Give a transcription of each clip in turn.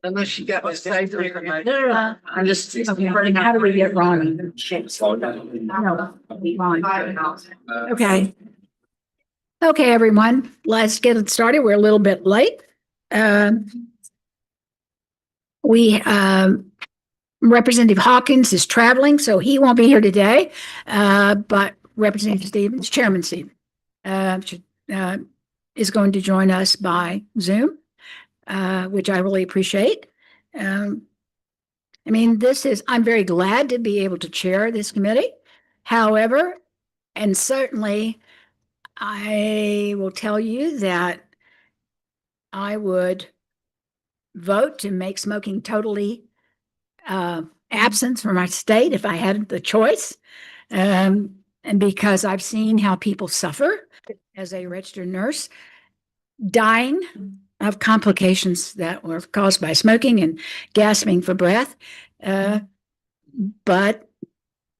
Unless you got. I'm just running. How do we get Ron? No, Ron. Okay. Okay, everyone, let's get it started. We're a little bit late. Representative Hawkins is traveling, so he won't be here today. But Representative Stevens, Chairman Stevens, is going to join us by Zoom, which I really appreciate. I'm very glad to be able to chair this committee. However, and certainly I will tell you that I would vote to make smoking totally absent from our state if I had the choice. And because I've seen how people suffer as a registered nurse, dying of complications that were caused by smoking and gasping for breath. But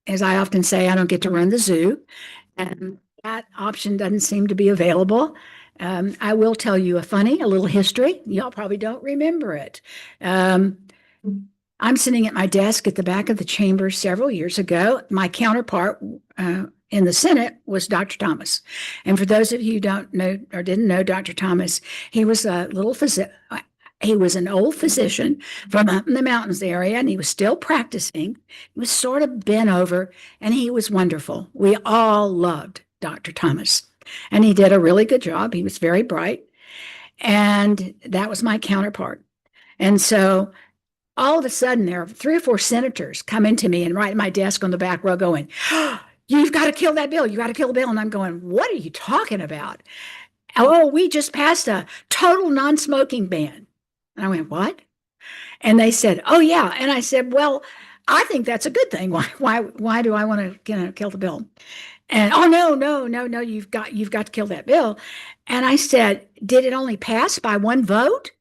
as I often say, I don't get to run the zoo, and that option doesn't seem to be available. I will tell you a little history. Y'all probably don't remember it. I'm sitting at my desk at the back of the chamber several years ago. My counterpart in the Senate was Dr. Thomas. And for those of you who don't know or didn't know Dr. Thomas, he was a he was an old physician from up in the mountains area, and he was still practicing. He was sort of bent over, and he was wonderful. We all loved Dr. Thomas, and he did a really good job. He was very bright, and that was my counterpart. And so all of a sudden, there are 3 or 4 senators coming to me and right at my desk on the back row going, oh, you've got to kill that bill. You got to kill the bill. And I'm going, what are you talking about? Oh, we just passed a total non-smoking ban. And I went, what? And they said, oh, yeah. And I said, well, I think that's a good thing. Why do I want to kill the bill? And oh, no, you've got to kill that bill. And I said, did it only pass by 1 vote?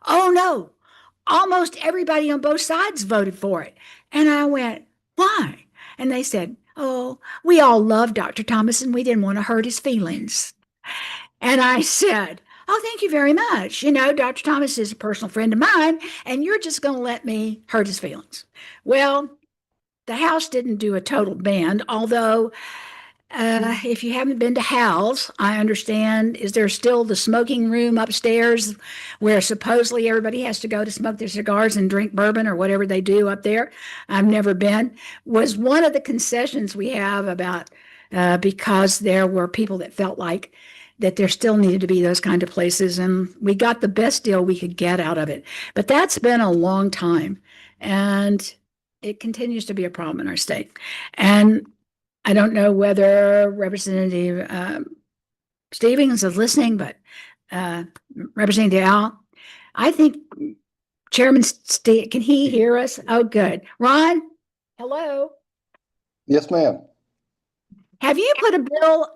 Oh, no. Almost everybody on both sides voted for it. And I went, why? And they said, oh, we all love Dr. Thomas and we didn't want to hurt his feelings. And I said, oh, thank you very much. You know, Dr. Thomas is a personal friend of mine, and you're just going to let me hurt his feelings. Well, the House didn't do a total ban, although if you haven't been to Hal's, I understand, is there still the smoking room upstairs where supposedly everybody has to go to smoke their cigars and drink bourbon or whatever they do up there? I've never been. Was one of the concessions we have about because there were people that felt like that there still needed to be those kind of places, and we got the best deal we could get out of it. But that's been a long time, and it continues to be a problem in our state. And I don't know whether Representative Stevens is listening, but Representative Al, I think Chairman Steve, can he hear us? Oh, good. Ron, hello. Yes, ma'am. Have you put a bill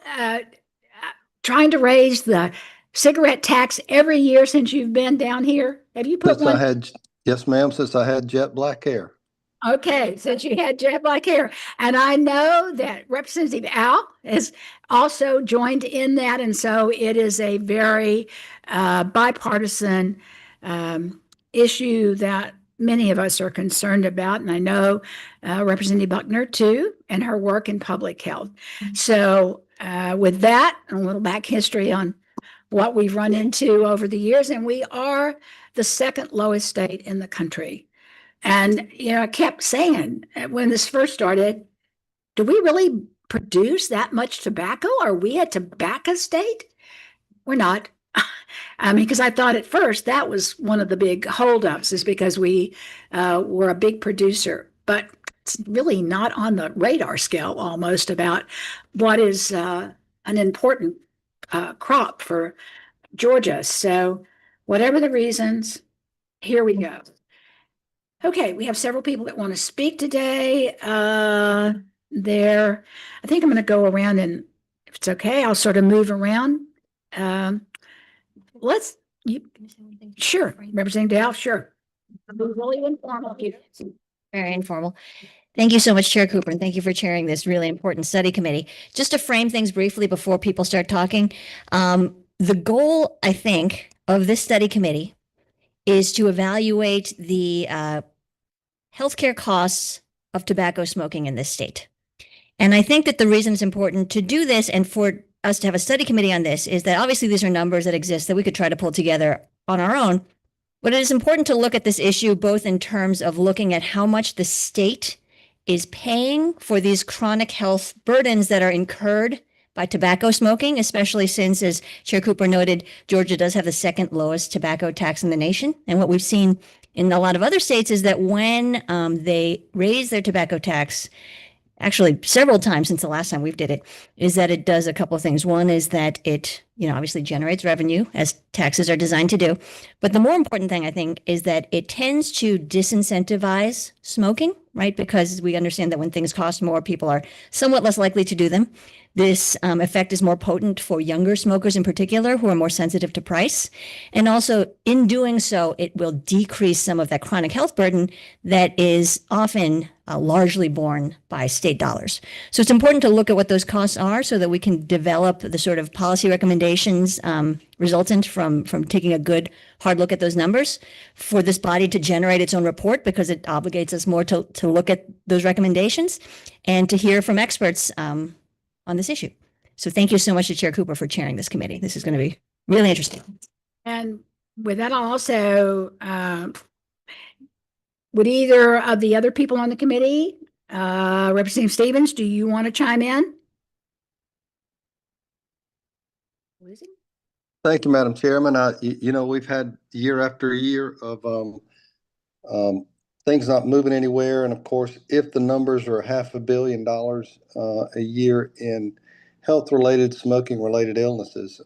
trying to raise the cigarette tax every year since you've been down here? Have you put one? Yes, ma'am, since I had jet black hair. Okay, since you had jet black hair. And I know that Representative Al has also joined in that. And so it is a very bipartisan issue that many of us are concerned about. And I know Representative Buckner too, and her work in public health. So with that, a little back history on what we've run into over the years. And we are the 2nd lowest state in the country. And, you know, I kept saying when this first started, do we really produce that much tobacco? Are we a tobacco state? We're not. I mean, because I thought at first that was one of the big holdups, is because we were a big producer. But it's really not on the radar scale almost about what is an important crop for Georgia. So whatever the reasons, here we go. Okay, we have several people that want to speak today. I think I'm going to go around, and if it's okay, I'll sort of move around. Sure, Representative Dow, sure. Really informal. Very informal. Thank you so much, Chair Cooper, and thank you for chairing this really important study committee. Just to frame things briefly before people start talking, the goal, I think, of this study committee is to evaluate the healthcare costs of tobacco smoking in this state. And I think that the reason it's important to do this and for us to have a study committee on this is that obviously these are numbers that exist that we could try to pull together on our own. But it is important to look at this issue both in terms of looking at how much the state is paying for these chronic health burdens that are incurred by tobacco smoking, especially since, as Chair Cooper noted, Georgia does have the second lowest tobacco tax in the nation. And what we've seen in a lot of other states is that when they raise their tobacco tax, actually several times since the last time we've did it, is that it does a couple of things. One is that it, obviously generates revenue as taxes are designed to do. But the more important thing, I think, is that it tends to disincentivize smoking, right? Because we understand that when things cost more, people are somewhat less likely to do them. This effect is more potent for younger smokers in particular, who are more sensitive to price. And also, in doing so, it will decrease some of that chronic health burden that is often largely borne by state dollars. So it's important to look at what those costs are so that we can develop the sort of policy recommendations resultant from taking a good hard look at those numbers for this body to generate its own report, because it obligates us more to look at those recommendations and to hear from experts on this issue. So thank you so much to Chair Cooper for chairing this committee. This is going to be really interesting. And with that, I'll also, would either of the other people on the committee, Representative Stevens, do you want to chime in? Lizzie? Thank you, Madam Chairman. We've had year after year of things not moving anywhere. And of course, if the numbers are $500 million a year in health-related, smoking-related illnesses,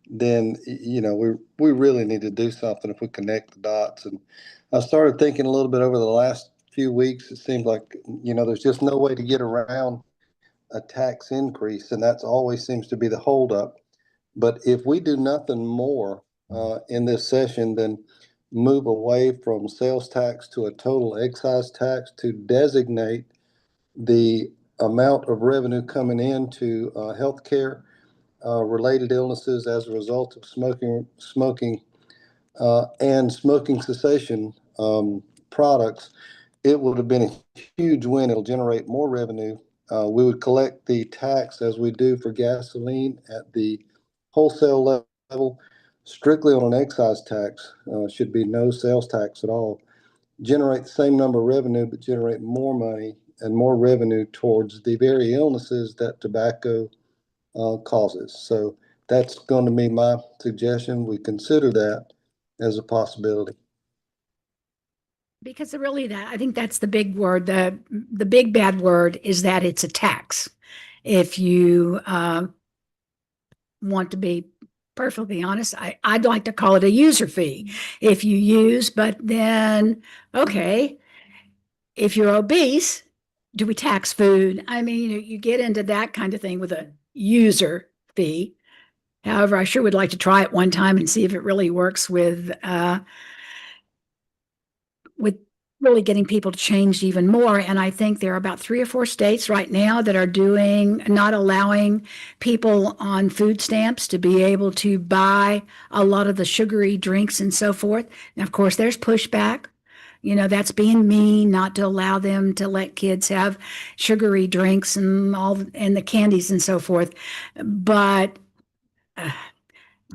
then, we really need to do something if we connect the dots. And I started thinking a little bit over the last few weeks. It seems like, there's just no way to get around a tax increase, and that's always seems to be the holdup. But if we do nothing more in this session than move away from sales tax to a total excise tax to designate the amount of revenue coming into healthcare related illnesses as a result of smoking and smoking cessation products, it would have been a huge win. It'll generate more revenue. We would collect the tax as we do for gasoline at the wholesale level, strictly on an excise tax. Should be no sales tax at all. Generate the same number of revenue, but generate more money and more revenue towards the very illnesses that tobacco causes. So that's going to be my suggestion. We consider that as a possibility. Because really I think that's the big word. The big bad word is that it's a tax. If you want to be perfectly honest, I'd like to call it a user fee. If you use, but then, okay, if you're obese, do we tax food? I mean, you get into that kind of thing with a user fee. However, I sure would like to try it one time and see if it really works with really getting people to change even more. And I think there are about 3 or 4 states right now that are not allowing people on food stamps to be able to buy a lot of the sugary drinks and so forth. And of course, there's pushback. That's being mean not to allow them to let kids have sugary drinks and the candies and so forth. But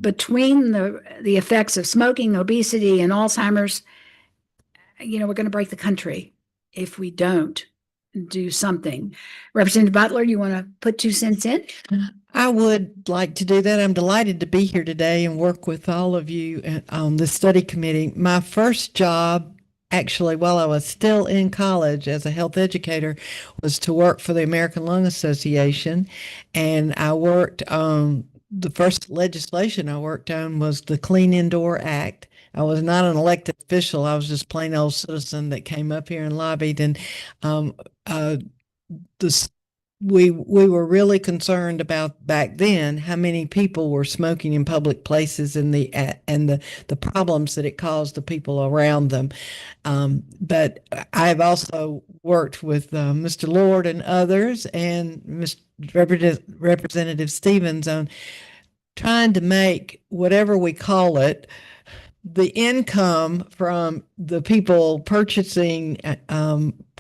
between the effects of smoking, obesity, and Alzheimer's, we're going to break the country if we don't do something. Representative Butler, you want to put 2 cents in? I would like to do that. I'm delighted to be here today and work with all of you on the study committee. My first job, actually, while I was still in college as a health educator, was to work for the American Lung Association. And I worked on the first legislation I worked on was the Clean Indoor Act. I was not an elected official. I was just plain old citizen that came up here and lobbied. And we were really concerned about back then how many people were smoking in public places and the problems that it caused the people around them. But I've also worked with Mr. Lord and others and Representative Stevens on trying to make whatever we call it the income from the people purchasing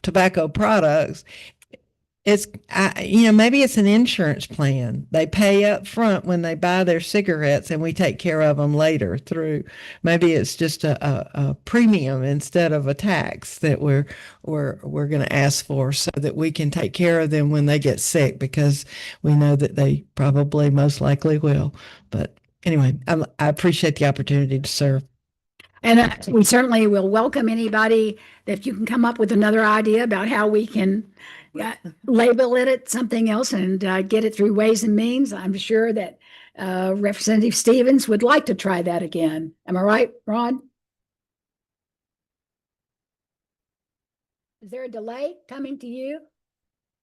tobacco products, maybe it's an insurance plan. They pay up front when they buy their cigarettes, and we take care of them later through. Maybe it's just a premium instead of a tax that we're going to ask for, so that we can take care of them when they get sick, because we know that they probably most likely will. But anyway, I appreciate the opportunity to serve. And we certainly will welcome anybody that you can come up with another idea about how we can label it something else and get it through Ways and Means. I'm sure that Representative Stevens would like to try that again. Am I right, Ron? Is there a delay coming to you?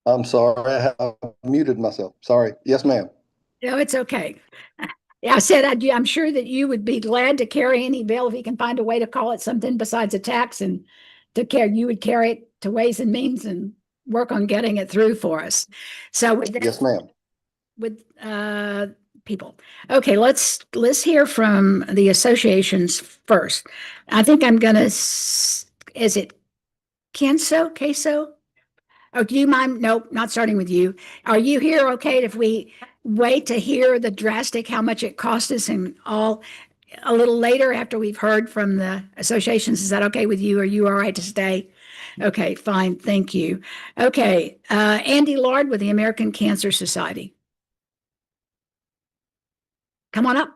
I'm sorry, I muted myself. Sorry. Yes, ma'am. No, it's okay. Yeah, I said I'm sure that you would be glad to carry any bill if you can find a way to call it something besides a tax, and you would carry it to Ways and Means and work on getting it through for us. So with that, Yes, ma'am. with people. Okay, let's hear from the associations first. I think I'm gonna, is it Queso? Oh, do you mind? Nope, not starting with you. Are you here okay if we wait to hear the drastic, how much it cost us and all a little later after we've heard from the associations? Is that okay with you? Are you all right to stay? Okay, fine. Thank you. Okay, Andy Lard with the American Cancer Society. Come on up.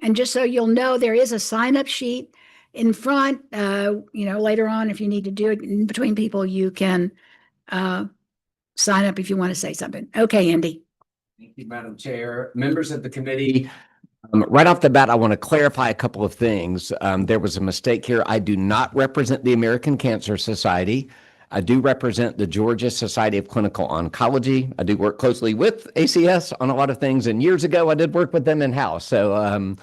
And just so you'll know, there is a sign-up sheet in front. Later on, if you need to do it in between people, you can sign up if you want to say something. Okay, Andy. Thank you, Madam Chair. Members of the committee, right off the bat, I want to clarify a couple of things. There was a mistake here. I do not represent the American Cancer Society. I do represent the Georgia Society of Clinical Oncology. I do work closely with ACS on a lot of things, and years ago I did work with them in-house. So,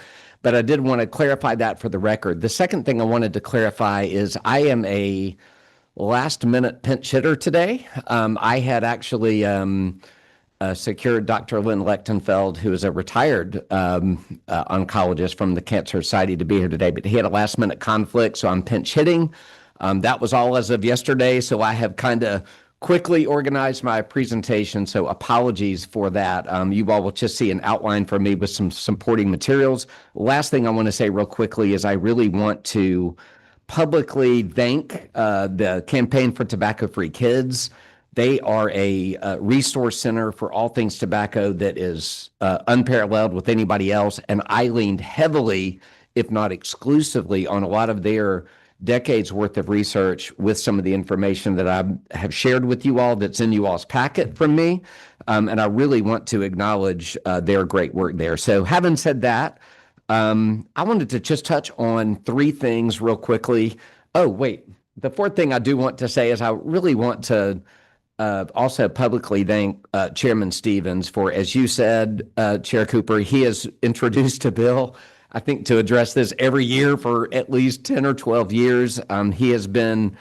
but I did want to clarify that for the record. The second thing I wanted to clarify is I am a last-minute pinch hitter today. I had actually secured Dr. Lynn Lechtenfeld, who is a retired oncologist from the Cancer Society, to be here today, but he had a last-minute conflict, so I'm pinch hitting. That was all as of yesterday, so I have kind of quickly organized my presentation, so apologies for that. You all will just see an outline from me with some supporting materials. Last thing I want to say real quickly is I really want to publicly thank the Campaign for Tobacco-Free Kids. They are a resource center for all things tobacco that is unparalleled with anybody else, and I leaned heavily, if not exclusively, on a lot of their decades worth of research with some of the information that I have shared with you all that's in you all's packet from me. And I really want to acknowledge their great work there. So having said that, I wanted to just touch on three things real quickly. Oh, wait. The fourth thing I do want to say is I really want to also publicly thank Chairman Stevens for, as you said, Chair Cooper, he has introduced a bill, I think, to address this every year for at least 10 or 12 years. He has been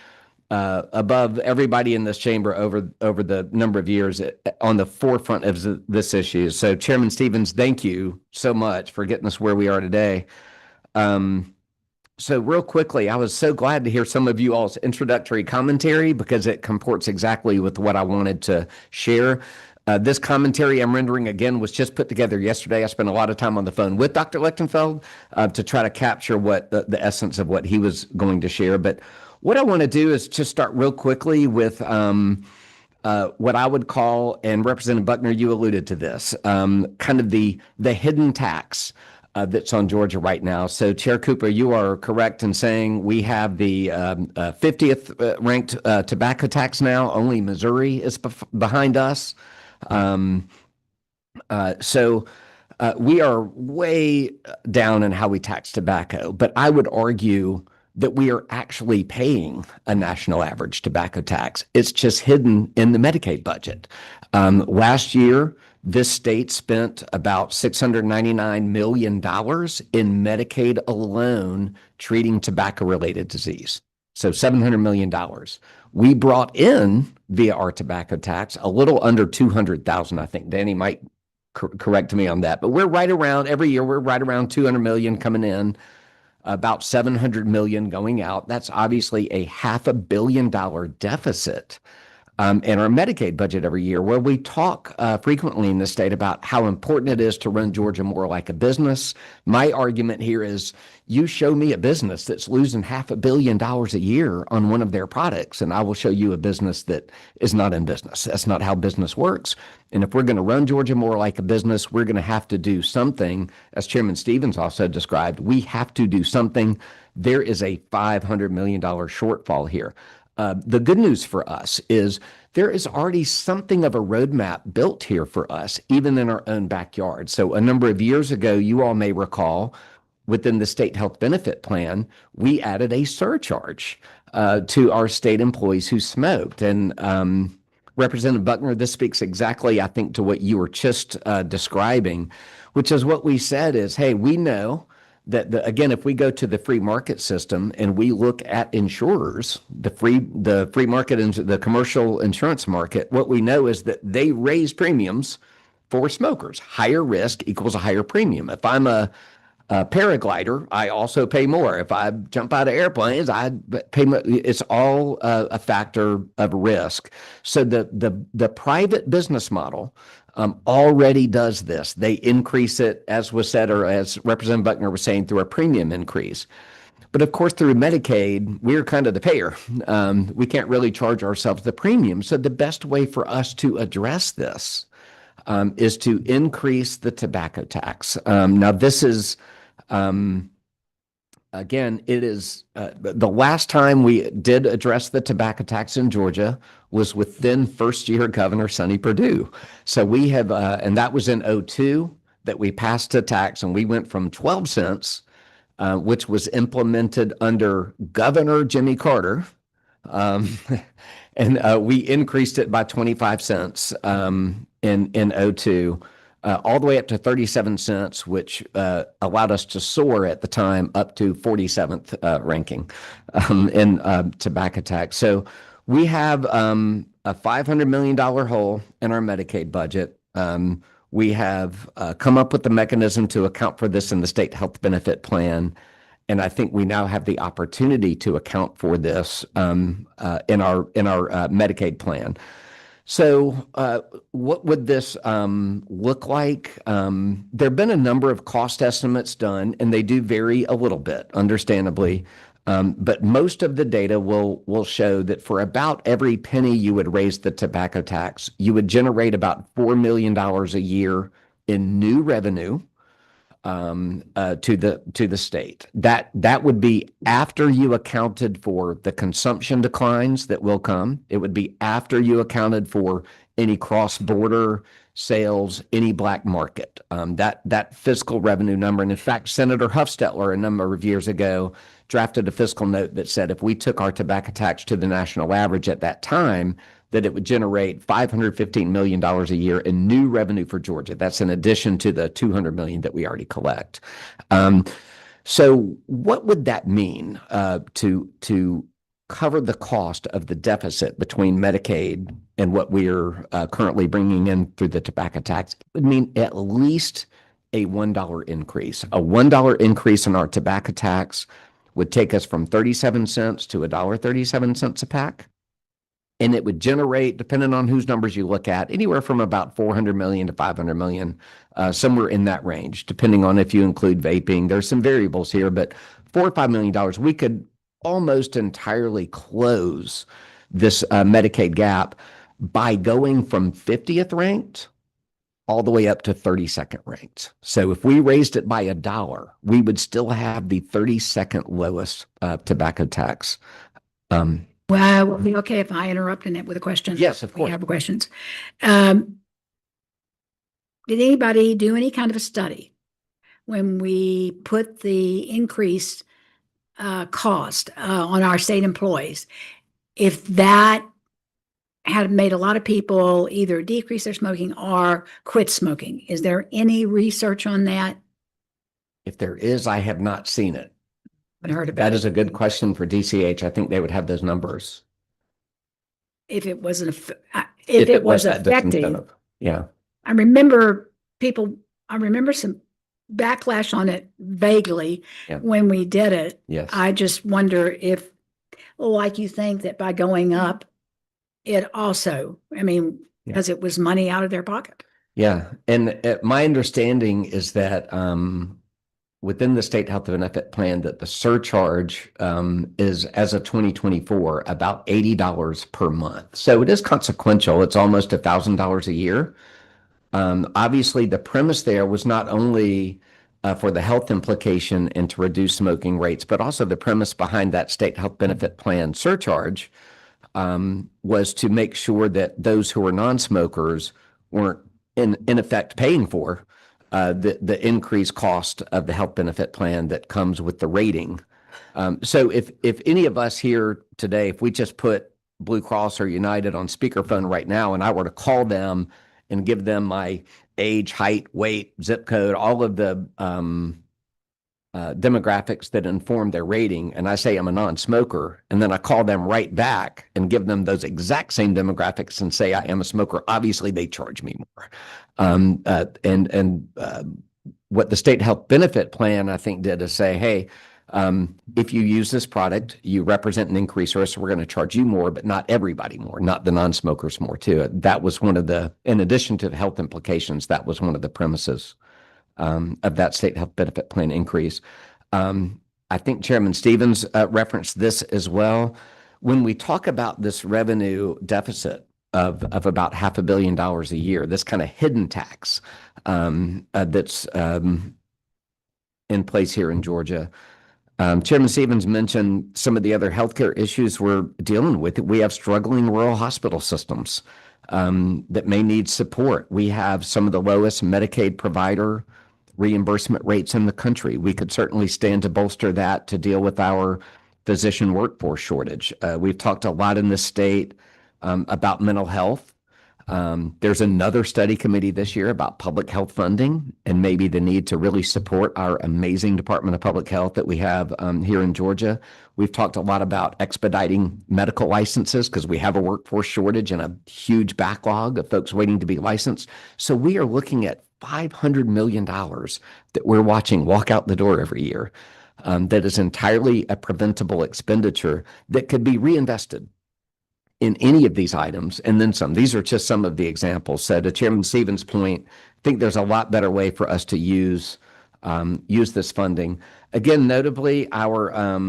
above everybody in this chamber over the number of years on the forefront of this issue. So Chairman Stevens, thank you so much for getting us where we are today. So real quickly, I was so glad to hear some of you all's introductory commentary because it comports exactly with what I wanted to share. This commentary I'm rendering, again, was just put together yesterday. I spent a lot of time on the phone with Dr. Lechtenfeld to try to capture what the essence of what he was going to share. But what I want to do is just start real quickly with what I would call, and Representative Buckner, you alluded to this, kind of the hidden tax that's on Georgia right now. So Chair Cooper, you are correct in saying we have the 50th ranked tobacco tax now. Only Missouri is behind us. So we are way down in how we tax tobacco, but I would argue that we are actually paying a national average tobacco tax. It's just hidden in the Medicaid budget. Last year, this state spent about $699 million in Medicaid alone treating tobacco-related disease. So $700 million. We brought in, via our tobacco tax, a little under 200,000, I think. Danny might correct me on that, but we're right around every year. We're right around 200 million coming in, about 700 million going out. That's obviously a $500 million deficit in our Medicaid budget every year, where we talk frequently in the state about how important it is to run Georgia more like a business. My argument here is you show me a business that's losing $500 million a year on one of their products, and I will show you a business that is not in business. That's not how business works. And if we're going to run Georgia more like a business, we're going to have to do something. As Chairman Stevens also described, we have to do something. There is a $500 million shortfall here. The good news for us is there is already something of a roadmap built here for us, even in our own backyard. So a number of years ago, you all may recall, within the state health benefit plan, we added a surcharge to our state employees who smoked. And Representative Buckner, this speaks exactly, I think, to what you were just describing, which is what we said is, hey, we know that again, if we go to the free market system and we look at insurers, the free market and the commercial insurance market, what we know is that they raise premiums for smokers. Higher risk equals a higher premium. If I'm a paraglider, I also pay more. If I jump out of airplanes, I pay more. It's all a factor of risk. So the private business model already does this. They increase it, as was said, or as Representative Buckner was saying, through a premium increase. But of course, through Medicaid, we're kind of the payer. We can't really charge ourselves the premium. So the best way for us to address this is to increase the tobacco tax. Now, this is, again, it is the last time we did address the tobacco tax in Georgia was with then first-year Governor Sonny Perdue. So we have, and that was in 2002 that we passed a tax, and we went from 12 cents, which was implemented under Governor Jimmy Carter, and we increased it by 25 cents in 2002. All the way up to 37 cents, which allowed us to soar at the time up to 47th ranking in tobacco tax. So we have a $500 million hole in our Medicaid budget. We have come up with the mechanism to account for this in the state health benefit plan. And I think we now have the opportunity to account for this in our Medicaid plan. So what would this look like? There have been a number of cost estimates done, and they do vary a little bit, understandably. But most of the data will show that for about every penny you would raise the tobacco tax, you would generate about $4 million a year in new revenue to the state. That would be after you accounted for the consumption declines that will come. It would be after you accounted for any cross-border sales, any black market. That fiscal revenue number. And in fact, Senator Huffstetler a number of years ago drafted a fiscal note that said if we took our tobacco tax to the national average at that time, that it would generate $515 million a year in new revenue for Georgia. That's in addition to the $200 million that we already collect. So what would that mean to cover the cost of the deficit between Medicaid and what we're currently bringing in through the tobacco tax? It would mean at least a $1 increase. A $1 increase in our tobacco tax would take us from 37 cents to $1.37 a pack. And it would generate, depending on whose numbers you look at, anywhere from about 400 million to 500 million, somewhere in that range, depending on if you include vaping. There's some variables here, but $4 or $5 million, we could almost entirely close this Medicaid gap by going from 50th ranked all the way up to 32nd ranked. So if we raised it by $1, we would still have the 32nd lowest tobacco tax. Well, will it be okay if I interrupt in it with a question? Yes, of We course. have questions. Did anybody do any kind of a study when we put the increased cost on our state employees? If that had made a lot of people either decrease their smoking or quit smoking. Is there any research on that? If there is, I have not seen it. I heard about That it. is a good question for DCH. I think they would have those numbers. If it wasn't, if it was that effective. disincentive. Yeah. I remember people, I remember some backlash on it vaguely Yeah. when we did it. Yes. I just wonder if, like you think that by going up, it also, I mean, Yeah. because it was money out of their pocket. Yeah. And my understanding is that within the state health benefit plan, that the surcharge is, as of 2024, about $80 per month. So it is consequential. It's almost $1,000 a year. Obviously, the premise there was not only for the health implication and to reduce smoking rates, but also the premise behind that state health benefit plan surcharge was to make sure that those who are non-smokers weren't in effect paying for the increased cost of the health benefit plan that comes with the rating. So if any of us here today, if we just put Blue Cross or United on speakerphone right now, and I were to call them and give them my age, height, weight, zip code, all of the demographics that inform their rating, and I say I'm a non-smoker, and then I call them right back and give them those exact same demographics and say I am a smoker, obviously they charge me more. What the state health benefit plan, I think, did is say, hey, if you use this product, you represent an increased risk, so we're going to charge you more, but not everybody more, not the non-smokers more too. That was one of the, in addition to the health implications, that was one of the premises of that state health benefit plan increase. I think Chairman Stevens referenced this as well. When we talk about this revenue deficit of about $500 million a year, this kind of hidden tax that's in place here in Georgia. Chairman Stevens mentioned some of the other healthcare issues we're dealing with. We have struggling rural hospital systems that may need support. We have some of the lowest Medicaid provider reimbursement rates in the country. We could certainly stand to bolster that to deal with our physician workforce shortage. We've talked a lot in this state about mental health. There's another study committee this year about public health funding and maybe the need to really support our amazing Department of Public Health that we have here in Georgia. We've talked a lot about expediting medical licenses because we have a workforce shortage and a huge backlog of folks waiting to be licensed. So we are looking at $500 million that we're watching walk out the door every year. That is entirely a preventable expenditure that could be reinvested in any of these items and then some. These are just some of the examples. So to Chairman Stevens' point, I think there's a lot better way for us to use this funding. Again, notably, our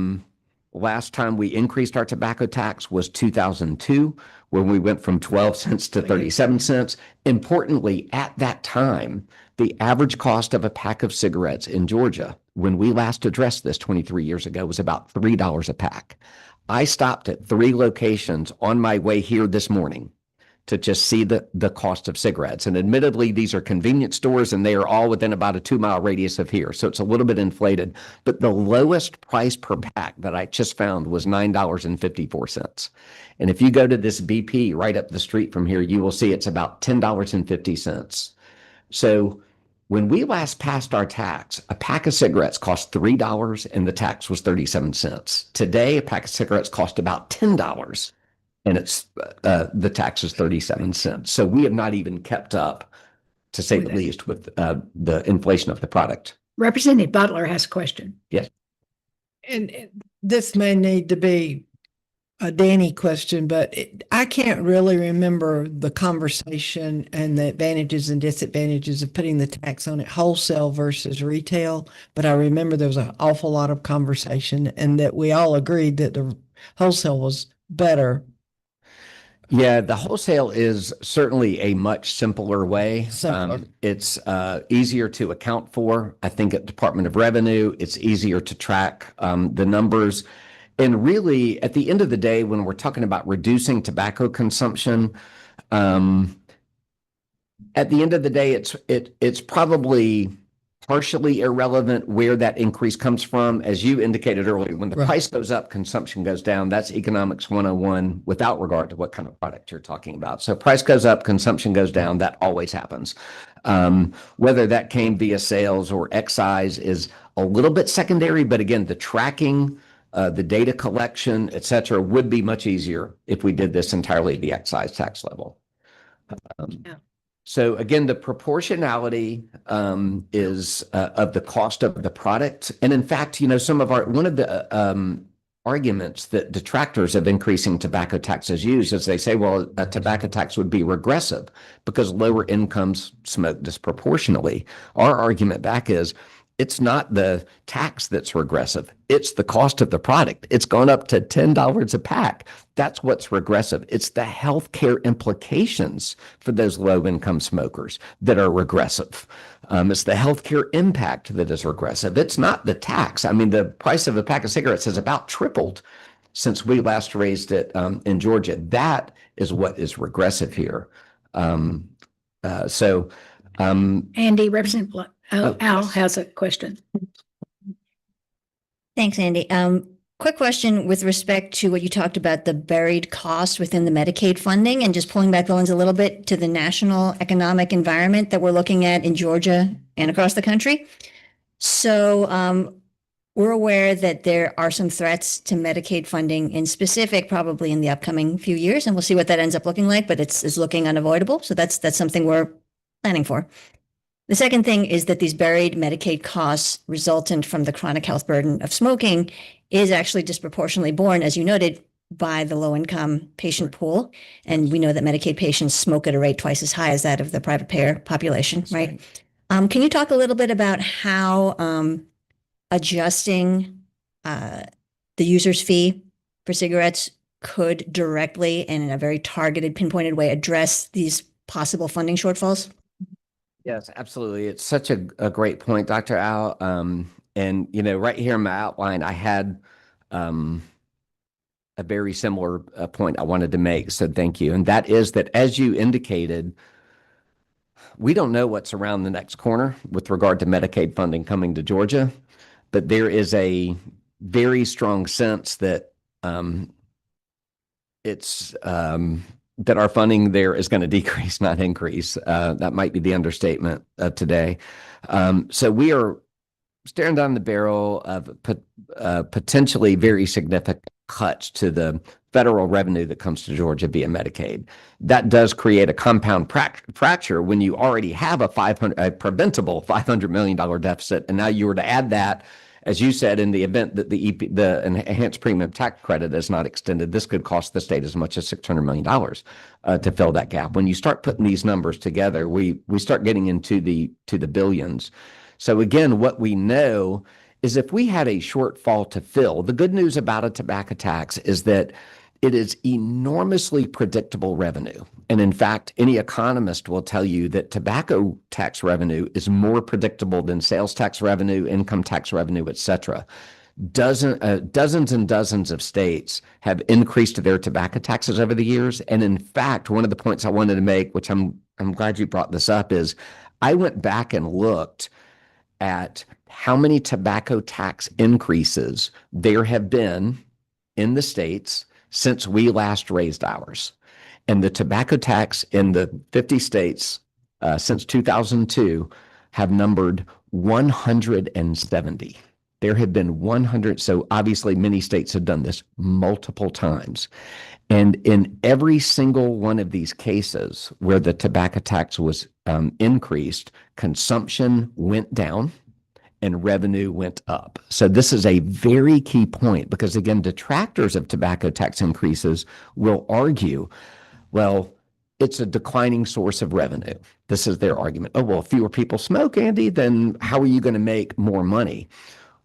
last time we increased our tobacco tax was 2002, when we went from 12 cents to 37 cents. Importantly, at that time, the average cost of a pack of cigarettes in Georgia, when we last addressed this 23 years ago, was about $3 a pack. I stopped at 3 locations on my way here this morning to just see the cost of cigarettes. And admittedly, these are convenience stores and they are all within about a 2-mile radius of here. So it's a little bit inflated, but the lowest price per pack that I just found was $9.54. And if you go to this BP right up the street from here, you will see it's about $10.50. So when we last passed our tax, a pack of cigarettes cost $3 and the tax was 37 cents. Today, a pack of cigarettes cost about $10 and it's the tax is 37 cents. So we have not even kept up, to say the least, with the inflation of the product. Representative Butler has a question. Yes. And this may need to be a Danny question, but I can't really remember the conversation and the advantages and disadvantages of putting the tax on it wholesale versus retail. But I remember there was an awful lot of conversation and that we all agreed that the wholesale was better. Yeah, the wholesale is certainly a much simpler way. Simpler. It's easier to account for. I think at Department of Revenue, it's easier to track the numbers. And really, at the end of the day, when we're talking about reducing tobacco consumption, at the end of the day, it's probably partially irrelevant where that increase comes from. As you indicated earlier, when the price goes up, consumption goes down. That's economics 101 without regard to what kind of product you're talking about. So price goes up, consumption goes down. That always happens. Whether that came via sales or excise is a little bit secondary, but again, the tracking, the data collection, et cetera, would be much easier if we did this entirely at the excise tax level. So again, the proportionality is of the cost of the product. And in fact, some of one of the arguments that detractors of increasing tobacco taxes use is they say, well, a tobacco tax would be regressive because lower incomes smoke disproportionately. Our argument back is it's not the tax that's regressive. It's the cost of the product. It's gone up to $10 a pack. That's what's regressive. It's the healthcare implications for those low-income smokers that are regressive. It's the healthcare impact that is regressive. It's not the tax. I mean, the price of a pack of cigarettes has about tripled since we last raised it in Georgia. That is what is regressive here. Andy, Representative Al yes. has a question. Thanks, Andy. Quick question with respect to what you talked about, the buried cost within the Medicaid funding, and just pulling back the lens a little bit to the national economic environment that we're looking at in Georgia and across the country. So we're aware that there are some threats to Medicaid funding in specific, probably in the upcoming few years, and we'll see what that ends up looking like, but it's looking unavoidable. So that's something we're planning for. The second thing is that these buried Medicaid costs resultant from the chronic health burden of smoking is actually disproportionately borne, as you noted, by the low-income patient pool. And we know that Medicaid patients smoke at a rate twice as high as that of the private payer population, right? Can you talk a little bit about how adjusting the user's fee for cigarettes could directly and in a very targeted, pinpointed way address these possible funding shortfalls? Yes, absolutely. It's such a great point, Dr. Al. And, right here in my outline, I had a very similar point I wanted to make. So thank you. And that is that, as you indicated, we don't know what's around the next corner with regard to Medicaid funding coming to Georgia, but there is a very strong sense that that our funding there is going to decrease, not increase. That might be the understatement of today. So we are staring down the barrel of potentially very significant cuts to the federal revenue that comes to Georgia via Medicaid. That does create a compound fracture when you already have a preventable $500 million deficit, and now you were to add that, as you said, in the event that the enhanced premium tax credit is not extended, this could cost the state as much as $600 million to fill that gap. When you start putting these numbers together, we start getting into the billions. So again, what we know is if we had a shortfall to fill, the good news about a tobacco tax is that it is enormously predictable revenue. And in fact, any economist will tell you that tobacco tax revenue is more predictable than sales tax revenue, income tax revenue, et cetera. Dozens and dozens of states have increased their tobacco taxes over the years. And in fact, one of the points I wanted to make, which I'm glad you brought this up, is I went back and looked at how many tobacco tax increases there have been in the states since we last raised ours. And the tobacco tax in the 50 states since 2002 have numbered 170. There have been 100. So obviously many states have done this multiple times. And in every single one of these cases where the tobacco tax was increased, consumption went down and revenue went up. So this is a very key point because, again, detractors of tobacco tax increases will argue, well, it's a declining source of revenue. This is their argument. Oh, well, if fewer people smoke, Andy, then how are you going to make more money?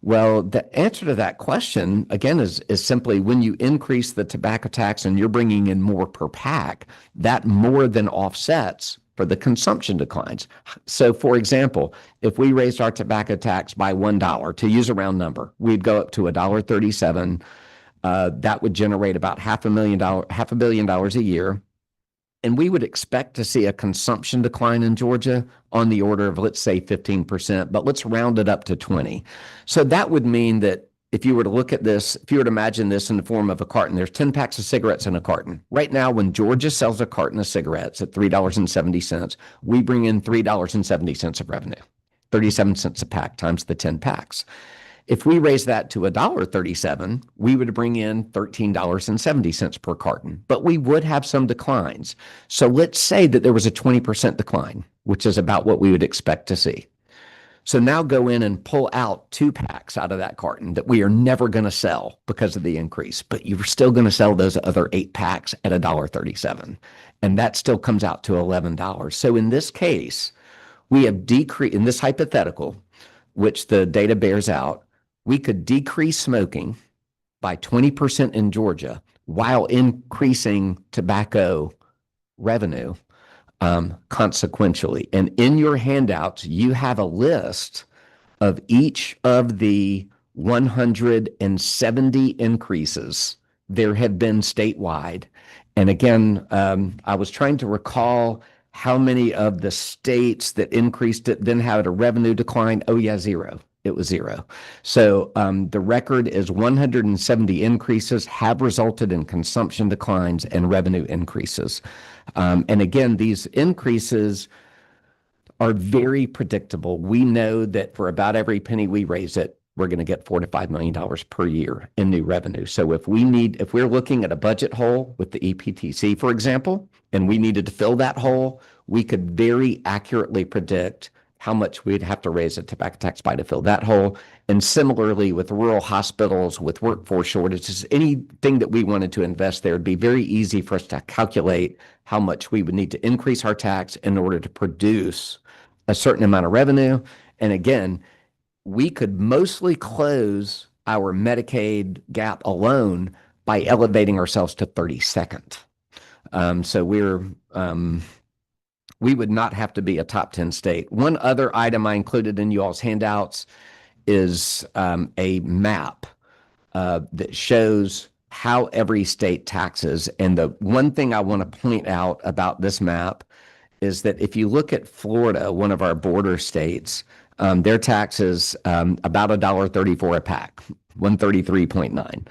Well, the answer to that question, again, is simply when you increase the tobacco tax and you're bringing in more per pack, that more than offsets for the consumption declines. So, for example, if we raised our tobacco tax by $1, to use a round number, we'd go up to $1.37. That would generate about $500 million a year. And we would expect to see a consumption decline in Georgia on the order of, let's say, 15%, but let's round it up to 20. So that would mean that if you were to look at this, if you were to imagine this in the form of a carton, there's 10 packs of cigarettes in a carton. Right now, when Georgia sells a carton of cigarettes at $3.70, we bring in $3.70 of revenue, 37 cents a pack times the 10 packs. If we raise that to $1.37, we would bring in $13.70 per carton, but we would have some declines. So let's say that there was a 20% decline, which is about what we would expect to see. So now go in and pull out 2 packs out of that carton that we are never going to sell because of the increase, but you're still going to sell those other 8 packs at $1.37. And that still comes out to $11. So in this case, we have decreased, in this hypothetical, which the data bears out, we could decrease smoking by 20% in Georgia while increasing tobacco revenue consequentially. And in your handouts, you have a list of each of the 170 increases there have been statewide. And again, I was trying to recall how many of the states that increased it then had a revenue decline. Oh yeah, 0. It was 0. So the record is 170 increases have resulted in consumption declines and revenue increases. And again, these increases are very predictable. We know that for about every penny we raise it, we're going to get $4 to $5 million per year in new revenue. So if we're looking at a budget hole with the EPTC, for example, and we needed to fill that hole, we could very accurately predict how much we'd have to raise a tobacco tax by to fill that hole. And similarly with rural hospitals, with workforce shortages, anything that we wanted to invest there, it'd be very easy for us to calculate how much we would need to increase our tax in order to produce a certain amount of revenue. And again, we could mostly close our Medicaid gap alone by elevating ourselves to 32nd. So we would not have to be a top 10 state. One other item I included in you all's handouts is a map that shows how every state taxes. And the one thing I want to point out about this map is that if you look at Florida, one of our border states, their taxes about $1.34 a pack, 133.9.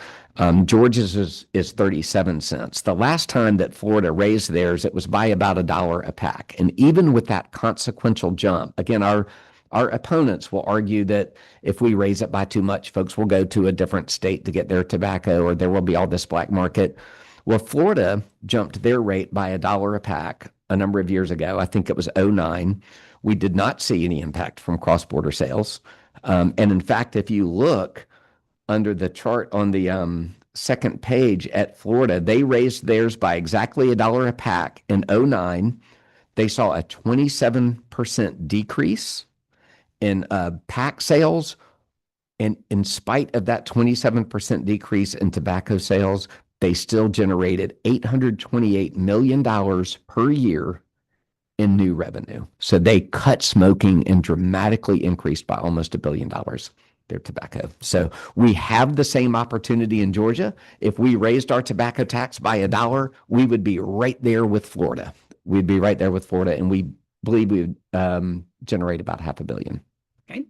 Georgia's is 37 cents. The last time that Florida raised theirs, it was by about $1 a pack. And even with that consequential jump, again, our opponents will argue that if we raise it by too much, folks will go to a different state to get their tobacco, or there will be all this black market. Well, Florida jumped their rate by $1 a pack a number of years ago. I think it was 2009. We did not see any impact from cross-border sales. And in fact, if you look under the chart on the second page at Florida, they raised theirs by exactly $1 a pack in 2009. They saw a 27% decrease in pack sales. And in spite of that 27% decrease in tobacco sales, they still generated $828 million per year in new revenue. So they cut smoking and dramatically increased by almost $1 billion their tobacco. So we have the same opportunity in Georgia. If we raised our tobacco tax by $1, we would be right there with Florida. We'd be right there with Florida, and we believe we would generate about $500 million. Okay.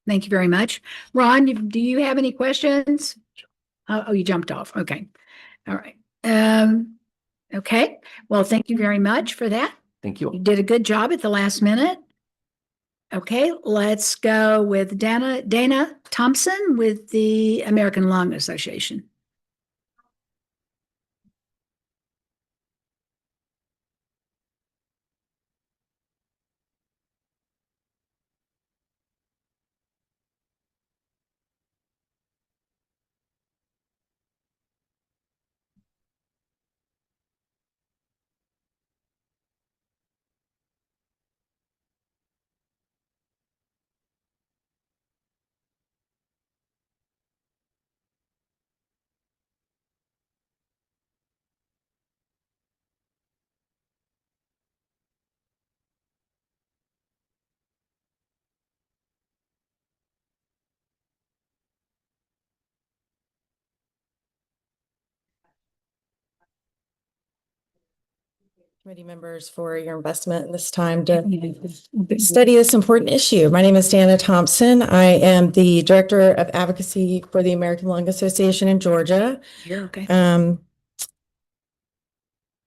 Thank you very much. Ron, do you have any questions? Oh, you jumped off. Okay. All right. Okay. Well, thank you very much for that. Thank you. You did a good job at the last minute. Okay, let's go with Dana Thompson with the American Lung Association. Committee members for your investment in this time to study this important issue. My name is Dana Thompson. I am the Director of Advocacy for the American Lung Association in Georgia. You're okay.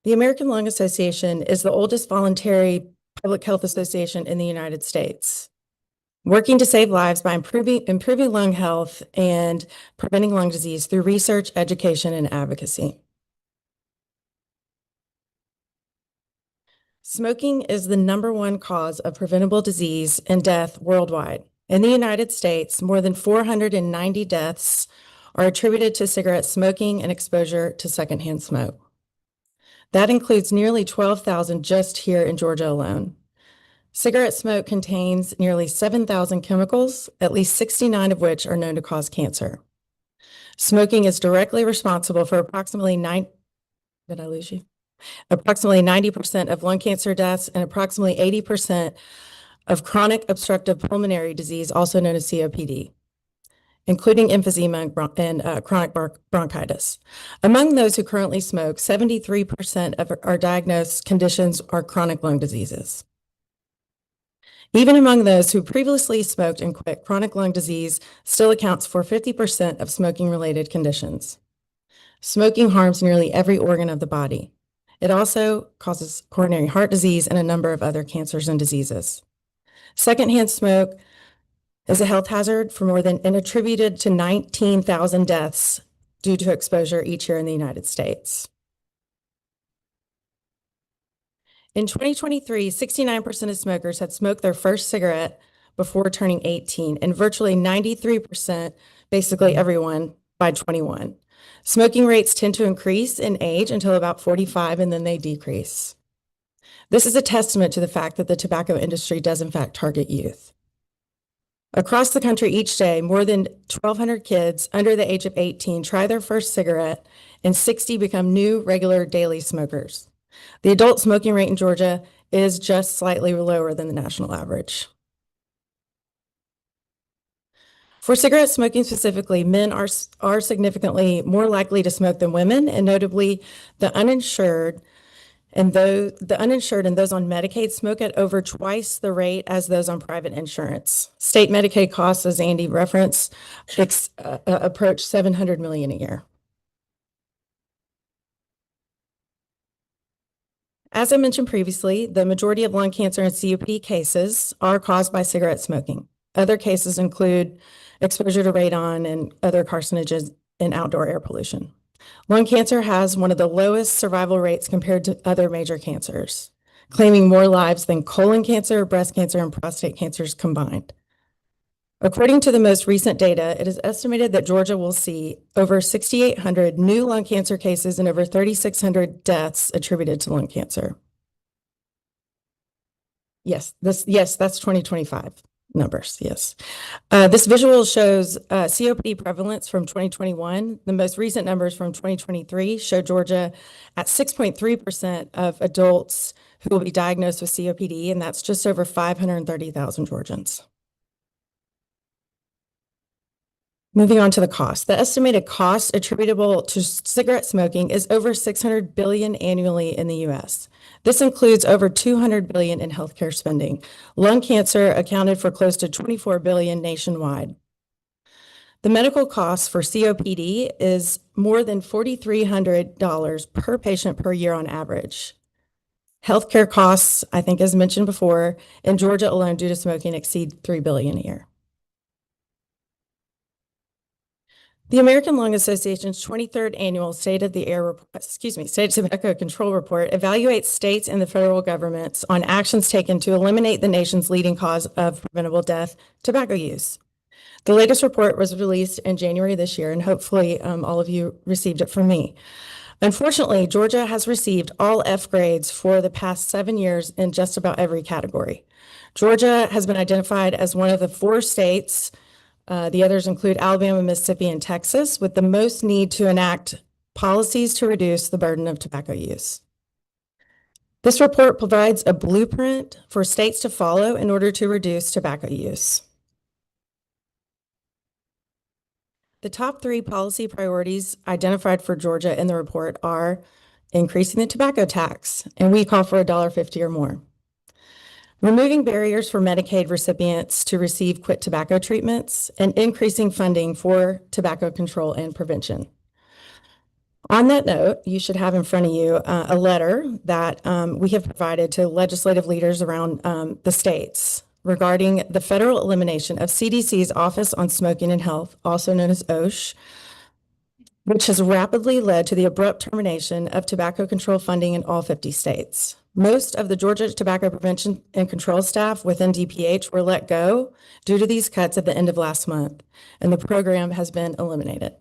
The American Lung Association is the oldest voluntary public health association in the United States. working to save lives by improving lung health and preventing lung disease through research, education, and advocacy. Smoking is the #1 cause of preventable disease and death worldwide. In the United States, more than 490 deaths are attributed to cigarette smoking and exposure to secondhand smoke. That includes nearly 12,000 just here in Georgia alone. Cigarette smoke contains nearly 7,000 chemicals, at least 69 of which are known to cause cancer. Smoking is directly responsible for approximately 90% of lung cancer deaths and approximately 80% of chronic obstructive pulmonary disease, also known as COPD, including emphysema and chronic bronchitis. Among those who currently smoke, 73% of our diagnosed conditions are chronic lung diseases. Even among those who previously smoked and quit, chronic lung disease still accounts for 50% of smoking-related conditions. Smoking harms nearly every organ of the body. It also causes coronary heart disease and a number of other cancers and diseases. Secondhand smoke is a health hazard for more than and attributed to 19,000 deaths due to exposure each year in the United States. In 2023, 69% of smokers had smoked their first cigarette before turning 18, and virtually 93%, basically everyone, by 21. Smoking rates tend to increase in age until about 45, and then they decrease. This is a testament to the fact that the tobacco industry does in fact target youth. Across the country each day, more than 1,200 kids under the age of 18 try their first cigarette, and 60 become new regular daily smokers. The adult smoking rate in Georgia is just slightly lower than the national average. For cigarette smoking specifically, men are significantly more likely to smoke than women, and notably the uninsured and those on Medicaid smoke at over twice the rate as those on private insurance. State Medicaid costs, as Andy referenced, approach $700 million a year. As I mentioned previously, the majority of lung cancer and COPD cases are caused by cigarette smoking. Other cases include exposure to radon and other carcinogens and outdoor air pollution. Lung cancer has one of the lowest survival rates compared to other major cancers, claiming more lives than colon cancer, breast cancer, and prostate cancers combined. According to the most recent data, it is estimated that Georgia will see over 6,800 new lung cancer cases and over 3,600 deaths attributed to lung cancer. Yes, that's 2025 numbers, yes. This visual shows COPD prevalence from 2021. The most recent numbers from 2023 show Georgia at 6.3% of adults who will be diagnosed with COPD, and that's just over 530,000 Georgians. Moving on to the cost. The estimated cost attributable to cigarette smoking is over $600 billion annually in the U.S. This includes over $200 billion in healthcare spending. Lung cancer accounted for close to $24 billion nationwide. The medical cost for COPD is more than $4,300 per patient per year on average. Healthcare costs, I think as mentioned before, in Georgia alone due to smoking exceed $3 billion a year. The American Lung Association's 23rd annual State Tobacco Control Report evaluates states and the federal governments on actions taken to eliminate the nation's leading cause of preventable death, tobacco use. The latest report was released in January this year, and hopefully all of you received it from me. Unfortunately, Georgia has received all F grades for the past 7 years in just about every category. Georgia has been identified as one of the 4 states. The others include Alabama, Mississippi, and Texas, with the most need to enact policies to reduce the burden of tobacco use. This report provides a blueprint for states to follow in order to reduce tobacco use. The top 3 policy priorities identified for Georgia in the report are increasing the tobacco tax, and we call for $1.50 or more. Removing barriers for Medicaid recipients to receive quit tobacco treatments, and increasing funding for tobacco control and prevention. On that note, you should have in front of you a letter that we have provided to legislative leaders around the states. regarding the federal elimination of CDC's Office on Smoking and Health, also known as OSH, which has rapidly led to the abrupt termination of tobacco control funding in all 50 states. Most of the Georgia tobacco prevention and control staff within DPH were let go due to these cuts at the end of last month, and the program has been eliminated.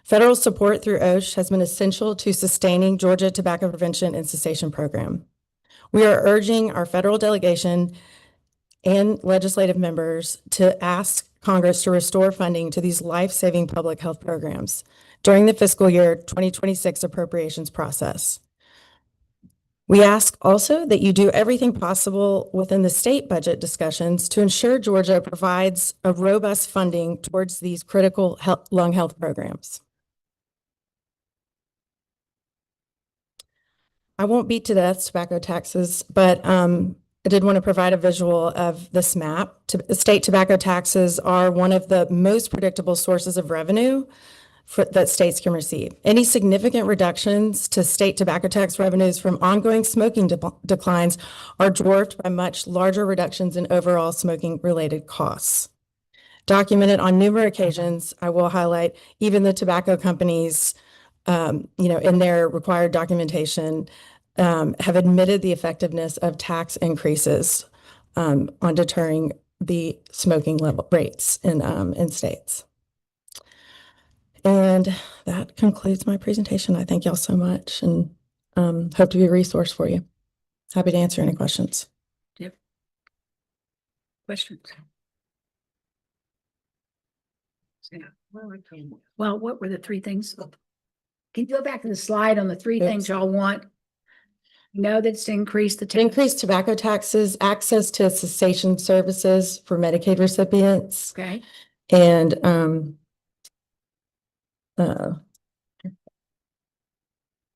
Federal support through OSH has been essential to sustaining Georgia tobacco prevention and cessation program. We are urging our federal delegation and legislative members to ask Congress to restore funding to these life-saving public health programs during the fiscal year 2026 appropriations process. We ask also that you do everything possible within the state budget discussions to ensure Georgia provides a robust funding towards these critical lung health programs. I won't beat to death tobacco taxes, but I did want to provide a visual of this map. State tobacco taxes are one of the most predictable sources of revenue that states can receive. Any significant reductions to state tobacco tax revenues from ongoing smoking declines are dwarfed by much larger reductions in overall smoking-related costs. Documented on numerous occasions, I will highlight even the tobacco companies, in their required documentation, have admitted the effectiveness of tax increases on deterring the smoking level rates in states. And that concludes my presentation. I thank y'all so much and hope to be a resource for you. Happy to answer any questions. Questions? Well, what were the three things? Can you go back to the slide on the three things y'all want? No, that's to increase the To increase tobacco taxes, access to cessation services for Medicaid recipients, Okay. and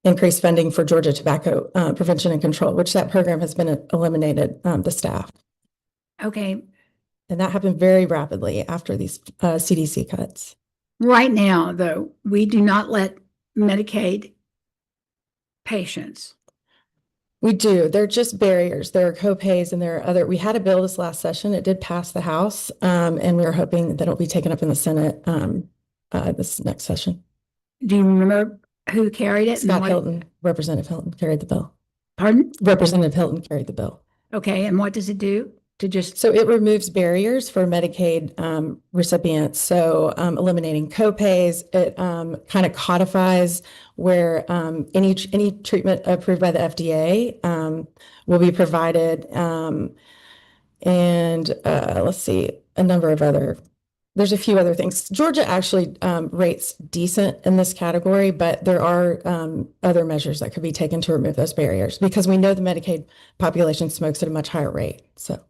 increased funding for Georgia tobacco prevention and control, which that program has been eliminated, the staff. Okay. And that happened very rapidly after these CDC cuts. Right now, though, we do not let Medicaid patients. We do. They're just barriers. There are co-pays and there are other, we had a bill this last session. It did pass the House, and we are hoping that it'll be taken up in the Senate this next session. Do you remember who carried it? Scott Hilton, Representative Hilton carried the bill. Pardon? Representative Hilton carried the bill. Okay, and what does it do? To just So it removes barriers for Medicaid recipients. So eliminating co-pays, it kind of codifies where any treatment approved by the FDA will be provided. And let's see, a number of other, there's a few other things. Georgia actually rates decent in this category, but there are other measures that could be taken to remove those barriers because we know the Medicaid population smokes at a much higher rate. So.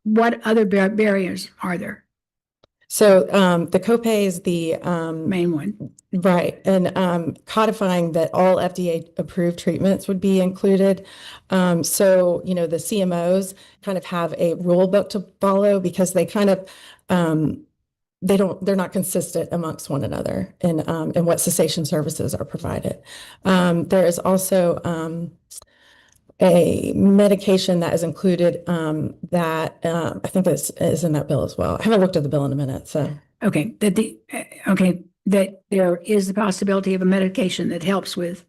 what other barriers are there? So the copay is the Main one. right, and codifying that all FDA approved treatments would be included. So the CMOs kind of have a rule book to follow because they kind of they're not consistent amongst one another in what cessation services are provided. There is also a medication that is included that I think is in that bill as well. I haven't looked at the bill in a minute, so. Okay, that there is the possibility of a medication that helps with.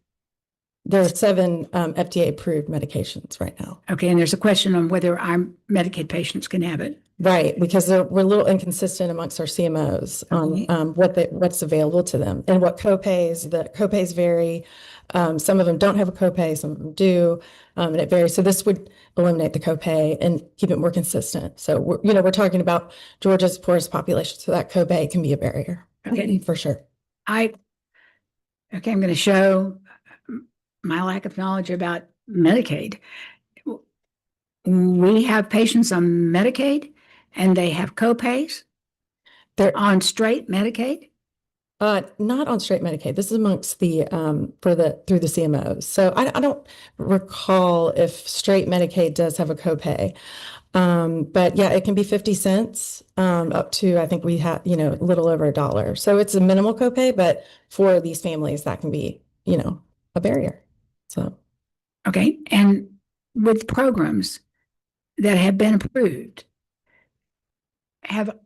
There are 7 FDA-approved medications right now. Okay, and there's a question on whether our Medicaid patients can have it. Right, because we're a little inconsistent amongst our CMOs on what's available to them and what copays. The copays vary. Some of them don't have a copay, some of them do, and it varies. So this would eliminate the copay and keep it more consistent. So we're talking about Georgia's poorest population, so that copay can be a barrier. Okay. For sure. I'm going to show my lack of knowledge about Medicaid. We have patients on Medicaid and they have copays. They're on straight Medicaid. Not on straight Medicaid. This is amongst the through the CMOs. So I don't recall if straight Medicaid does have a copay. But yeah, it can be 50 cents up to, I think we have, a little over $1. So it's a minimal copay, but for these families that can be, a barrier. So. Okay. And with programs that have been approved have,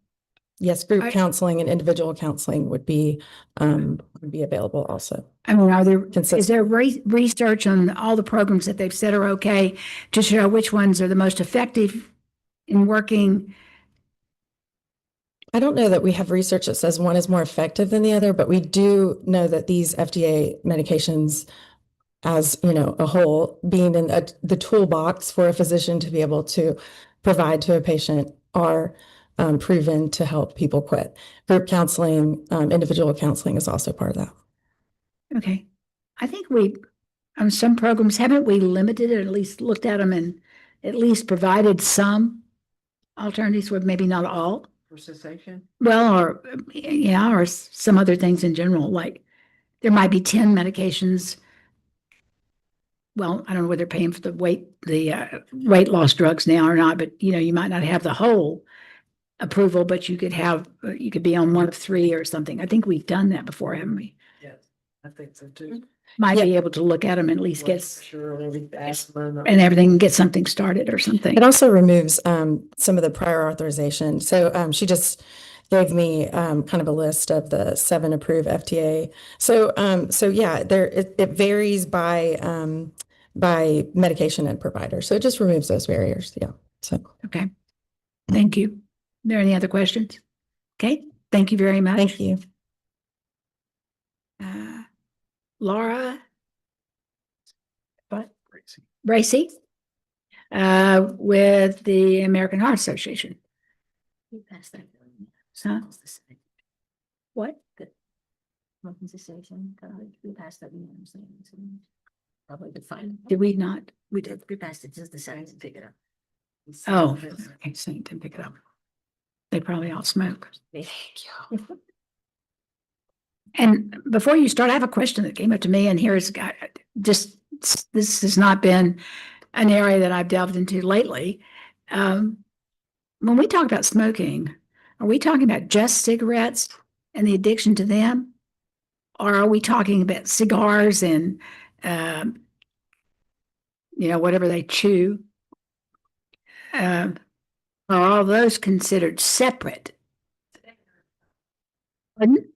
Yes, group I- counseling and individual counseling would be available also. I mean, is Consistent. there research on all the programs that they've said are okay to show which ones are the most effective in working? I don't know that we have research that says one is more effective than the other, but we do know that these FDA medications as, a whole, being in the toolbox for a physician to be able to provide to a patient are proven to help people quit. Group counseling, individual counseling is also part of that. Okay. I think on some programs, haven't we limited it, at least looked at them and at least provided some alternatives with maybe not all? For cessation? Well, or some other things in general, like there might be 10 medications. Well, I don't know whether they're paying for the weight loss drugs now or not, but you might not have the whole approval, but you could be on one of three or something. I think we've done that before, haven't we? Yes, I think so too. Might Yeah. be able to look at them and at least get, Sure, asthma. and everything, and get something started or something. It also removes some of the prior authorization. So she just gave me kind of a list of the 7 approved FDA. So yeah, it varies by medication and provider. So it just removes those barriers. Yeah. So Okay. Thank you. Are there any other questions? Okay. Thank you very much. thank you. Laura? What? Bracy? With the American Heart Association. Huh? What? Probably the fine. Did we not? We did. We passed it, just the signs and pick it up. Oh, okay, so you didn't pick it up. They probably all smoke. And before you start, I have a question that came up to me, and here's just, this has not been an area that I've delved into lately. When we talk about smoking, are we talking about just cigarettes and the addiction to them? Or are we talking about cigars and, whatever they chew? Are all those considered separate? Pardon?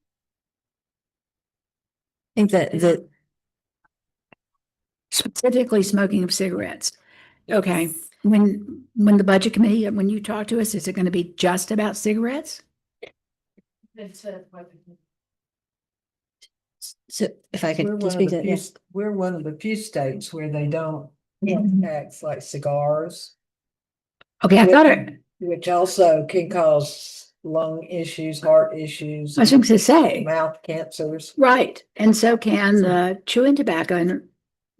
I think that Specifically smoking of cigarettes. Okay, when the budget committee, when you talk to us, is it going to be just about cigarettes? so if I could just speak to, yes. We're one of the few states where they don't Yeah. tax like cigars, Okay, I thought it, which also can cause lung issues, heart issues, I was going to say, mouth cancers. right, and so can the chewing tobacco and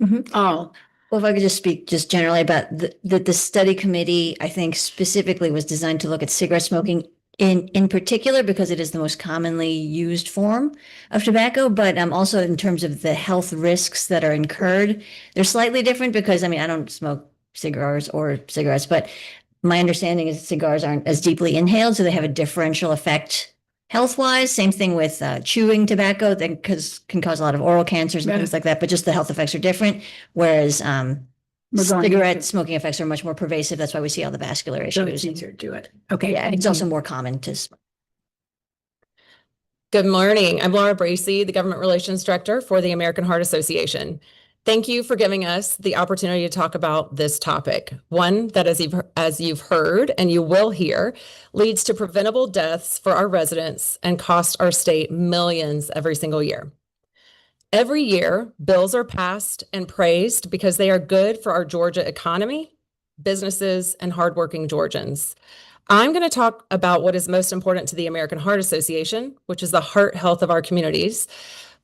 Mhm. all. Well, if I could just speak just generally about the study committee, I think specifically was designed to look at cigarette smoking in particular because it is the most commonly used form of tobacco, but also in terms of the health risks that are incurred, they're slightly different because, I don't smoke cigars or cigarettes, but my understanding is cigars aren't as deeply inhaled, so they have a differential effect health-wise. Same thing with chewing tobacco that can cause a lot of oral cancers and Yeah. things like that, but just the health effects are different. Whereas We're going cigarette into- smoking effects are much more pervasive. That's why we see all the vascular So issues. it's easier to do it. Okay. Yeah, thank it's you. also more common to smoke. Good morning. I'm Laura Bracy, the Government Relations Director for the American Heart Association. Thank you for giving us the opportunity to talk about this topic. One that, as you've heard and you will hear, leads to preventable deaths for our residents and costs our state millions every single year. Every year, bills are passed and praised because they are good for our Georgia economy, businesses, and hardworking Georgians. I'm going to talk about what is most important to the American Heart Association, which is the heart health of our communities.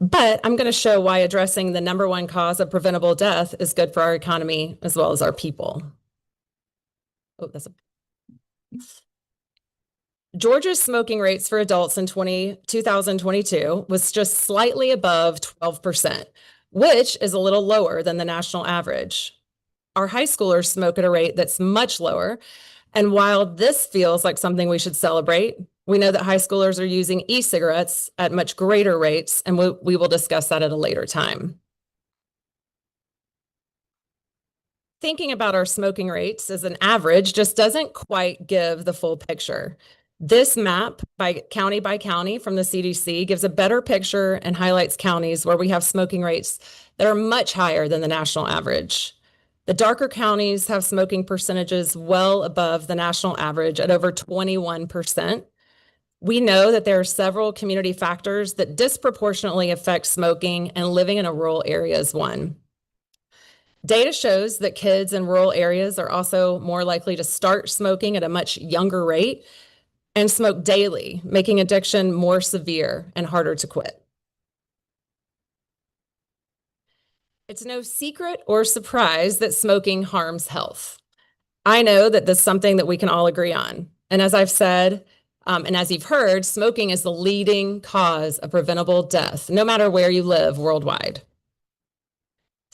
But I'm going to show why addressing the number one cause of preventable death is good for our economy as well as our people. Georgia's smoking rates for adults in 2022 was just slightly above 12%, which is a little lower than the national average. Our high schoolers smoke at a rate that's much lower. And while this feels like something we should celebrate, we know that high schoolers are using e-cigarettes at much greater rates, and we will discuss that at a later time. thinking about our smoking rates as an average just doesn't quite give the full picture. This map by county from the CDC gives a better picture and highlights counties where we have smoking rates that are much higher than the national average. The darker counties have smoking percentages well above the national average at over 21%. We know that there are several community factors that disproportionately affect smoking, and living in a rural area is one. Data shows that kids in rural areas are also more likely to start smoking at a much younger rate and smoke daily, making addiction more severe and harder to quit. It's no secret or surprise that smoking harms health. I know that that's something that we can all agree on. And as I've said, and as you've heard, smoking is the leading cause of preventable death, no matter where you live worldwide.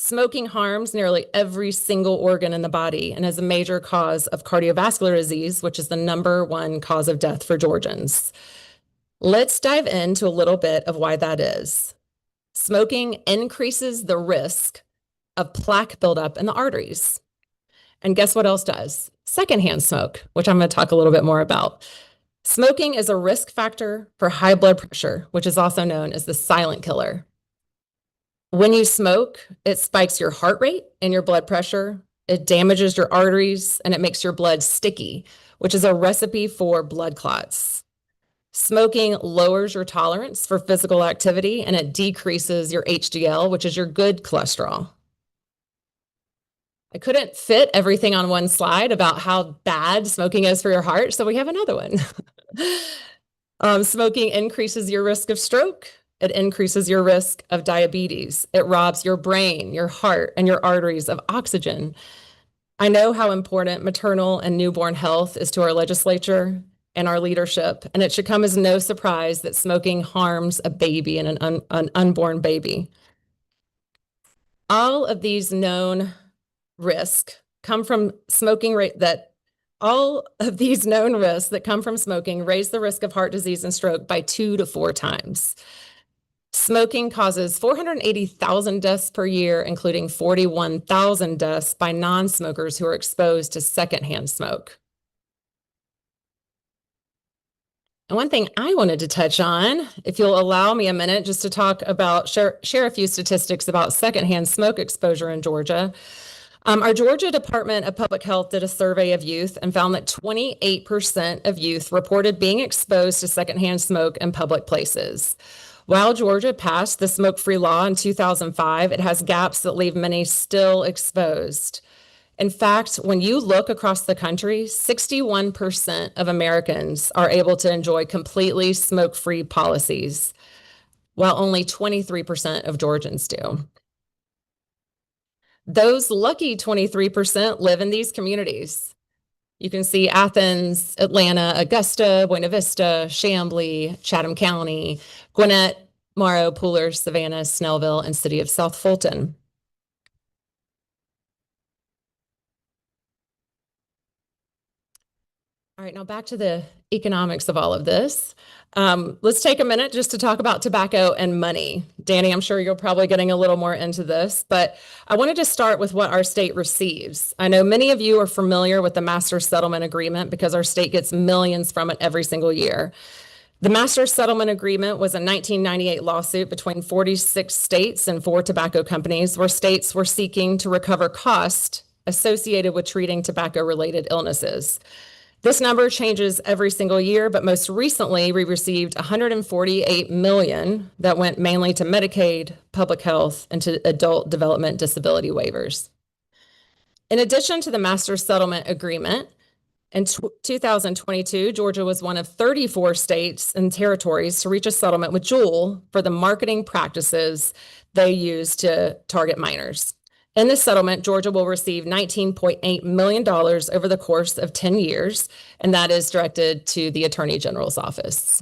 Smoking harms nearly every single organ in the body and is a major cause of cardiovascular disease, which is the #1 cause of death for Georgians. Let's dive into a little bit of why that is. Smoking increases the risk of plaque buildup in the arteries. And guess what else does? Secondhand smoke, which I'm going to talk a little bit more about. Smoking is a risk factor for high blood pressure, which is also known as the silent killer. When you smoke, it spikes your heart rate and your blood pressure. It damages your arteries and it makes your blood sticky, which is a recipe for blood clots. Smoking lowers your tolerance for physical activity and it decreases your HDL, which is your good cholesterol. I couldn't fit everything on one slide about how bad smoking is for your heart, so we have another one. Smoking increases your risk of stroke. It increases your risk of diabetes. It robs your brain, your heart, and your arteries of oxygen. I know how important maternal and newborn health is to our legislature and our leadership, and it should come as no surprise that smoking harms a baby and an unborn baby. All of these known risks come from smoking all of these known risks that come from smoking raise the risk of heart disease and stroke by 2 to 4 times. Smoking causes 480,000 deaths per year, including 41,000 deaths by non-smokers who are exposed to secondhand smoke. And one thing I wanted to touch on, if you'll allow me a minute just to talk about, share a few statistics about secondhand smoke exposure in Georgia. Our Georgia Department of Public Health did a survey of youth and found that 28% of youth reported being exposed to secondhand smoke in public places. While Georgia passed the smoke-free law in 2005, it has gaps that leave many still exposed. In fact, when you look across the country, 61% of Americans are able to enjoy completely smoke-free policies, while only 23% of Georgians do. Those lucky 23% live in these communities. You can see Athens, Atlanta, Augusta, Buena Vista, Chamblee, Chatham County, Gwinnett, Morrow, Pooler, Savannah, Snellville, and City of South Fulton. All right, now back to the economics of all of this. Let's take a minute just to talk about tobacco and money. Danny, I'm sure you're probably getting a little more into this, but I wanted to start with what our state receives. I know many of you are familiar with the Master Settlement Agreement because our state gets millions from it every single year. The Master Settlement Agreement was a 1998 lawsuit between 46 states and 4 tobacco companies where states were seeking to recover costs associated with treating tobacco-related illnesses. This number changes every single year, but most recently we received $148 million that went mainly to Medicaid, public health, and to adult development disability waivers. In addition to the Master Settlement Agreement, in 2022, Georgia was one of 34 states and territories to reach a settlement with Juul for the marketing practices they use to target minors. In this settlement, Georgia will receive $19.8 million over the course of 10 years, and that is directed to the Attorney General's office.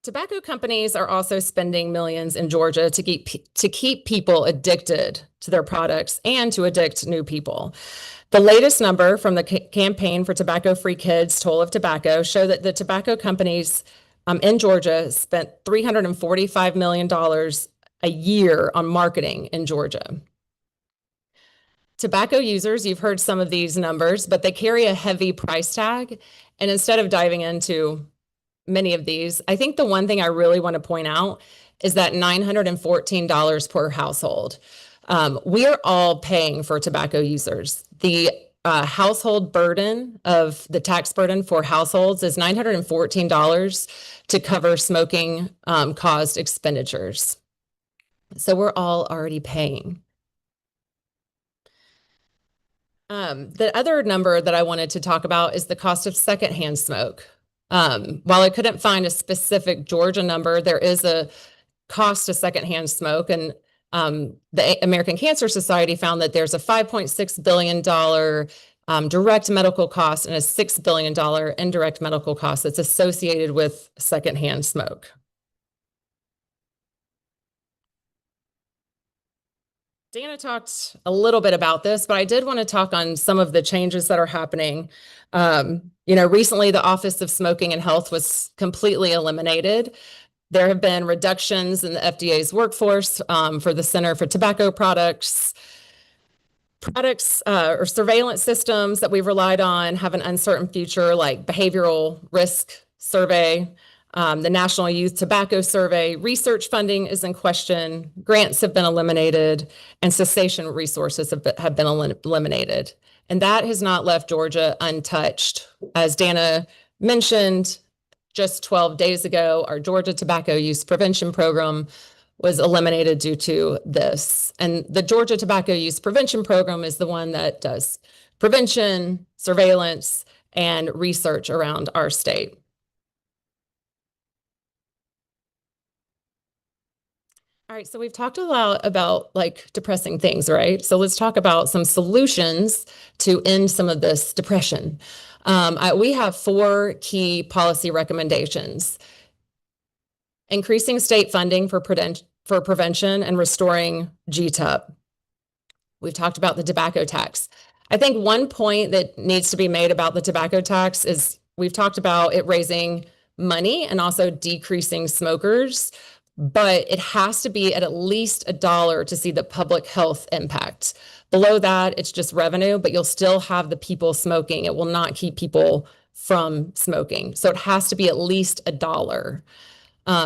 Tobacco companies are also spending millions in Georgia to keep people addicted to their products and to addict new people. The latest number from the Campaign for Tobacco-Free Kids Toll of Tobacco show that the tobacco companies in Georgia spent $345 million a year on marketing in Georgia. Tobacco users, you've heard some of these numbers, but they carry a heavy price tag. And instead of diving into many of these, I think the one thing I really want to point out is that $914 per household. We are all paying for tobacco users. The household burden of the tax burden for households is $914 to cover smoking caused expenditures. So we're all already paying. The other number that I wanted to talk about is the cost of secondhand smoke. While I couldn't find a specific Georgia number, there is a cost of secondhand smoke, and the American Cancer Society found that there's a $5.6 billion direct medical cost and a $6 billion indirect medical cost that's associated with secondhand smoke. Dana talked a little bit about this, but I did want to talk on some of the changes that are happening. Recently the Office of Smoking and Health was completely eliminated. There have been reductions in the FDA's workforce for the Center for Tobacco Products. Or surveillance systems that we've relied on have an uncertain future, like behavioral risk survey. The National Youth Tobacco Survey research funding is in question, grants have been eliminated, and cessation resources have been eliminated. And that has not left Georgia untouched. As Dana mentioned, just 12 days ago, our Georgia Tobacco Use Prevention Program was eliminated due to this. And the Georgia Tobacco Use Prevention Program is the one that does prevention, surveillance, and research around our state. All right, so we've talked a lot about like depressing things, right? So let's talk about some solutions to end some of this depression. We have 4 key policy recommendations. Increasing state funding for prevention and restoring GTUP. We've talked about the tobacco tax. I think one point that needs to be made about the tobacco tax is we've talked about it raising money and also decreasing smokers, but it has to be at least $1 to see the public health impact. Below that, it's just revenue, but you'll still have the people smoking. It will not keep people from smoking. So it has to be at least $1.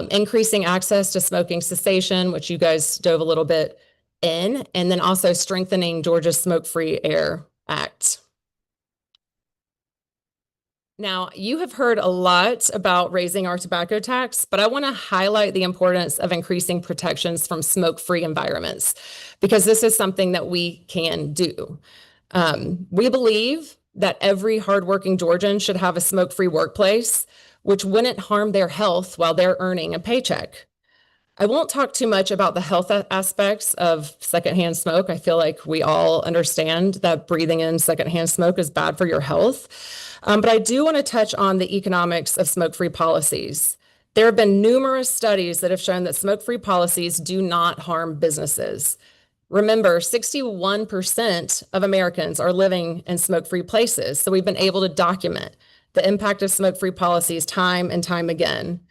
Increasing access to smoking cessation, which you guys dove a little bit in, and then also strengthening Georgia's Smoke-Free Air Act. Now, you have heard a lot about raising our tobacco tax, but I want to highlight the importance of increasing protections from smoke-free environments, because this is something that we can do. We believe that every hardworking Georgian should have a smoke-free workplace, which wouldn't harm their health while they're earning a paycheck. I won't talk too much about the health aspects of secondhand smoke. I feel like we all understand that breathing in secondhand smoke is bad for your health. But I do want to touch on the economics of smoke-free policies. There have been numerous studies that have shown that smoke-free policies do not harm businesses. Remember, 61% of Americans are living in smoke-free places. So we've been able to document the impact of smoke-free policies time and time again.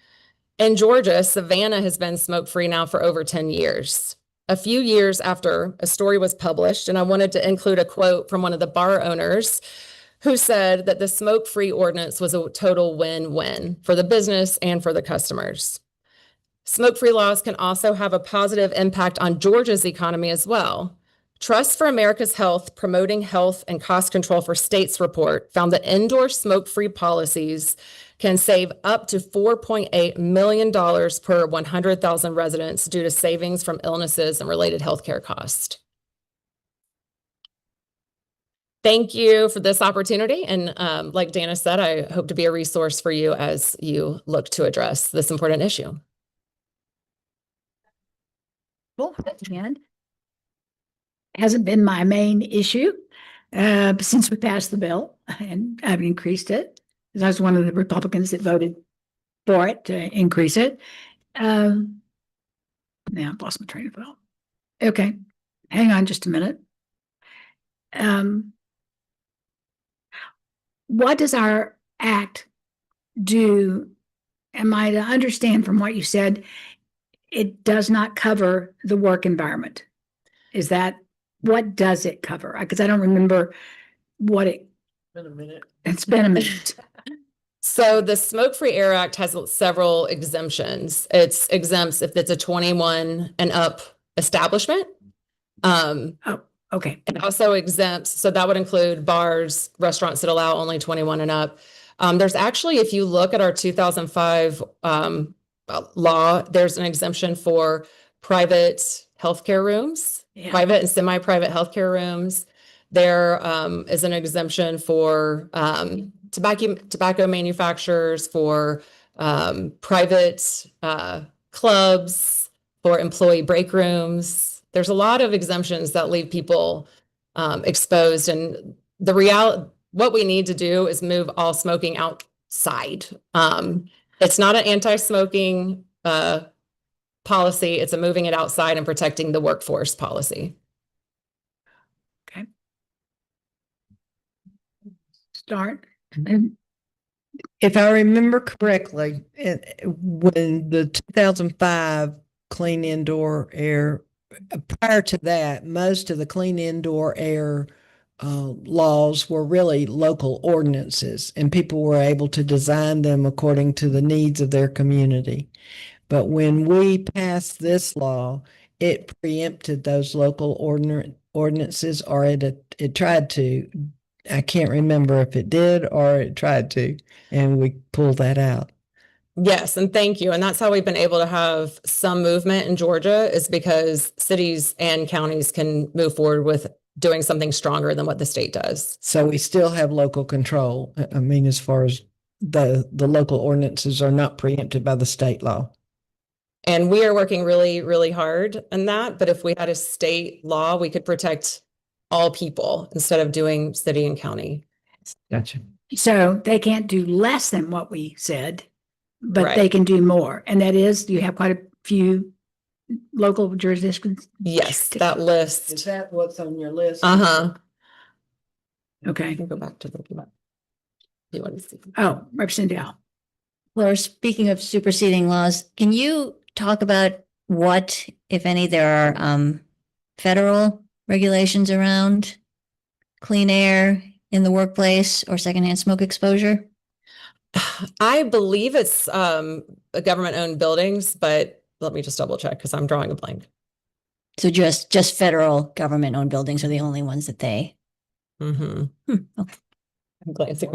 In Georgia, Savannah has been smoke-free now for over 10 years. A few years after a story was published, and I wanted to include a quote from one of the bar owners who said that the smoke-free ordinance was a total win-win for the business and for the customers. Smoke-free laws can also have a positive impact on Georgia's economy as well. Trust for America's Health, Promoting Health and Cost Control for States report found that indoor smoke-free policies can save up to $4.8 million per 100,000 residents due to savings from illnesses and related healthcare costs. Thank you for this opportunity. And like Dana said, I hope to be a resource for you as you look to address this important issue. Well, and hasn't been my main issue since we passed the bill, and I've increased it. I was one of the Republicans that voted for it to increase it. Now I've lost my train of thought. Okay, hang on just a minute. What does our act do am I to understand from what you said, it does not cover the work environment? Is that, what does it cover? Because I don't remember what In a minute. it's been a minute. So the Smoke-Free Air Act has several exemptions. It's exempts if it's a 21 and up establishment. Okay. It also exempts, so that would include bars, restaurants that allow only 21 and up. There's actually, if you look at our 2005 law, there's an exemption for private healthcare rooms, Yeah. private and semi-private healthcare rooms. There is an exemption for tobacco manufacturers, for private clubs, for employee break rooms. There's a lot of exemptions that leave people exposed, and what we need to do is move all smoking outside. It's not an anti-smoking policy. It's a moving it outside and protecting the workforce policy. Okay. Start. And If I remember correctly, when the 2005 clean indoor air, prior to that, most of the clean indoor air laws were really local ordinances, and people were able to design them according to the needs of their community. But when we passed this law, it preempted those local ordinances, or it tried to. I can't remember if it did or it tried to, and we pulled that out. Yes, and thank you. And that's how we've been able to have some movement in Georgia, is because cities and counties can move forward with doing something stronger than what the state does. So we still have local control. I mean, as far as the local ordinances are not preempted by the state law. And we are working really, really hard on that. But if we had a state law, we could protect all people instead of doing city and county. Gotcha. so they can't do less than what we said, but Right. they can do more. And that is, you have quite a few local jurisdictions. Yes, that Is list. that what's on your list? Uh-huh. Okay. I can go back to the map. You want to see? Oh, Representative Dow. Laura, speaking of superseding laws, can you talk about what, if any, there are federal regulations around clean air in the workplace or secondhand smoke exposure? I believe it's a government-owned buildings, but let me just double check because I'm drawing a blank. So just federal government-owned buildings are the only ones that they. Mm-hmm. Okay. I'm glancing.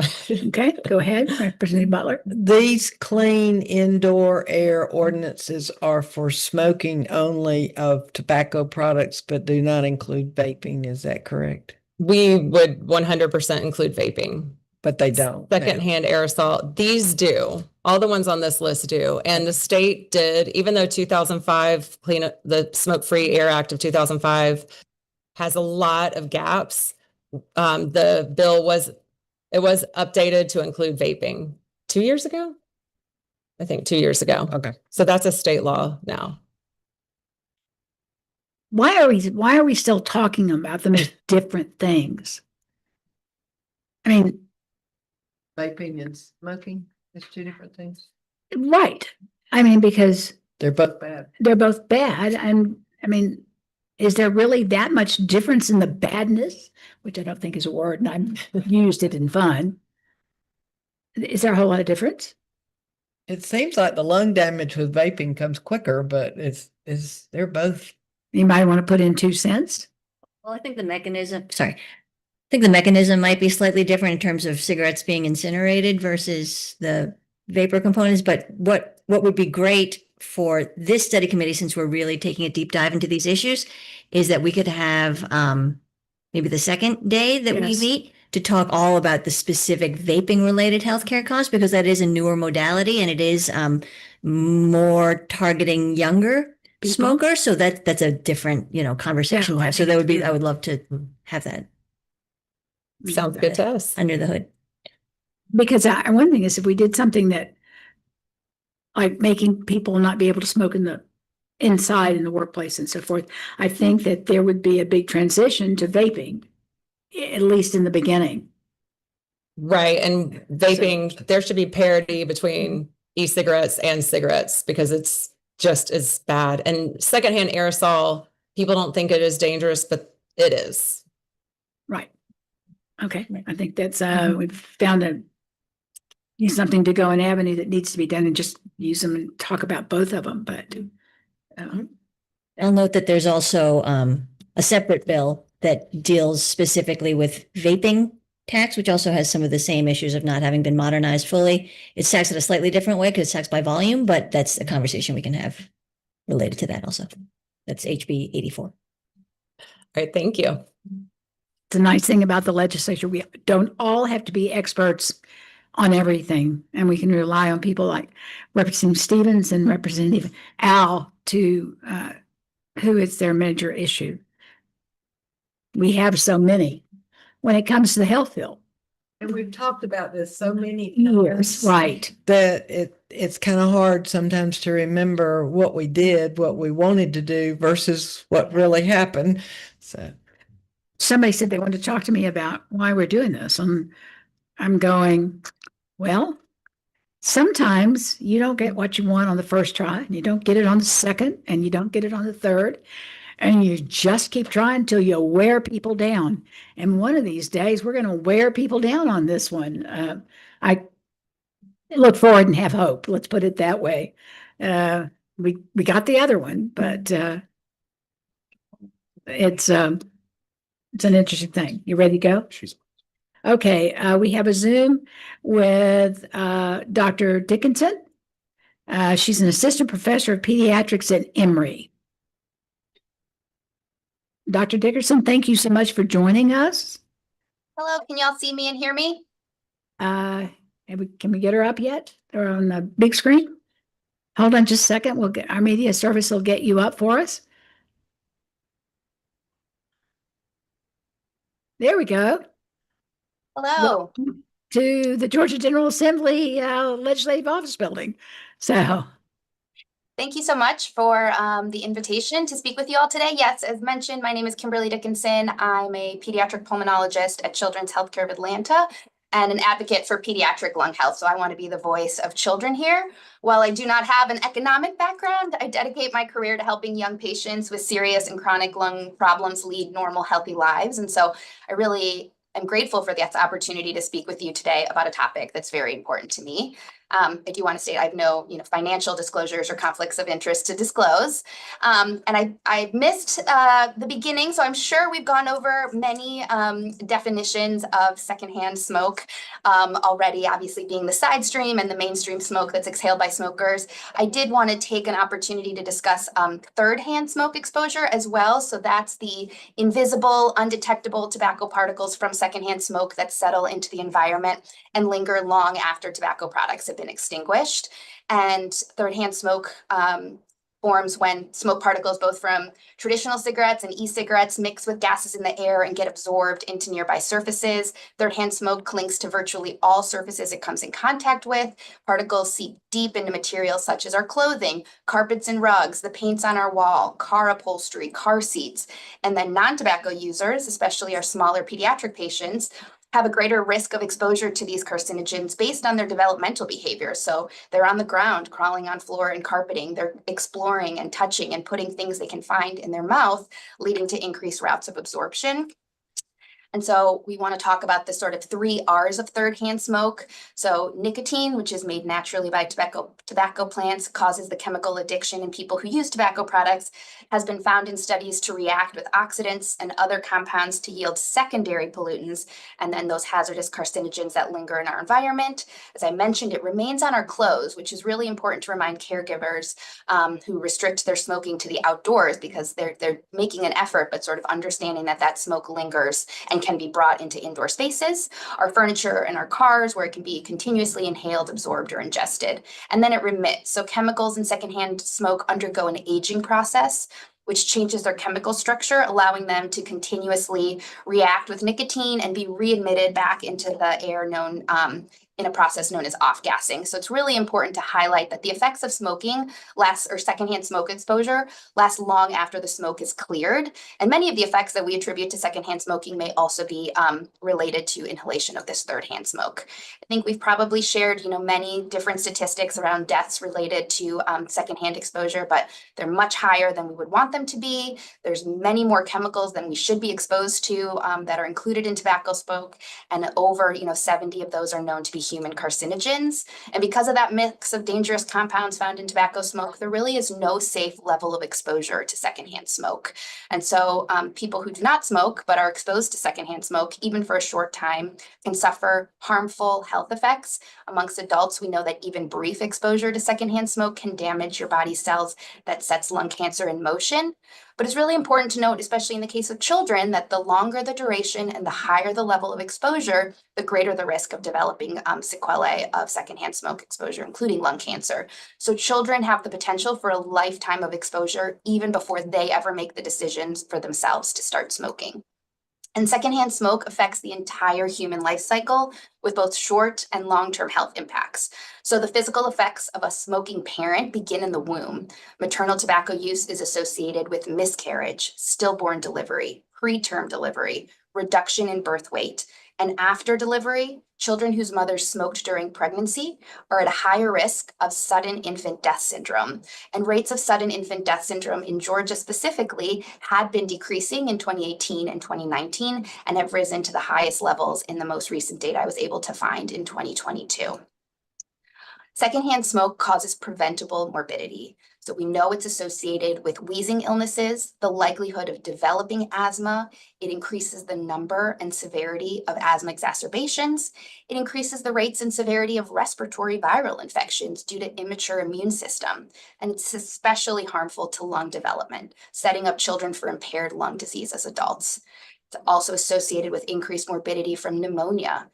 Okay, go ahead, Representative Butler. These clean indoor air ordinances are for smoking only of tobacco products, but do not include vaping. Is that correct? We would 100% include vaping. But they don't. now. Secondhand aerosol, these do. All the ones on this list do. And the state did, even though 2005 the Smoke-Free Air Act of 2005 has a lot of gaps. The bill was updated to include vaping 2 years ago. I think 2 years ago. Okay. So that's a state law now. Why are we still talking about them as different things? I mean, Vaping and smoking is two different things. right. I mean, because They're both bad. they're both bad. And I mean, is there really that much difference in the badness? Which I don't think is a word, and I've used it in fun. Is there a whole lot of difference? It seems like the lung damage with vaping comes quicker, but they're both. Anybody want to put in 2 cents? Well, I think the mechanism might be slightly different in terms of cigarettes being incinerated versus the vapor components. But what would be great for this study committee, since we're really taking a deep dive into these issues, is that we could have maybe the second day that we Yes. meet to talk all about the specific vaping related healthcare costs, because that is a newer modality and it is more targeting younger People. smokers. So that's a different, conversation. Yeah, we'll I have. So think that would it's be, I would love to have that Sounds good to us. under the hood. Because one thing is, if we did something that, like making people not be able to smoke inside in the workplace and so forth, I think that there would be a big transition to vaping, at least in the beginning. Right. And vaping, there should be parity between e-cigarettes and cigarettes because it's just as bad. And secondhand aerosol, people don't think it is dangerous, but it is. Right. Okay, I think that's, we've found something to go an avenue that needs to be done and just use them and talk about both of them, but. I'll note that there's also a separate bill that deals specifically with vaping tax, which also has some of the same issues of not having been modernized fully. It's taxed in a slightly different way because it's taxed by volume, but that's a conversation we can have related to that also. That's HB 84. All right, thank you. The nice thing about the legislature, we don't all have to be experts on everything. And we can rely on people like Representative Stevens and Representative Al to, who is their major issue. We have so many when it comes to the health bill. And we've talked about this so many Years, times. right. That it's kind of hard sometimes to remember what we did, what we wanted to do versus what really happened. So Somebody said they wanted to talk to me about why we're doing this. I'm going, well, sometimes you don't get what you want on the first try, and you don't get it on the second, and you don't get it on the third, and you just keep trying until you wear people down. And one of these days, we're going to wear people down on this one. I look forward and have hope. Let's put it that way. We got the other one, but it's an interesting thing. You ready to go? Okay, we have a Zoom with Dr. Dickinson. She's an assistant professor of pediatrics at Emory. Dr. Dickinson, thank you so much for joining us. Hello, can y'all see me and hear me? Can we get her up yet? Or on the big screen? Hold on just a second. We'll get our media service will get you up for us. There we go. Hello. To the Georgia General Assembly Legislative Office Building. So Thank you so much for the invitation to speak with you all today. Yes, as mentioned, my name is Kimberly Dickinson. I'm a pediatric pulmonologist at Children's Healthcare of Atlanta and an advocate for pediatric lung health. So I want to be the voice of children here. While I do not have an economic background, I dedicate my career to helping young patients with serious and chronic lung problems lead normal, healthy lives. And so I really am grateful for this opportunity to speak with you today about a topic that's very important to me. I do want to state I have no, financial disclosures or conflicts of interest to disclose. And I missed the beginning, so I'm sure we've gone over many definitions of secondhand smoke already, obviously being the side stream and the mainstream smoke that's exhaled by smokers. I did want to take an opportunity to discuss third-hand smoke exposure as well. So that's the invisible, undetectable tobacco particles from secondhand smoke that settle into the environment and linger long after tobacco products have been extinguished. And third-hand smoke forms when smoke particles both from traditional cigarettes and e-cigarettes mix with gases in the air and get absorbed into nearby surfaces. Third-hand smoke clings to virtually all surfaces it comes in contact with. Particles seep deep into materials such as our clothing, carpets and rugs, the paints on our wall, car upholstery, car seats. And then non-tobacco users, especially our smaller pediatric patients, have a greater risk of exposure to these carcinogens based on their developmental behavior. So they're on the ground, crawling on floor and carpeting. They're exploring and touching and putting things they can find in their mouth, leading to increased routes of absorption. And so we want to talk about the sort of 3 R's of third-hand smoke. So nicotine, which is made naturally by tobacco plants, causes the chemical addiction in people who use tobacco products, has been found in studies to react with oxidants and other compounds to yield secondary pollutants, and then those hazardous carcinogens that linger in our environment. As I mentioned, it remains on our clothes, which is really important to remind caregivers who restrict their smoking to the outdoors because they're making an effort, but sort of understanding that that smoke lingers and can be brought into indoor spaces, our furniture and our cars, where it can be continuously inhaled, absorbed, or ingested. And then it remits. So chemicals in secondhand smoke undergo an aging process, which changes their chemical structure, allowing them to continuously react with nicotine and be readmitted back into the air known in a process known as off-gassing. So it's really important to highlight that the effects of smoking secondhand smoke exposure last long after the smoke is cleared. And many of the effects that we attribute to secondhand smoking may also be related to inhalation of this third-hand smoke. I think we've probably shared, many different statistics around deaths related to secondhand exposure, but they're much higher than we would want them to be. There's many more chemicals than we should be exposed to that are included in tobacco smoke, and over 70 of those are known to be human carcinogens. And because of that mix of dangerous compounds found in tobacco smoke, there really is no safe level of exposure to secondhand smoke. And so people who do not smoke but are exposed to secondhand smoke, even for a short time, can suffer harmful health effects. Amongst adults, we know that even brief exposure to secondhand smoke can damage your body cells that sets lung cancer in motion. But it's really important to note, especially in the case of children, that the longer the duration and the higher the level of exposure, the greater the risk of developing sequelae of secondhand smoke exposure, including lung cancer. So children have the potential for a lifetime of exposure even before they ever make the decisions for themselves to start smoking. And secondhand smoke affects the entire human life cycle with both short and long-term health impacts. So the physical effects of a smoking parent begin in the womb. Maternal tobacco use is associated with miscarriage, stillborn delivery, preterm delivery, reduction in birth weight, and after delivery, children whose mothers smoked during pregnancy are at a higher risk of sudden infant death syndrome. And rates of sudden infant death syndrome in Georgia specifically had been decreasing in 2018 and 2019 and have risen to the highest levels in the most recent data I was able to find in 2022. Secondhand smoke causes preventable morbidity. So we know it's associated with wheezing illnesses, the likelihood of developing asthma. It increases the number and severity of asthma exacerbations. It increases the rates and severity of respiratory viral infections due to immature immune system. And it's especially harmful to lung development, setting up children for impaired lung disease as adults. It's also associated with increased morbidity from pneumonia,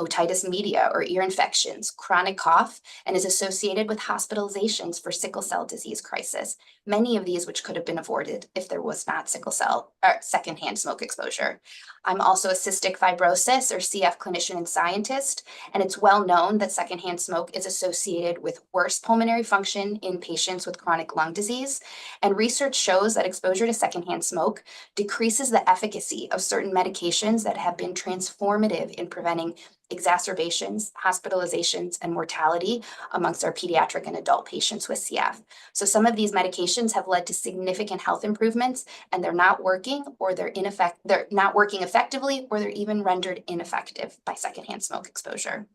otitis media or ear infections, chronic cough, and is associated with hospitalizations for sickle cell disease crisis. Many of these which could have been avoided if there was not secondhand smoke exposure. I'm also a cystic fibrosis or CF clinician and scientist, and it's well known that secondhand smoke is associated with worse pulmonary function in patients with chronic lung disease. And research shows that exposure to secondhand smoke decreases the efficacy of certain medications that have been transformative in preventing exacerbations, hospitalizations, and mortality amongst our pediatric and adult patients with CF. So some of these medications have led to significant health improvements, and they're not working or they're not working effectively, or they're even rendered ineffective by secondhand smoke exposure.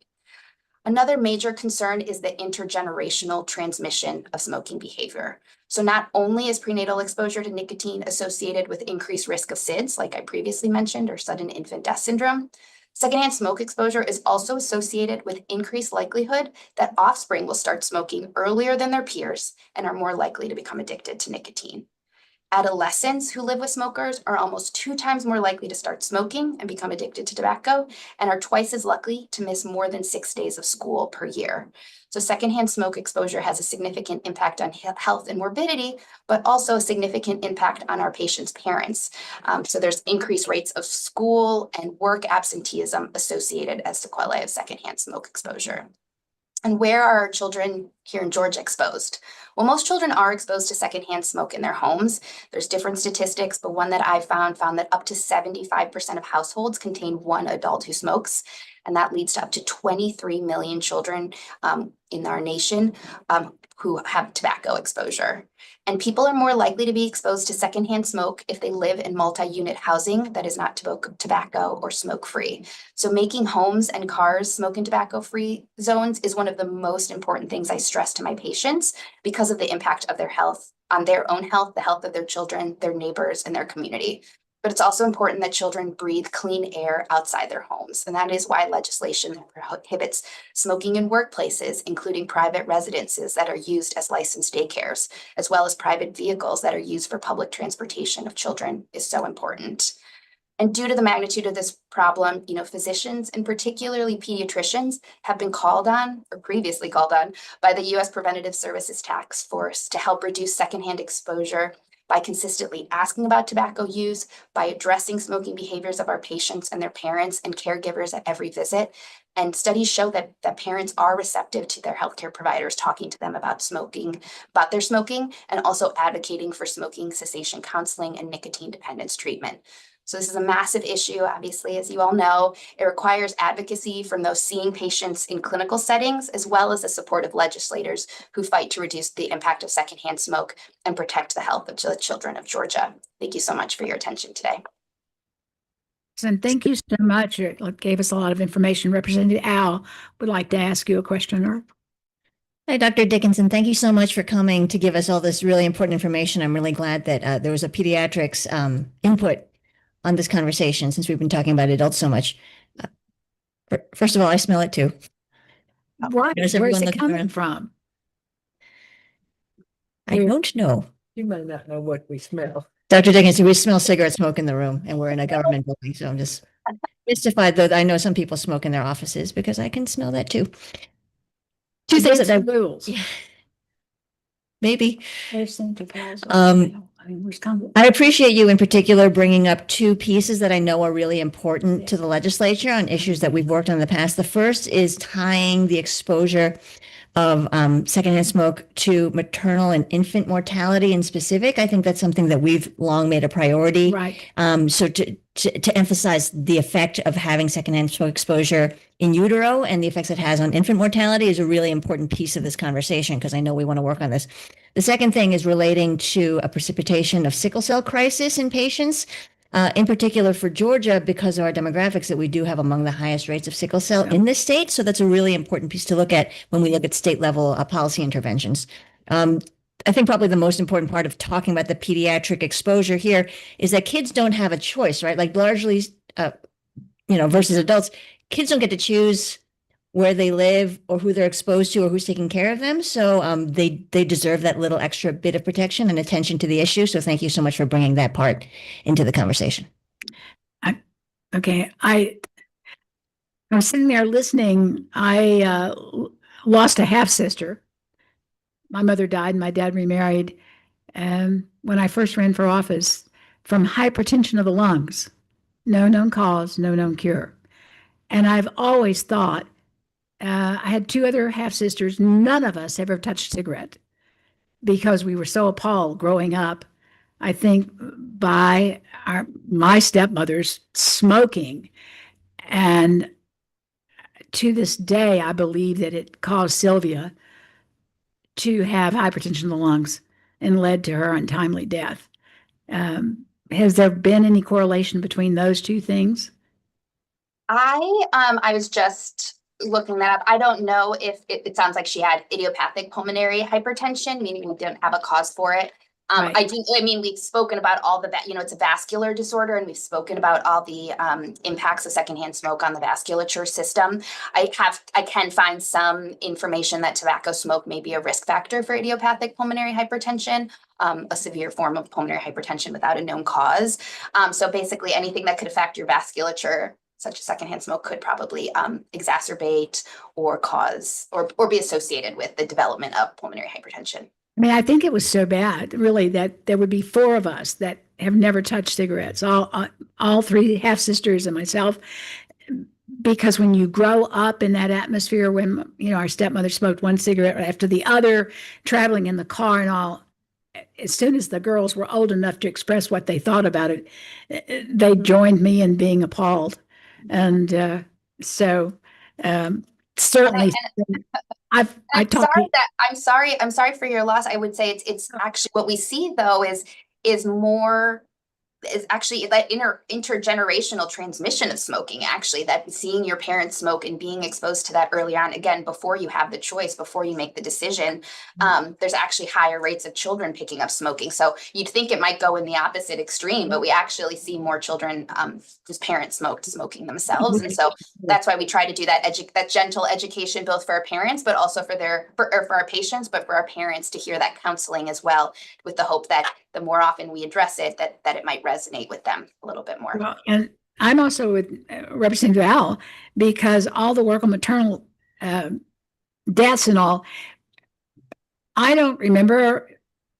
Another major concern is the intergenerational transmission of smoking behavior. So not only is prenatal exposure to nicotine associated with increased risk of SIDS, like I previously mentioned, or sudden infant death syndrome, secondhand smoke exposure is also associated with increased likelihood that offspring will start smoking earlier than their peers and are more likely to become addicted to nicotine. Adolescents who live with smokers are almost 2 times more likely to start smoking and become addicted to tobacco, and are twice as likely to miss more than 6 days of school per year. So secondhand smoke exposure has a significant impact on health and morbidity, but also a significant impact on our patients' parents. So there's increased rates of school and work absenteeism associated as sequelae of secondhand smoke exposure. And where are our children here in Georgia exposed? Well, most children are exposed to secondhand smoke in their homes. There's different statistics, but one that I found that up to 75% of households contain one adult who smokes. And that leads to up to 23 million children in our nation who have tobacco exposure. And people are more likely to be exposed to secondhand smoke if they live in multi-unit housing that is not tobacco or smoke-free. So making homes and cars smoke and tobacco-free zones is one of the most important things I stress to my patients because of the impact of their health on their own health, the health of their children, their neighbors, and their community. But it's also important that children breathe clean air outside their homes. And that is why legislation prohibits smoking in workplaces, including private residences that are used as licensed daycares, as well as private vehicles that are used for public transportation of children, is so important. And due to the magnitude of this problem, physicians and particularly pediatricians have been called on, or previously called on, by the U.S. Preventative Services Task Force to help reduce secondhand exposure by consistently asking about tobacco use, by addressing smoking behaviors of our patients and their parents and caregivers at every visit. And studies show that parents are receptive to their healthcare providers talking to them about smoking, about their smoking, and also advocating for smoking cessation counseling and nicotine dependence treatment. So this is a massive issue, obviously, as you all know. It requires advocacy from those seeing patients in clinical settings, as well as the support of legislators who fight to reduce the impact of secondhand smoke and protect the health of the children of Georgia. Thank you so much for your attention today. And thank you so much. It gave us a lot of information. Representative Al would like to ask you a question. Or Hi, Dr. Dickinson. Thank you so much for coming to give us all this really important information. I'm really glad that there was a pediatrics input on this conversation since we've been talking about adults so much. First of all, I smell it too. what? Does Where's everyone it look coming around? from? I don't know. You may not know what we smell. Dr. Dickinson, we smell cigarette smoke in the room and we're in a government building. So I'm just mystified that I know some people smoke in their offices because I can smell that too. Two things that I rules. Yeah. Maybe. I mean, Wisconsin. I appreciate you in particular bringing up two pieces that I know are really important to the legislature on issues that we've worked on in the past. The first is tying the exposure of secondhand smoke to maternal and infant mortality in specific. I think that's something that we've long made a priority. Right. So to emphasize the effect of having secondhand smoke exposure in utero and the effects it has on infant mortality is a really important piece of this conversation because I know we want to work on this. The second thing is relating to a precipitation of sickle cell crisis in patients. In particular for Georgia, because of our demographics, that we do have among the highest rates of sickle cell in this state. So that's a really important piece to look at when we look at state level policy interventions. I think probably the most important part of talking about the pediatric exposure here is that kids don't have a choice, right? Like largely, versus adults, kids don't get to choose where they live or who they're exposed to or who's taking care of them. So they deserve that little extra bit of protection and attention to the issue. So thank you so much for bringing that part into the conversation. Okay. I was sitting there listening. I lost a half sister. My mother died and my dad remarried. And when I first ran for office, from hypertension of the lungs, no known cause, no known cure. And I've always thought, I had two other half sisters. None of us ever touched a cigarette because we were so appalled growing up, I think, by my stepmother's smoking. And to this day, I believe that it caused Sylvia to have hypertension in the lungs and led to her untimely death. Has there been any correlation between those two things? I was just looking that up. I don't know if it sounds like she had idiopathic pulmonary hypertension, meaning we didn't have a cause for it. Right. We've spoken about all the, it's a vascular disorder, and we've spoken about all the impacts of secondhand smoke on the vasculature system. I can find some information that tobacco smoke may be a risk factor for idiopathic pulmonary hypertension, a severe form of pulmonary hypertension without a known cause. So basically anything that could affect your vasculature, such as secondhand smoke, could probably exacerbate or cause or be associated with the development of pulmonary hypertension. I mean, I think it was so bad, really, that there would be four of us that have never touched cigarettes, all three half sisters and myself, because when you grow up in that atmosphere, when our stepmother smoked one cigarette after the other, traveling in the car and all, as soon as the girls were old enough to express what they thought about it, they joined me in being appalled. And certainly, I'm sorry for your loss. I would say it's actually what we see though is actually that intergenerational transmission of smoking, actually, that seeing your parents smoke and being exposed to that early on, again, before you have the choice, before you make the decision, there's actually higher rates of children picking up smoking. So you'd think it might go in the opposite extreme, but we actually see more children whose parents smoking themselves. And so that's why we try to do that gentle education, both for our parents, but also for our patients, but for our parents to hear that counseling as well, with the hope that the more often we address it, that it might resonate with them a little bit more. Well, and I'm also with Representative Al, because all the work on maternal deaths and all, I don't remember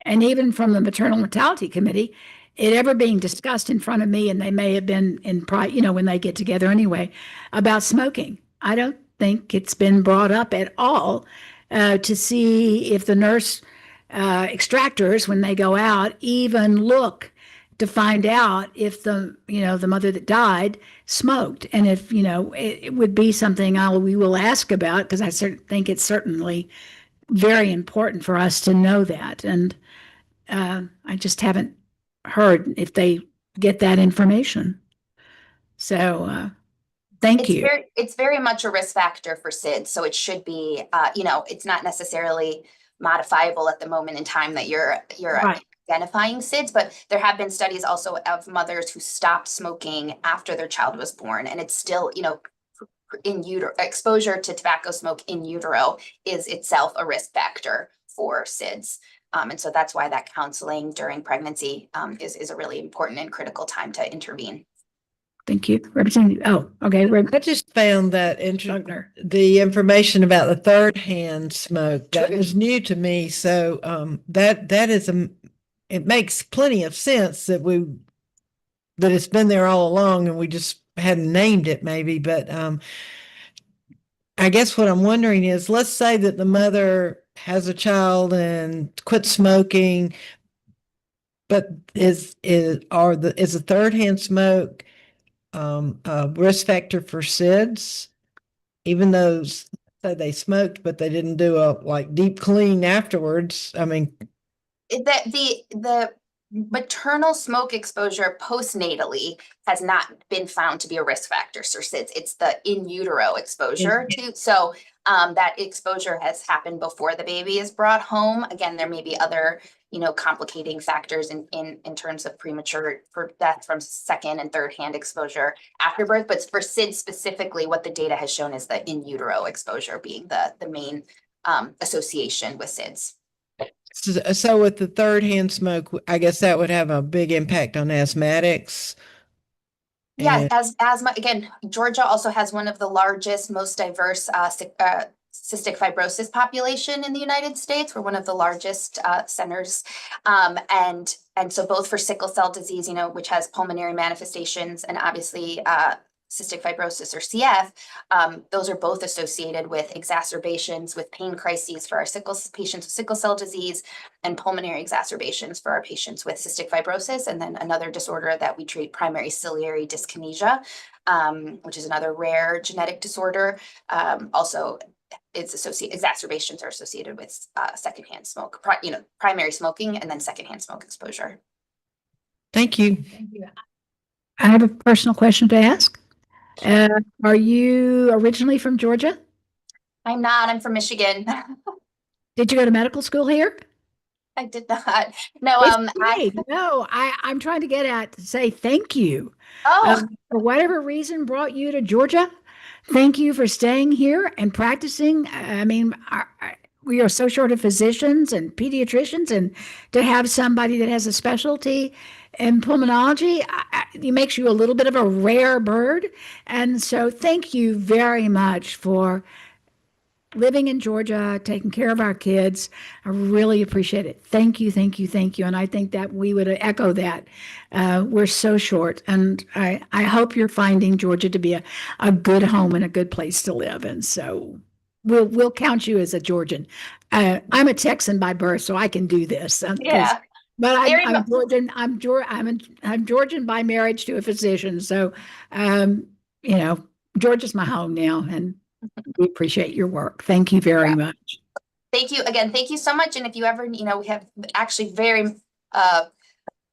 and even from the maternal mortality committee, it ever being discussed in front of me, and they may have been in when they get together anyway, about smoking. I don't think it's been brought up at all to see if the nurse extractors, when they go out, even look to find out if the mother that died smoked. And if, it would be something we will ask about, because I think it's certainly very important for us to know that. And I just haven't heard if they get that information. So thank you. It's very much a risk factor for SIDS. So it should be, it's not necessarily modifiable at the moment in time that you're Right. identifying SIDS, but there have been studies also of mothers who stopped smoking after their child was born, and it's still, in utero, exposure to tobacco smoke in utero is itself a risk factor for SIDS. And so that's why that counseling during pregnancy is a really important and critical time to intervene. Thank you. Representative. Oh, okay. I just found that Schugner. the information about the third hand smoke that was new to me. So that is it makes plenty of sense that it's been there all along and we just hadn't named it maybe. But I guess what I'm wondering is, let's say that the mother has a child and quit smoking, but is the third hand smoke a risk factor for SIDS, even though say they smoked, but they didn't do a deep clean afterwards? I mean, the maternal smoke exposure postnatally has not been found to be a risk factor for SIDS. It's the in utero exposure so that exposure has happened before the baby is brought home. Again, there may be other complicating factors in terms of premature death from second and third hand exposure after birth. But for SIDS specifically, what the data has shown is the in utero exposure being the main association with SIDS. So with the third hand smoke, I guess that would have a big impact on asthmatics. Yeah, as asthma, again, Georgia also has one of the largest, most diverse cystic fibrosis population in the United States. We're one of the largest centers. And so both for sickle cell disease, which has pulmonary manifestations, and obviously cystic fibrosis or CF, those are both associated with exacerbations, with pain crises for our patients with sickle cell disease, and pulmonary exacerbations for our patients with cystic fibrosis. And then another disorder that we treat, primary ciliary dyskinesia, which is another rare genetic disorder. Also, exacerbations are associated with secondhand smoke, primary smoking, and then secondhand smoke exposure. Thank you. Thank you. I have a personal question to ask. Are you originally from Georgia? I'm not. I'm from Michigan. Did you go to medical school here? I did not. No, I'm trying to get at to say thank you. Oh, For whatever reason brought you to Georgia. Thank you for staying here and practicing. I mean, we are so short of physicians and pediatricians, and to have somebody that has a specialty in pulmonology, it makes you a little bit of a rare bird. And so thank you very much for living in Georgia, taking care of our kids. I really appreciate it. Thank you, thank you, thank you. And I think that we would echo that. We're so short, and I hope you're finding Georgia to be a good home and a good place to live. And so we'll count you as a Georgian. I'm a Texan by birth, so I can do this. yeah. But I'm Georgian. I'm Georgian by marriage to a physician. So, Georgia's my home now, and we appreciate your work. Thank you very much. Thank you again. Thank you so much. And if you ever, we have actually very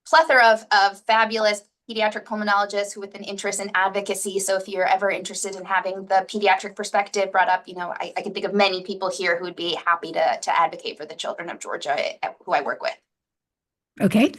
plethora of fabulous pediatric pulmonologists who with an interest in advocacy. So if you're ever interested in having the pediatric perspective brought up, I can think of many people here who would be happy to advocate for the children of Georgia who I work with. Okay.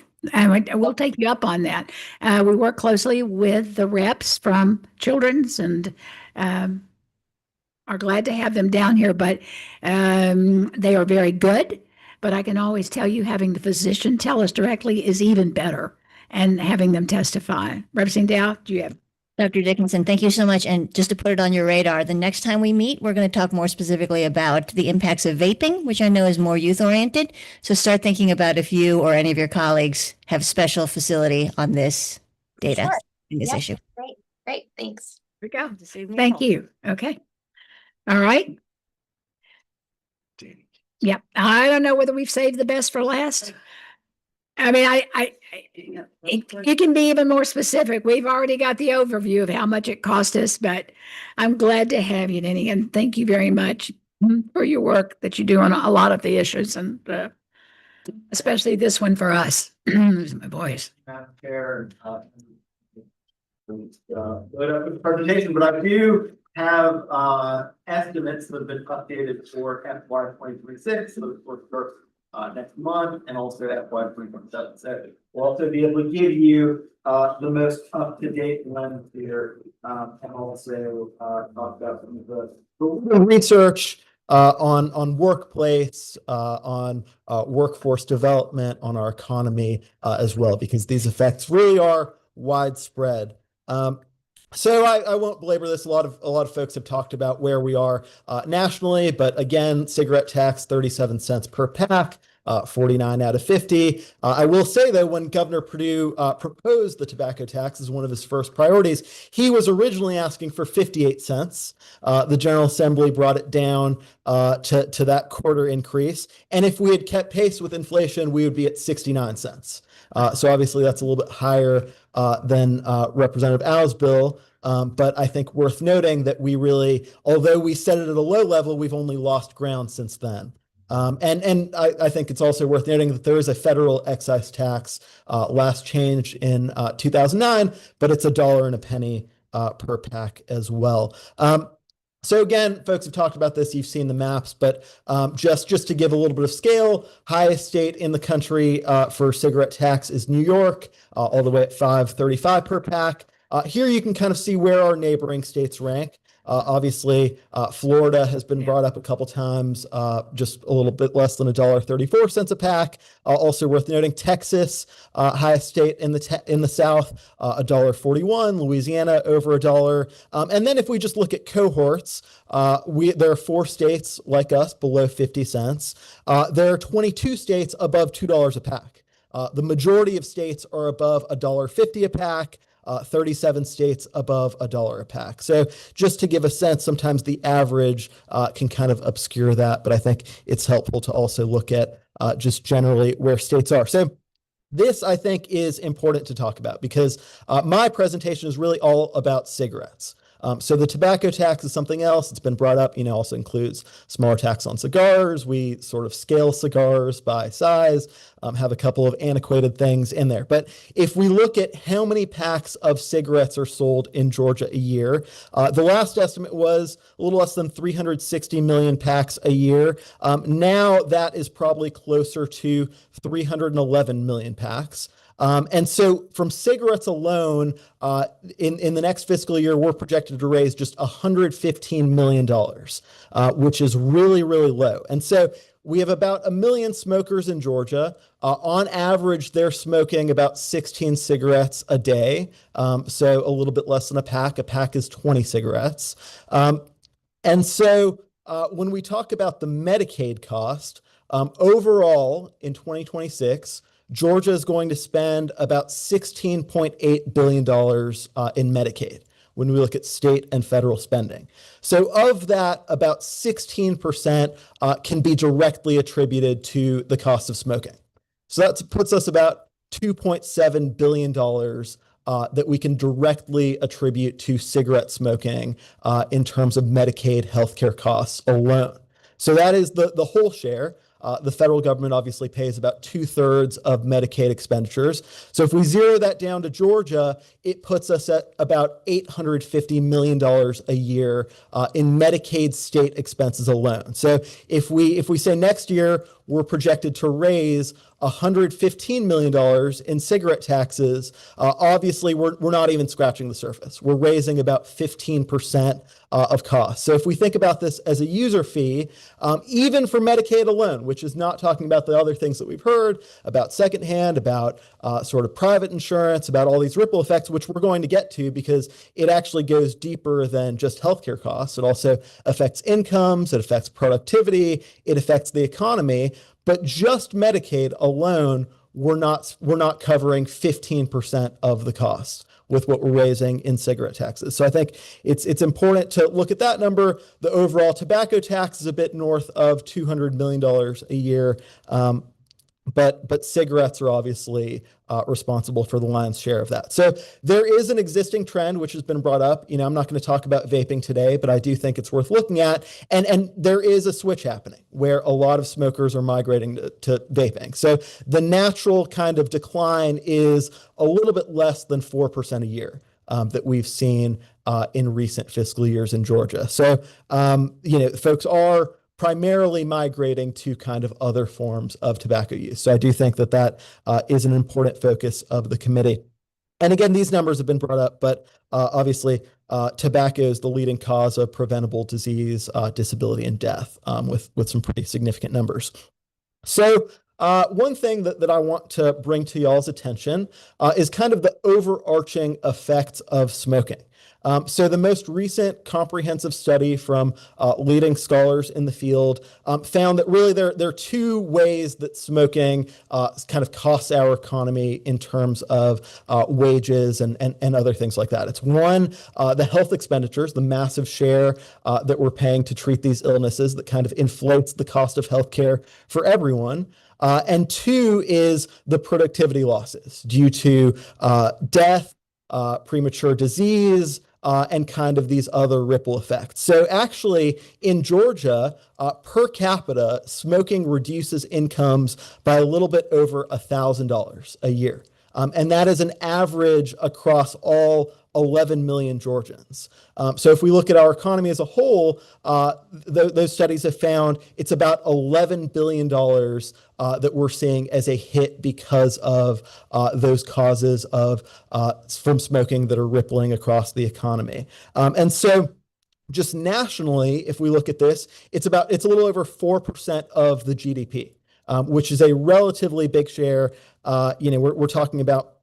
We'll take you up on that. We work closely with the reps from Children's and are glad to have them down here, but they are very good. But I can always tell you, having the physician tell us directly is even better, and having them testify. Representative Dow, do you have? Dr. Dickinson, thank you so much. And just to put it on your radar, the next time we meet, we're going to talk more specifically about the impacts of vaping, which I know is more youth oriented. So start thinking about if you or any of your colleagues have special facility on this data, Sure. in this Yep. issue. Great. Thanks. There we go. To save me a Thank call. you. Okay. All right. Yep. I don't know whether we've saved the best for last. I mean, it can be even more specific. We've already got the overview of how much it cost us, but I'm glad to have you, Denny, and thank you very much for your work that you do on a lot of the issues, and especially this one for us. Losing my voice. Madam Chair, load up with the presentation, but I do have estimates that have been updated for FY 2026, so for next month, and also FY 2027. So we'll also be able to give you the most up-to-date ones here, and also talk about some of the research on workplace, on workforce development, on our economy as well, because these effects really are widespread. So I won't belabor this. A lot of folks have talked about where we are nationally, but again, cigarette tax, 37 cents per pack, 49 out of 50. I will say though, when Governor Perdue proposed the tobacco tax as one of his first priorities, he was originally asking for 58 cents. The General Assembly brought it down to that quarter increase. And if we had kept pace with inflation, we would be at 69 cents. So obviously that's a little bit higher than Representative Al's bill. But I think worth noting that we really, although we set it at a low level, we've only lost ground since then. And I think it's also worth noting that there is a federal excise tax last changed in 2009, but it's $1.01 per pack as well. So again, folks have talked about this, you've seen the maps, but just to give a little bit of scale, highest state in the country for cigarette tax is New York, all the way at $5.35 per pack. Here you can kind of see where our neighboring states rank. Obviously, Florida has been brought up a couple times, just a little bit less than $1.34 a pack. Also worth noting, Texas, highest state in the South, $1.41. Louisiana over $1. And then if we just look at cohorts, there are 4 states like us below 50 cents. There are 22 states above $2 a pack. The majority of states are above $1.50 a pack. 37 states above $1 a pack. So just to give a sense, sometimes the average can kind of obscure that, but I think it's helpful to also look at just generally where states are. So this, I think, is important to talk about because my presentation is really all about cigarettes. So the tobacco tax is something else. It's been brought up, also includes smaller tax on cigars. We sort of scale cigars by size, have a couple of antiquated things in there. But if we look at how many packs of cigarettes are sold in Georgia a year, the last estimate was a little less than 360 million packs a year. Now that is probably closer to 311 million packs. And so from cigarettes alone, in the next fiscal year, we're projected to raise just $115 million, which is really, really low. And so we have about 1 million smokers in Georgia. On average, they're smoking about 16 cigarettes a day. So a little bit less than a pack. A pack is 20 cigarettes. And so when we talk about the Medicaid cost, overall in 2026, Georgia is going to spend about $16.8 billion in Medicaid when we look at state and federal spending. So of that, about 16% can be directly attributed to the cost of smoking. So that puts us about $2.7 billion that we can directly attribute to cigarette smoking in terms of Medicaid healthcare costs alone. So that is the whole share. The federal government obviously pays about 2/3 of Medicaid expenditures. So if we zero that down to Georgia, it puts us at about $850 million a year in Medicaid state expenses alone. So if we say next year we're projected to raise $115 million in cigarette taxes. Obviously, we're not even scratching the surface. We're raising about 15% of costs. So if we think about this as a user fee, even for Medicaid alone, which is not talking about the other things that we've heard about secondhand, about sort of private insurance, about all these ripple effects, which we're going to get to because it actually goes deeper than just healthcare costs. It also affects incomes, it affects productivity, it affects the economy. But just Medicaid alone, we're not covering 15% of the cost with what we're raising in cigarette taxes. So I think it's important to look at that number. The overall tobacco tax is a bit north of $200 million a year. But cigarettes are obviously responsible for the lion's share of that. So there is an existing trend which has been brought up. I'm not going to talk about vaping today, but I do think it's worth looking at. And there is a switch happening where a lot of smokers are migrating to vaping. So the natural kind of decline is a little bit less than 4% a year that we've seen in recent fiscal years in Georgia. So folks are primarily migrating to kind of other forms of tobacco use. So I do think that is an important focus of the committee. And again, these numbers have been brought up, but obviously tobacco is the leading cause of preventable disease, disability, and death, with some pretty significant numbers. So one thing that I want to bring to y'all's attention is kind of the overarching effects of smoking. So the most recent comprehensive study from leading scholars in the field found that really there are two ways that smoking kind of costs our economy in terms of wages and other things like that. It's one, the health expenditures, the massive share that we're paying to treat these illnesses that kind of inflates the cost of healthcare for everyone. And two is the productivity losses due to death, premature disease, and kind of these other ripple effects. So actually, in Georgia, per capita, smoking reduces incomes by a little bit over $1,000 a year. And that is an average across all 11 million Georgians. So if we look at our economy as a whole, those studies have found it's about $11 billion that we're seeing as a hit because of those causes from smoking that are rippling across the economy. And so just nationally, if we look at this, it's a little over 4% of the GDP, which is a relatively big share. We're talking about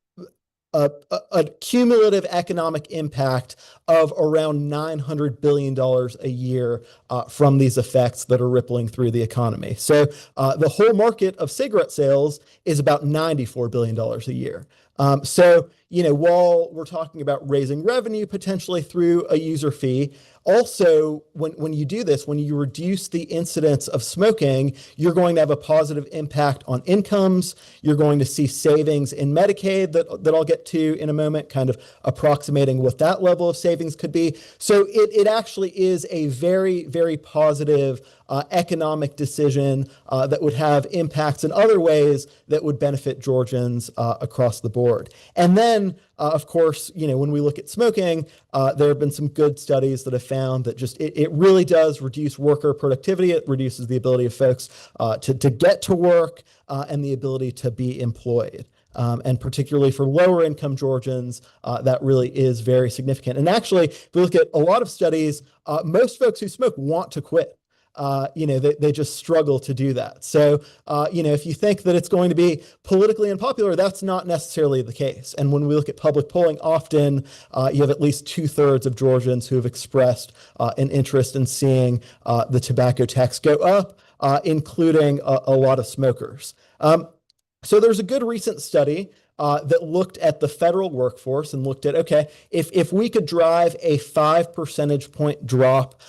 a cumulative economic impact of around $900 billion a year from these effects that are rippling through the economy. So the whole market of cigarette sales is about $94 billion a year. So while we're talking about raising revenue potentially through a user fee, also, when you do this, when you reduce the incidence of smoking, you're going to have a positive impact on incomes. You're going to see savings in Medicaid that I'll get to in a moment, kind of approximating what that level of savings could be. So it actually is a very, very positive economic decision that would have impacts in other ways that would benefit Georgians across the board. And then, of course, when we look at smoking, there have been some good studies that have found that just it really does reduce worker productivity. It reduces the ability of folks to get to work and the ability to be employed. And particularly for lower income Georgians, that really is very significant. And actually, if we look at a lot of studies, most folks who smoke want to quit. They just struggle to do that. So, if you think that it's going to be politically unpopular, that's not necessarily the case. And when we look at public polling, often you have at least 2/3 of Georgians who have expressed an interest in seeing the tobacco tax go up, including a lot of smokers. So there's a good recent study that looked at the federal workforce and looked at, okay, if we could drive a 5 percentage point drop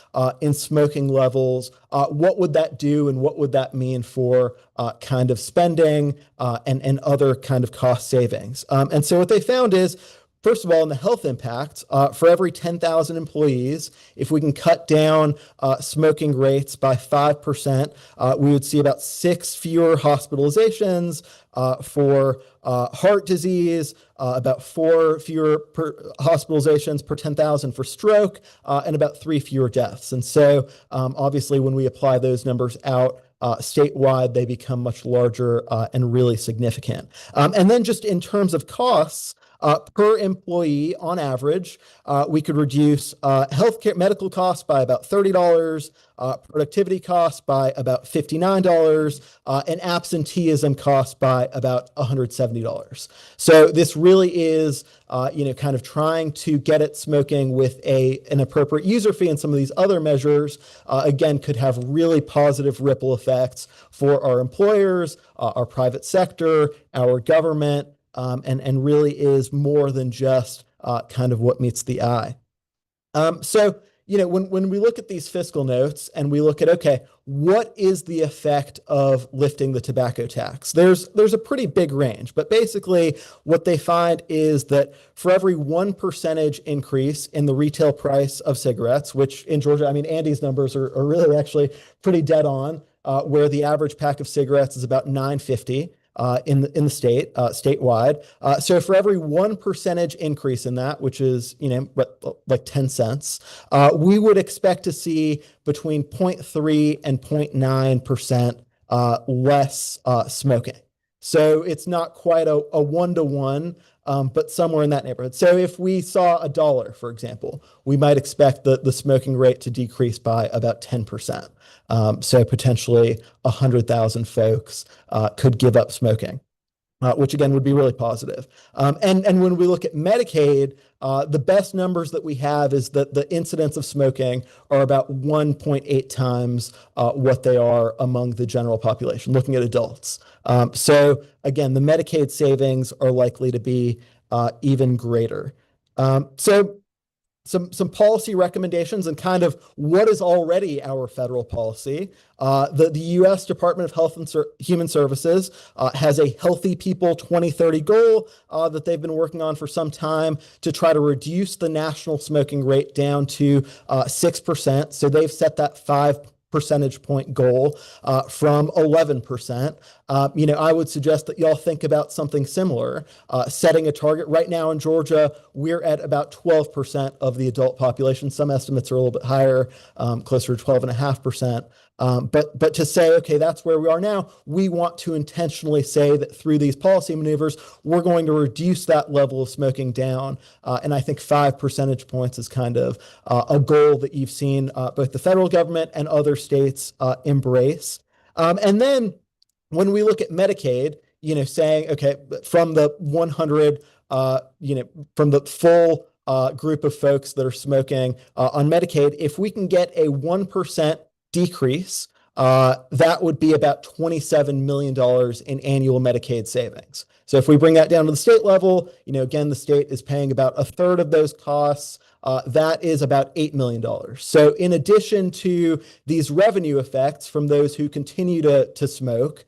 in smoking levels, what would that do and what would that mean for kind of spending and other kind of cost savings? And so what they found is, first of all, in the health impacts, for every 10,000 employees, if we can cut down smoking rates by 5%, we would see about 6 fewer hospitalizations for heart disease, about 4 fewer hospitalizations per 10,000 for stroke, and about 3 fewer deaths. And so obviously when we apply those numbers out statewide, they become much larger and really significant. And then just in terms of costs, per employee on average, we could reduce healthcare medical costs by about $30, productivity costs by about $59, and absenteeism costs by about $170. So this really is, kind of trying to get at smoking with an appropriate user fee, and some of these other measures, again, could have really positive ripple effects for our employers, our private sector, our government, and really is more than just kind of what meets the eye. So, when we look at these fiscal notes and we look at, okay, what is the effect of lifting the tobacco tax? There's a pretty big range, but basically what they find is that for every 1% increase in the retail price of cigarettes, which in Georgia, I mean, Andy's numbers are really actually pretty dead on, where the average pack of cigarettes is about $9.50. In the state, statewide. So for every 1% increase in that, which is, like 10 cents, we would expect to see between 0.3 and 0.9% less smoking. So it's not quite a one-to-one, but somewhere in that neighborhood. So if we saw $1, for example, we might expect the smoking rate to decrease by about 10%. So potentially 100,000 folks could give up smoking, which again would be really positive. And when we look at Medicaid, the best numbers that we have is that the incidence of smoking are about 1.8 times what they are among the general population, looking at adults. So again, the Medicaid savings are likely to be even greater. So some policy recommendations and kind of what is already our federal policy. The U.S. Department of Health and Human Services has a Healthy People 2030 goal that they've been working on for some time to try to reduce the national smoking rate down to 6%. So they've set that 5 percentage point goal from 11%. I would suggest that y'all think about something similar, setting a target. Right now in Georgia, we're at about 12% of the adult population. Some estimates are a little bit higher, closer to 12.5%. But to say, okay, that's where we are now, we want to intentionally say that through these policy maneuvers, we're going to reduce that level of smoking down. And I think 5 percentage points is kind of a goal that you've seen both the federal government and other states embrace. And then when we look at Medicaid, saying, okay, from the 100, from the full group of folks that are smoking on Medicaid, if we can get a 1% decrease, that would be about $27 million in annual Medicaid savings. So if we bring that down to the state level, again, the state is paying about a third of those costs. That is about $8 million. So in addition to these revenue effects from those who continue to smoke,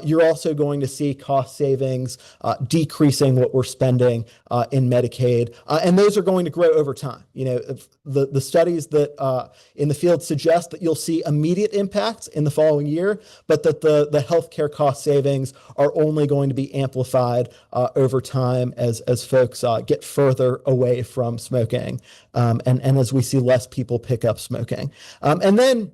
you're also going to see cost savings decreasing what we're spending in Medicaid. And those are going to grow over time. The studies that in the field suggest that you'll see immediate impacts in the following year, but that the healthcare cost savings are only going to be amplified over time as folks get further away from smoking. And as we see less people pick up smoking. And then,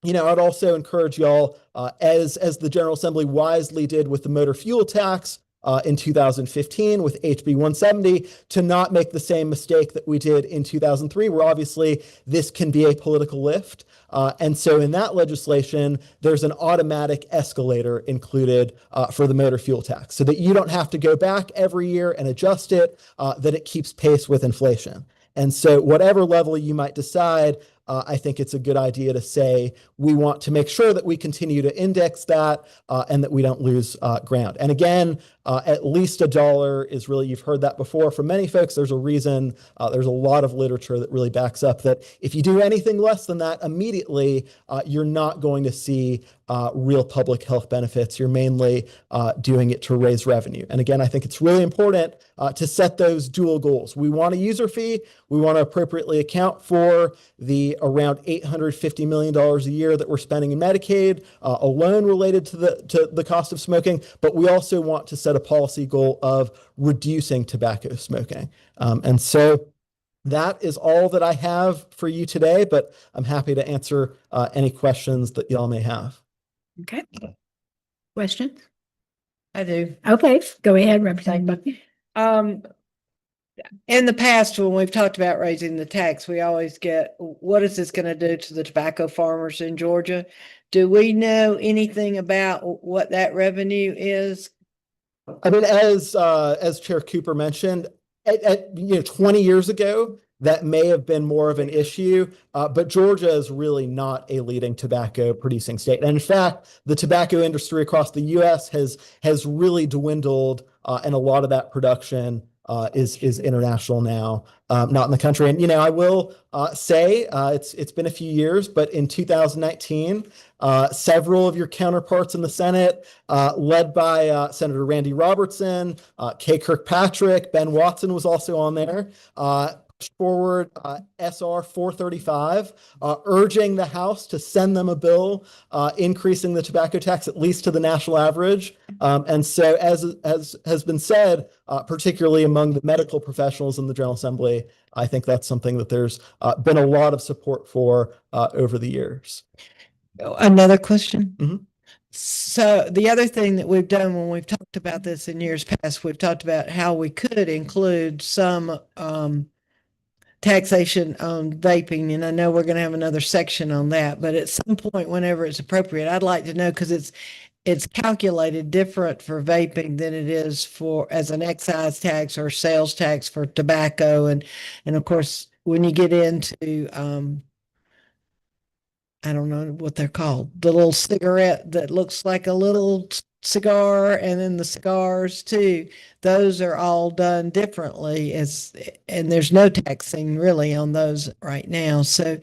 I'd also encourage y'all, as the General Assembly wisely did with the motor fuel tax in 2015 with HB 170, to not make the same mistake that we did in 2003, where obviously this can be a political lift. And so in that legislation, there's an automatic escalator included for the motor fuel tax so that you don't have to go back every year and adjust it, that it keeps pace with inflation. And so whatever level you might decide, I think it's a good idea to say we want to make sure that we continue to index that and that we don't lose ground. And again, at least $1 is really, you've heard that before from many folks. There's a reason, there's a lot of literature that really backs up that if you do anything less than that immediately, you're not going to see real public health benefits. You're mainly doing it to raise revenue. And again, I think it's really important to set those dual goals. We want a user fee. We want to appropriately account for the around $850 million a year that we're spending in Medicaid alone related to the cost of smoking. But we also want to set a policy goal of reducing tobacco smoking. And so that is all that I have for you today, but I'm happy to answer any questions that y'all may have. Okay. Questions? I do. Okay, go ahead, Representative Buckner. In the past, when we've talked about raising the tax, we always get, what is this going to do to the tobacco farmers in Georgia? Do we know anything about what that revenue is? I mean, as Chair Cooper mentioned, at 20 years ago, that may have been more of an issue, but Georgia is really not a leading tobacco producing state. And in fact, the tobacco industry across the U.S. has really dwindled, and a lot of that production is international now, not in the country. And I will say it's been a few years, but in 2019, several of your counterparts in the Senate, led by Senator Randy Robertson, Kay Kirkpatrick, Ben Watson was also on there, pushed forward SR 435, urging the House to send them a bill increasing the tobacco tax at least to the national average. And so, as has been said, particularly among the medical professionals in the General Assembly, I think that's something that there's been a lot of support for over the years. Another question? Mhm. So the other thing that we've done when we've talked about this in years past, we've talked about how we could include some taxation on vaping. And I know we're going to have another section on that, but at some point, whenever it's appropriate, I'd like to know, because it's calculated different for vaping than it is for as an excise tax or sales tax for tobacco. And of course, when you get into I don't know what they're called, the little cigarette that looks like a little cigar, and then the cigars too, those are all done differently, and there's no taxing really on those right now. So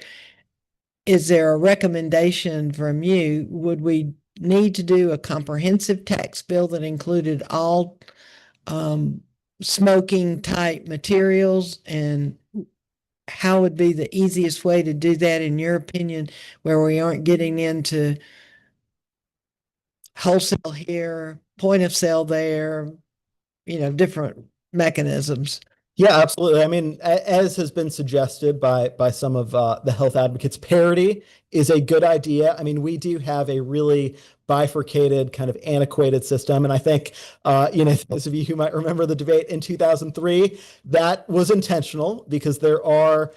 is there a recommendation from you? Would we need to do a comprehensive tax bill that included all smoking type materials, and how would be the easiest way to do that, in your opinion, where we aren't getting into wholesale here, point of sale there, different mechanisms? Yeah, absolutely. I mean, as has been suggested by some of the health advocates, parity is a good idea. I mean, we do have a really bifurcated, kind of antiquated system. And I think, those of you who might remember the debate in 2003, that was intentional because there are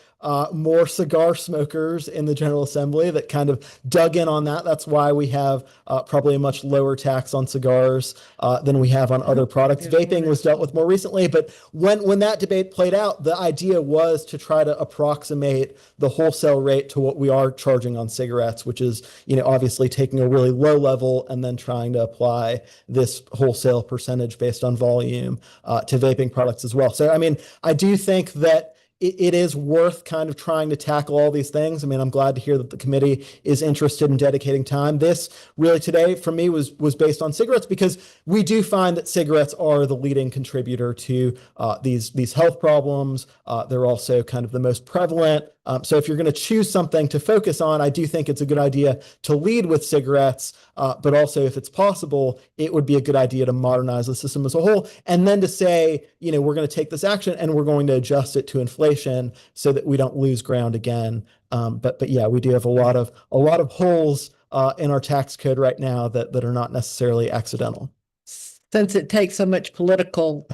more cigar smokers in the General Assembly that kind of dug in on that. That's why we have probably a much lower tax on cigars than we have on other products. Vaping was dealt with more recently, but when that debate played out, the idea was to try to approximate the wholesale rate to what we are charging on cigarettes, which is, obviously taking a really low level and then trying to apply this wholesale percentage based on volume to vaping products as well. So, I mean, I do think that it is worth kind of trying to tackle all these things. I mean, I'm glad to hear that the committee is interested in dedicating time. This really today for me was based on cigarettes, because we do find that cigarettes are the leading contributor to these health problems. They're also kind of the most prevalent. So if you're going to choose something to focus on, I do think it's a good idea to lead with cigarettes, but also if it's possible, it would be a good idea to modernize the system as a whole, and then to say, we're going to take this action and we're going to adjust it to inflation so that we don't lose ground again. But yeah, we do have a lot of holes in our tax code right now that are not necessarily accidental. Since it takes so much political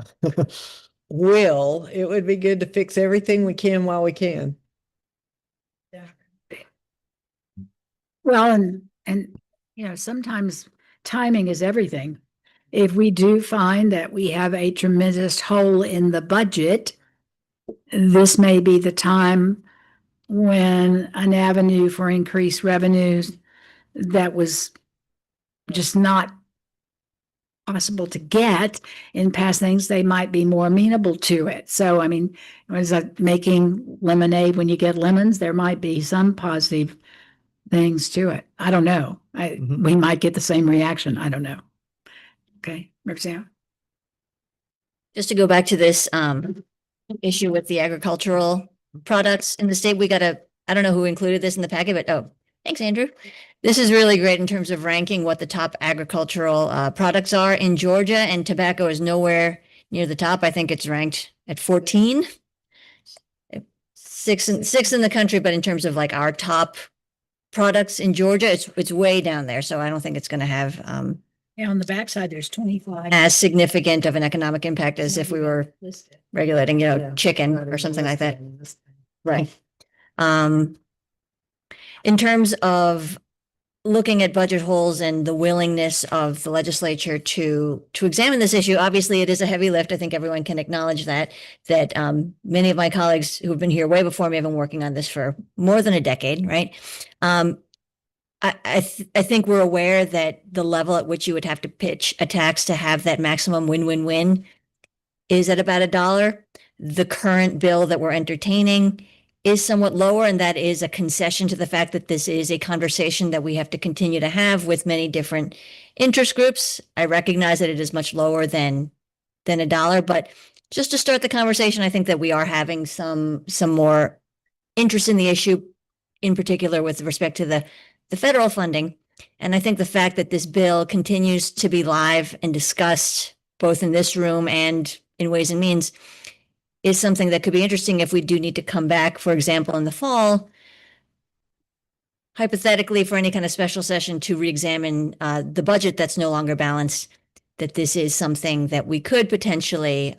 will, it would be good to fix everything we can while we can. Well, and sometimes timing is everything. If we do find that we have a tremendous hole in the budget, this may be the time when an avenue for increased revenues that was just not possible to get in past things, they might be more amenable to it. So, I mean, was that making lemonade when you get lemons? There might be some positive things to it. I don't know. We might get the same reaction. I don't know. Okay, Representative. Just to go back to this issue with the agricultural products in the state, I don't know who included this in the packet, but thanks, Andrew. This is really great in terms of ranking what the top agricultural products are in Georgia, and tobacco is nowhere near the top. I think it's ranked at 14, six in the country, but in terms of like our top products in Georgia, it's way down there. So I don't think it's going to have Yeah, on the backside, there's 25. as significant of an economic impact as if we were listed. regulating, Yeah. chicken Not or even something like that. listed. Right. In terms of looking at budget holes and the willingness of the legislature to examine this issue, obviously it is a heavy lift. I think everyone can acknowledge that many of my colleagues who have been here way before me have been working on this for more than a decade, right? I think we're aware that the level at which you would have to pitch a tax to have that maximum win-win-win is at about $1. The current bill that we're entertaining is somewhat lower, and that is a concession to the fact that this is a conversation that we have to continue to have with many different interest groups. I recognize that it is much lower than $1, but just to start the conversation, I think that we are having some more interest in the issue, in particular with respect to the federal funding. And I think the fact that this bill continues to be live and discussed both in this room and in Ways and Means is something that could be interesting if we do need to come back, for example, in the fall, hypothetically for any kind of special session to reexamine the budget that's no longer balanced, that this is something that we could potentially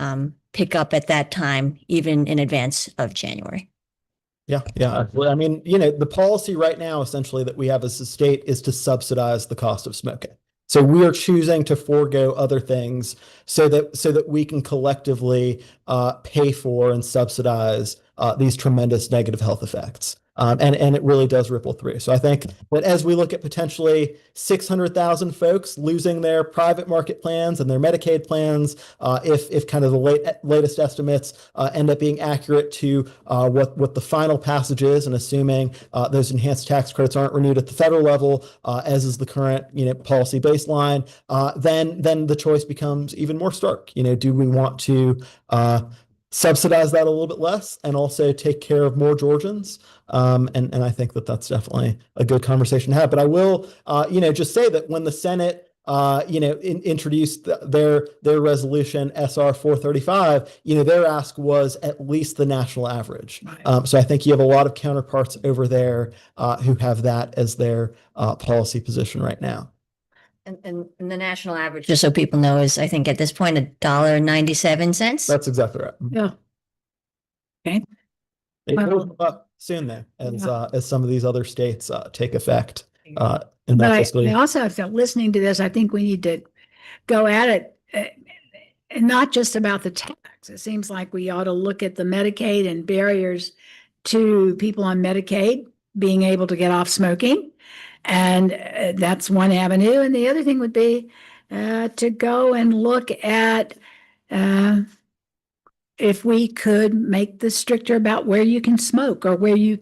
pick up at that time, even in advance of January. Yeah. Well, I mean, the policy right now, essentially, that we have as a state is to subsidize the cost of smoking. So we are choosing to forego other things so that we can collectively pay for and subsidize these tremendous negative health effects. And it really does ripple through. So I think that as we look at potentially 600,000 folks losing their private market plans and their Medicaid plans, if kind of the latest estimates end up being accurate to what the final passage is, and assuming those enhanced tax credits aren't renewed at the federal level, as is the current policy baseline, then the choice becomes even more stark. Do we want to subsidize that a little bit less and also take care of more Georgians? And I think that that's definitely a good conversation to have. But I will, just say that when the Senate, introduced their resolution SR 435, their ask was at least the national average. Right. So I think you have a lot of counterparts over there who have that as their policy position right now. And the national average, just so people know, is I think at this point $1.97. That's exactly right. Yeah. Okay. It Well- goes up soon there as some of these other states take effect in But that I fiscal year. also felt listening to this, I think we need to go at it and not just about the tax. It seems like we ought to look at the Medicaid and barriers to people on Medicaid being able to get off smoking. And that's one avenue. And the other thing would be to go and look at if we could make this stricter about where you can smoke or where you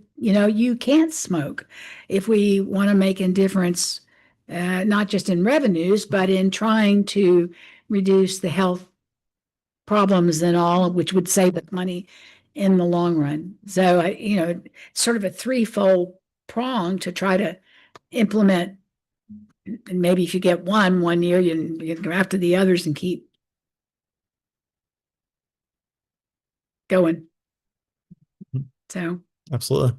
can't smoke. If we want to make a difference, not just in revenues, but in trying to reduce the health problems and all, which would save us money in the long run. So, sort of a threefold prong to try to implement. And maybe if you get one year, you go after the others and keep going. So Absolutely.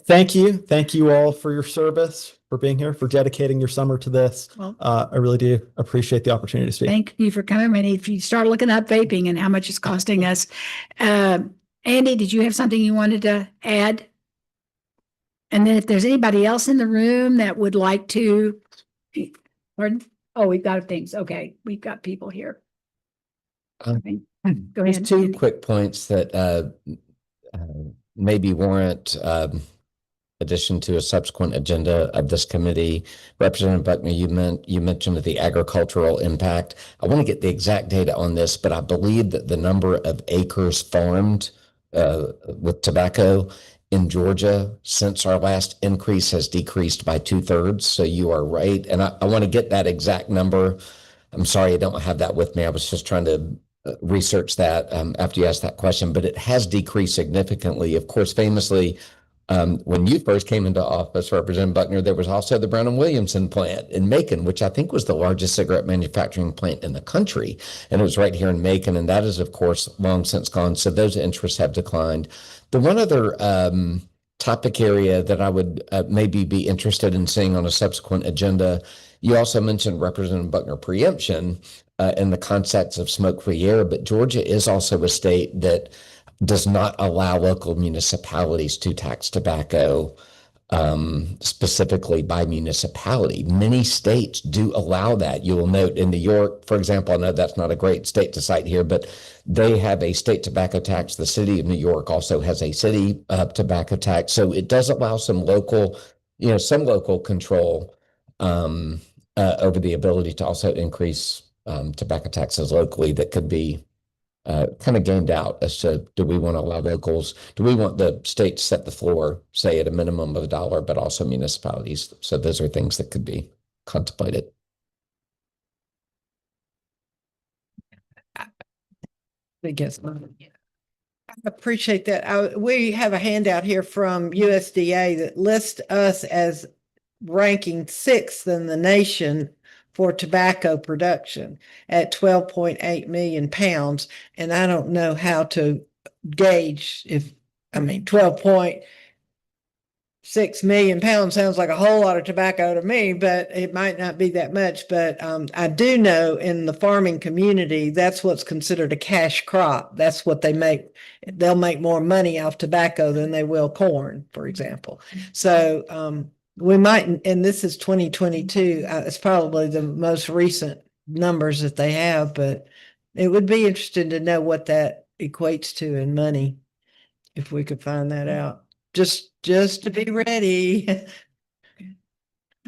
Thank you. Thank you all for your service, for being here, for dedicating your summer to this. Well- I really do appreciate the opportunity to speak. thank you for coming. And if you start looking up vaping and how much it's costing us, Andy, did you have something you wanted to add? And then if there's anybody else in the room that would like to, pardon? Oh, we've got things. Okay, we've got people here. Um, Go Just ahead. two Andy. quick points that maybe warrant addition to a subsequent agenda of this committee. Representative Buckner, you mentioned the agricultural impact. I want to get the exact data on this, but I believe that the number of acres farmed with tobacco in Georgia since our last increase has decreased by 2/3. So you are right. And I want to get that exact number. I'm sorry, I don't have that with me. I was just trying to research that after you asked that question, but it has decreased significantly. Of course, famously, when you first came into office, Representative Buckner, there was also the Brown and Williamson plant in Macon, which I think was the largest cigarette manufacturing plant in the country. And it was right here in Macon. And that is, of course, long since gone. So those interests have declined. The one other topic area that I would maybe be interested in seeing on a subsequent agenda. You also mentioned Representative Buckner preemption in the concepts of smoke-free air, but Georgia is also a state that does not allow local municipalities to tax tobacco specifically by municipality. Many states do allow that. You will note in New York, for example, I know that's not a great state to cite here, but they have a state tobacco tax. The city of New York also has a city tobacco tax. So it does allow some local, some local control over the ability to also increase tobacco taxes locally that could be kind of gamed out as to, do we want to allow locals, do we want the state to set the floor, say at a minimum of $1, but also municipalities? So those are things that could be contemplated. I guess. I appreciate that. We have a handout here from USDA that lists us as ranking 6th in the nation for tobacco production at 12.8 million pounds. And I don't know how to gauge 12.6 million pounds sounds like a whole lot of tobacco to me, but it might not be that much. But I do know in the farming community, that's what's considered a cash crop. That's what they make. They'll make more money off tobacco than they will corn, for example. So we might, and this is 2022, it's probably the most recent numbers that they have, but it would be interesting to know what that equates to in money, if we could find that out. Just to be ready.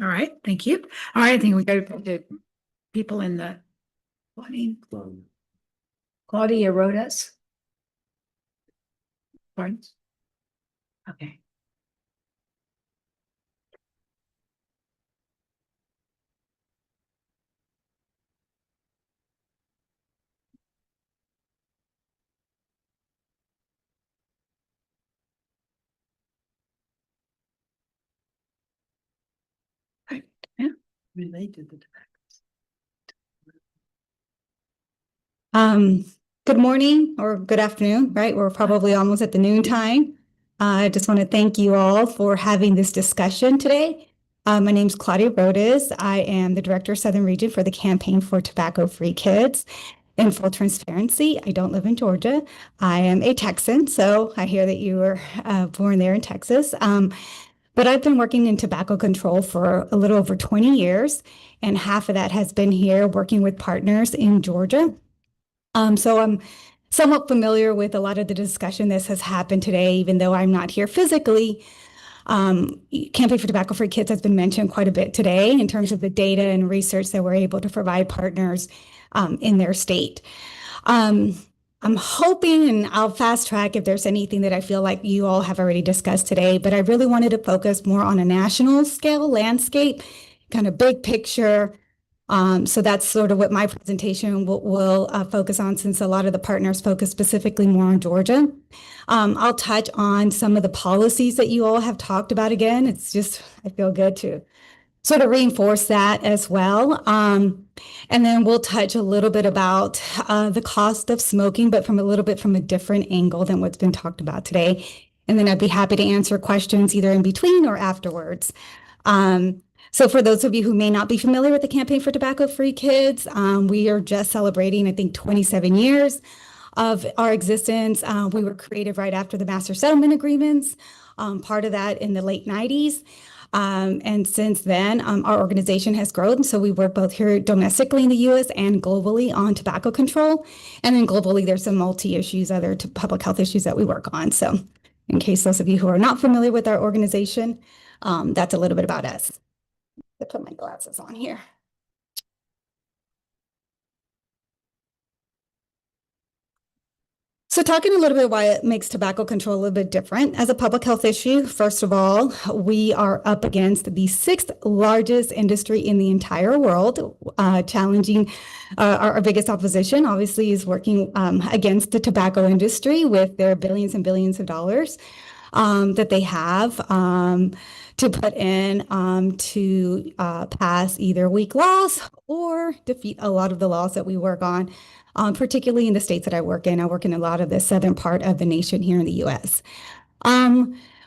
All right, thank you. All right, I think we go to the people in the Claudia wrote us. Pardon? Okay. Yeah. Related to Good morning or good afternoon, right? We're probably almost at the noon time. I just want to thank you all for having this discussion today. My name is Claudia Rodas. I am the Director of Southern Region for the Campaign for Tobacco-Free Kids. In full transparency, I don't live in Georgia. I am a Texan, so I hear that you were born there in Texas. But I've been working in tobacco control for a little over 20 years, and half of that has been here working with partners in Georgia. So I'm somewhat familiar with a lot of the discussion that has happened today, even though I'm not here physically. Campaign for Tobacco-Free Kids has been mentioned quite a bit today in terms of the data and research that we're able to provide partners in their state. I'm hoping, and I'll fast track if there's anything that I feel like you all have already discussed today, but I really wanted to focus more on a national scale landscape, kind of big picture. So that's sort of what my presentation will focus on, since a lot of the partners focus specifically more on Georgia. I'll touch on some of the policies that you all have talked about again. It's just, I feel good to sort of reinforce that as well. And then we'll touch a little bit about the cost of smoking, but from a different angle than what's been talked about today. And then I'd be happy to answer questions either in between or afterwards. So for those of you who may not be familiar with the Campaign for Tobacco-Free Kids, we are just celebrating, I think, 27 years of our existence. We were created right after the Master Settlement Agreements, part of that in the late 90s. And since then, our organization has grown. So we work both here domestically in the U.S. and globally on tobacco control. And then globally, there's some multi-issues, other public health issues that we work on. So in case those of you who are not familiar with our organization, that's a little bit about us. I put my glasses on here. So talking a little bit why it makes tobacco control a little bit different as a public health issue. First of all, we are up against the 6th largest industry in the entire world, challenging our biggest opposition, obviously, is working against the tobacco industry with their billions and billions of dollars that they have to put in to pass either weak laws or defeat a lot of the laws that we work on. Particularly in the states that I work in. I work in a lot of the southern part of the nation here in the U.S.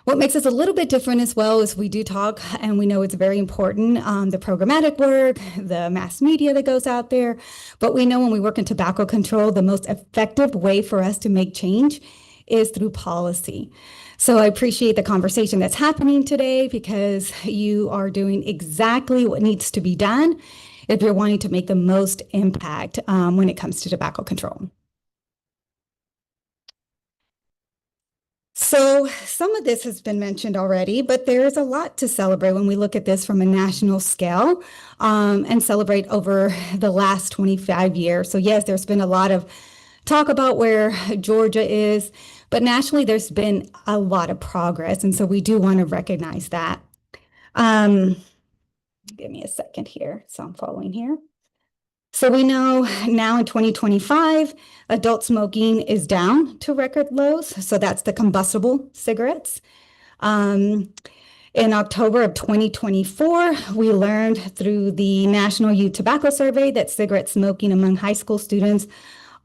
What makes us a little bit different as well is we do talk, and we know it's very important, the programmatic work, the mass media that goes out there. But we know when we work in tobacco control, the most effective way for us to make change is through policy. So I appreciate the conversation that's happening today because you are doing exactly what needs to be done if you're wanting to make the most impact when it comes to tobacco control. So some of this has been mentioned already, but there is a lot to celebrate when we look at this from a national scale and celebrate over the last 25 years. So yes, there's been a lot of talk about where Georgia is, but nationally there's been a lot of progress. And so we do want to recognize that. Give me a second here. So I'm following here. So we know now in 2025, adult smoking is down to record lows. So that's the combustible cigarettes. In October of 2024, we learned through the National Youth Tobacco Survey that cigarette smoking among high school students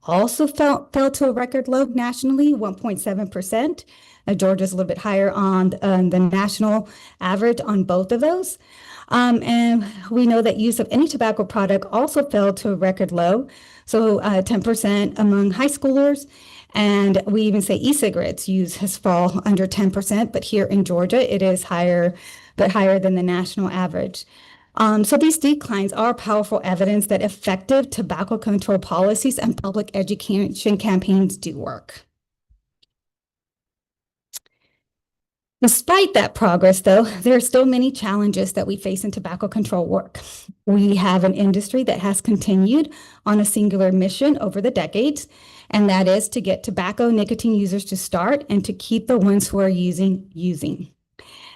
also fell to a record low nationally, 1.7%. Georgia's a little bit higher on the national average on both of those. And we know that use of any tobacco product also fell to a record low, so 10% among high schoolers. And we even say e-cigarettes use has fallen under 10%, but here in Georgia, it is higher, but higher than the national average. So these declines are powerful evidence that effective tobacco control policies and public education campaigns do work. Despite that progress, though, there are still many challenges that we face in tobacco control work. We have an industry that has continued on a singular mission over the decades, and that is to get tobacco nicotine users to start and to keep the ones who are using.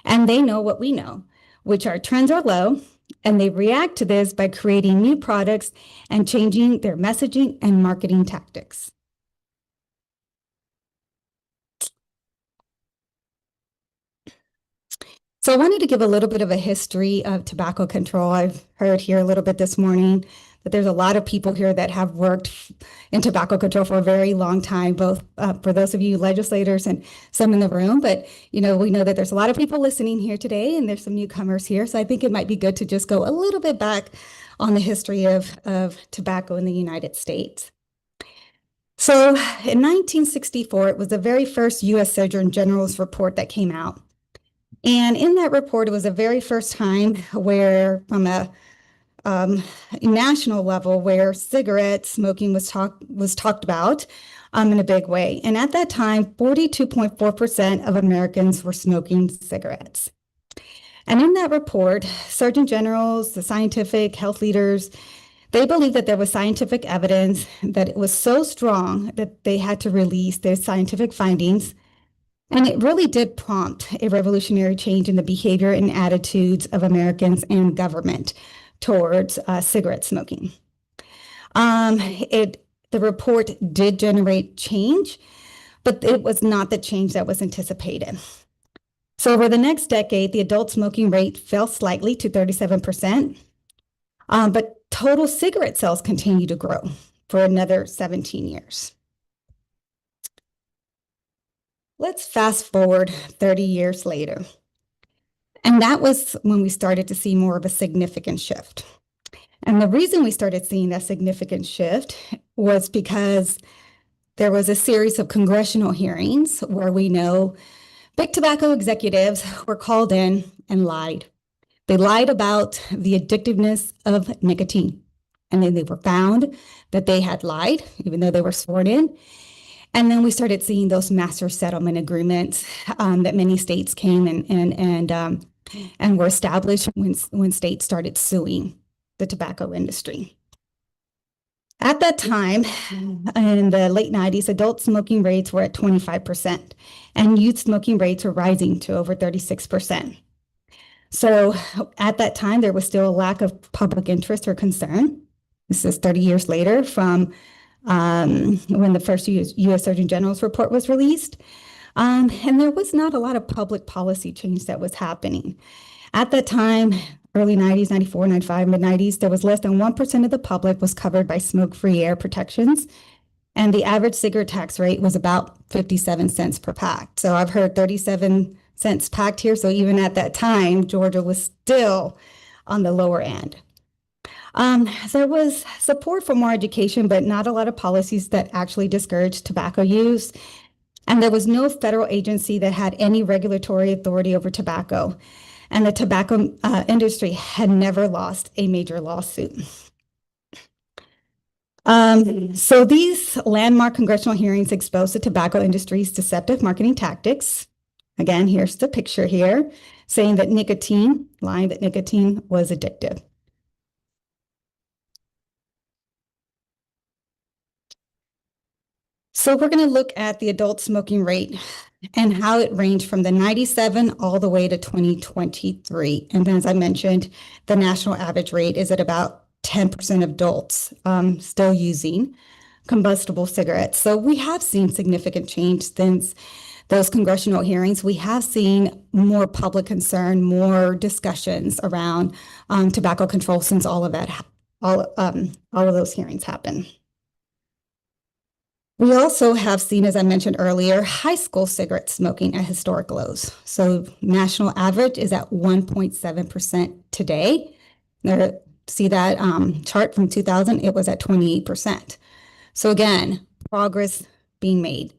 And they know what we know, which our trends are low, and they react to this by creating new products and changing their messaging and marketing tactics. So I wanted to give a little bit of a history of tobacco control. I've heard here a little bit this morning that there's a lot of people here that have worked in tobacco control for a very long time, both for those of you legislators and some in the room. But, we know that there's a lot of people listening here today and there's some newcomers here. So I think it might be good to just go a little bit back on the history of tobacco in the United States. So in 1964, it was the very first U.S. Surgeon General's report that came out. And in that report, it was the very first time where, from a national level, where cigarette smoking was talked about in a big way. And at that time, 42.4% of Americans were smoking cigarettes. And in that report, surgeon generals, the scientific health leaders, they believed that there was scientific evidence that it was so strong that they had to release their scientific findings. And it really did prompt a revolutionary change in the behavior and attitudes of Americans and government towards cigarette smoking. The report did generate change, but it was not the change that was anticipated. So over the next decade, the adult smoking rate fell slightly to 37%, but total cigarette sales continued to grow for another 17 years. Let's fast forward 30 years later. And that was when we started to see more of a significant shift. And the reason we started seeing that significant shift was because there was a series of congressional hearings where we know big tobacco executives were called in and lied. They lied about the addictiveness of nicotine. And then they were found that they had lied, even though they were sworn in. And then we started seeing those master settlement agreements that many states came and were established when states started suing the tobacco industry. At that time, in the late 90s, adult smoking rates were at 25%, and youth smoking rates were rising to over 36%. So at that time, there was still a lack of public interest or concern. This is 30 years later from when the first U.S. Surgeon General's report was released. And there was not a lot of public policy change that was happening. At that time, early 90s, 94, 95, mid-90s, there was less than 1% of the public was covered by smoke-free air protections. And the average cigarette tax rate was about 57 cents per pack. So I've heard 37 cents packed here. So even at that time, Georgia was still on the lower end. There was support for more education, but not a lot of policies that actually discouraged tobacco use. And there was no federal agency that had any regulatory authority over tobacco. And the tobacco industry had never lost a major lawsuit. So these landmark congressional hearings exposed the tobacco industry's deceptive marketing tactics. Again, here's the picture here, saying that lying that nicotine was addictive. So we're going to look at the adult smoking rate and how it ranged from the 97 all the way to 2023. And as I mentioned, the national average rate is at about 10% of adults still using combustible cigarettes. So we have seen significant change since those congressional hearings. We have seen more public concern, more discussions around tobacco control since all of those hearings happened. We also have seen, as I mentioned earlier, high school cigarette smoking at historic lows. So national average is at 1.7% today. There, see that chart from 2000, it was at 28%. So again, progress being made.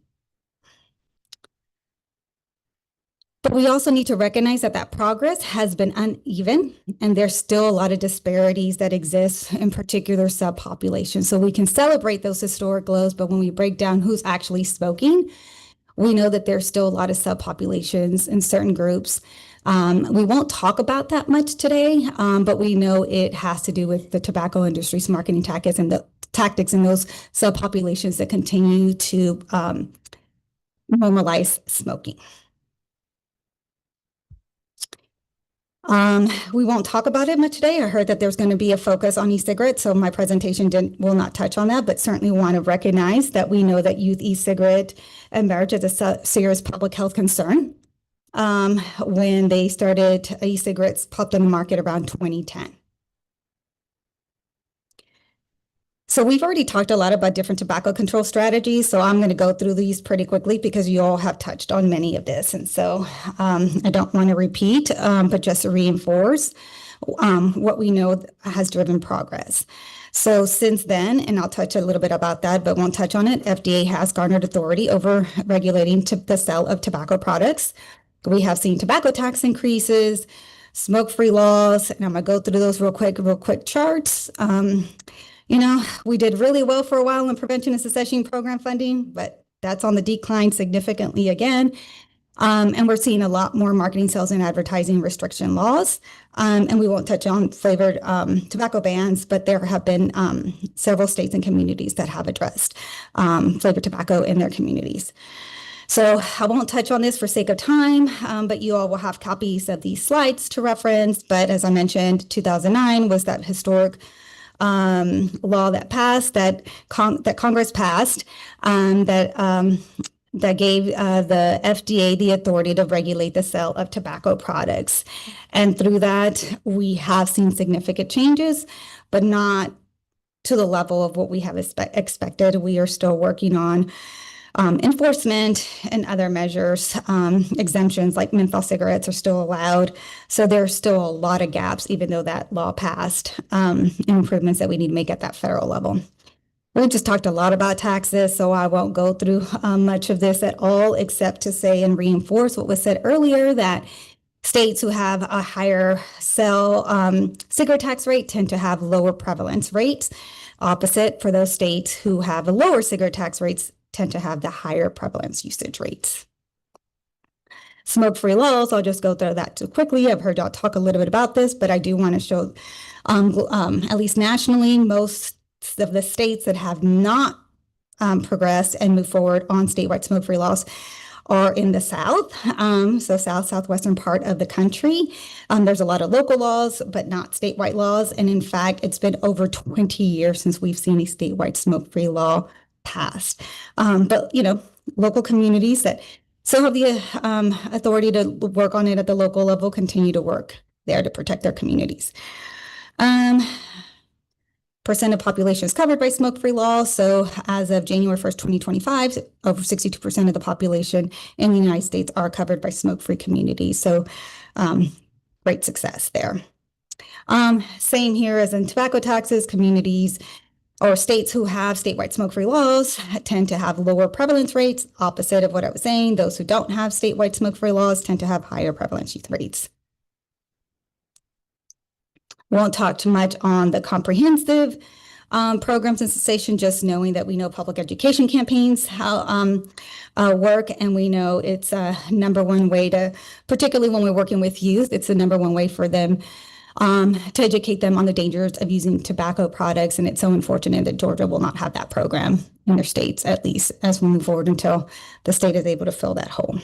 But we also need to recognize that that progress has been uneven, and there's still a lot of disparities that exist in particular subpopulations. So we can celebrate those historic lows, but when we break down who's actually smoking, we know that there's still a lot of subpopulations in certain groups. We won't talk about that much today, but we know it has to do with the tobacco industry's marketing tactics and those subpopulations that continue to normalize smoking. We won't talk about it much today. I heard that there's going to be a focus on e-cigarettes, so my presentation will not touch on that, but certainly want to recognize that we know that youth e-cigarette emerged as a serious public health concern when they started e-cigarettes popped on the market around 2010. So we've already talked a lot about different tobacco control strategies, so I'm going to go through these pretty quickly because you all have touched on many of this. And so I don't want to repeat, but just to reinforce what we know has driven progress. So since then, and I'll touch a little bit about that, but won't touch on it, FDA has garnered authority over regulating the sale of tobacco products. We have seen tobacco tax increases, smoke-free laws, and I'm going to go through those real quick charts. You know, we did really well for a while in prevention and cessation program funding, but that's on the decline significantly again. And we're seeing a lot more marketing, sales, and advertising restriction laws. And we won't touch on flavored tobacco bans, but there have been several states and communities that have addressed flavored tobacco in their communities. So I won't touch on this for sake of time, but you all will have copies of these slides to reference. But as I mentioned, 2009 was that historic law that passed, that Congress passed, that gave the FDA the authority to regulate the sale of tobacco products. And through that, we have seen significant changes, but not to the level of what we have expected. We are still working on enforcement and other measures. Exemptions like menthol cigarettes are still allowed. So there's still a lot of gaps, even though that law passed, and improvements that we need to make at that federal level. We just talked a lot about taxes, so I won't go through much of this at all, except to say and reinforce what was said earlier, that states who have a higher cigarette tax rate tend to have lower prevalence rates. Opposite, for those states who have a lower cigarette tax rates tend to have the higher prevalence usage rates. Smoke-free laws, I'll just go through that too quickly. I've heard y'all talk a little bit about this, but I do want to show, at least nationally, most of the states that have not progressed and moved forward on statewide smoke-free laws are in the South, so southwestern part of the country. There's a lot of local laws, but not statewide laws. And in fact, it's been over 20 years since we've seen a statewide smoke-free law passed. But, you know, local communities that still have the authority to work on it at the local level continue to work there to protect their communities. of population is covered by smoke-free laws. So as of January 1st, 2025, over 62% of the population in the United States are covered by smoke-free communities. So great success there. Same here as in tobacco taxes, communities or states who have statewide smoke-free laws tend to have lower prevalence rates, opposite of what I was saying. Those who don't have statewide smoke-free laws tend to have higher prevalence youth rates. Won't talk too much on the comprehensive programs and cessation, just knowing that we know public education campaigns how work, and we know it's a number one way to, particularly when we're working with youth, it's the number one way for them to educate them on the dangers of using tobacco products. And it's so unfortunate that Georgia will not have that program in their states, at least as we move forward until the state is able to fill that hole.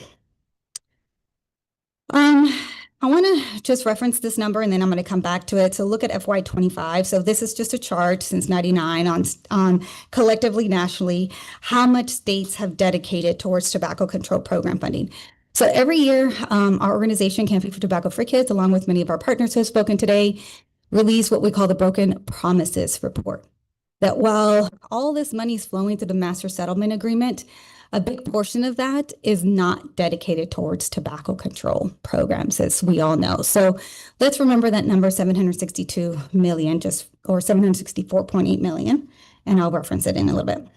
I want to just reference this number and then I'm going to come back to it. So look at FY25. So this is just a chart since 99 on collectively nationally, how much states have dedicated towards tobacco control program funding. So every year, our organization, Campaign for Tobacco for Kids, along with many of our partners who have spoken today, release what we call the Broken Promises Report. That while all this money is flowing through the Master Settlement Agreement, a big portion of that is not dedicated towards tobacco control programs, as we all know. So let's remember that number, 762 million, or 764.8 million, and I'll reference it in a little bit.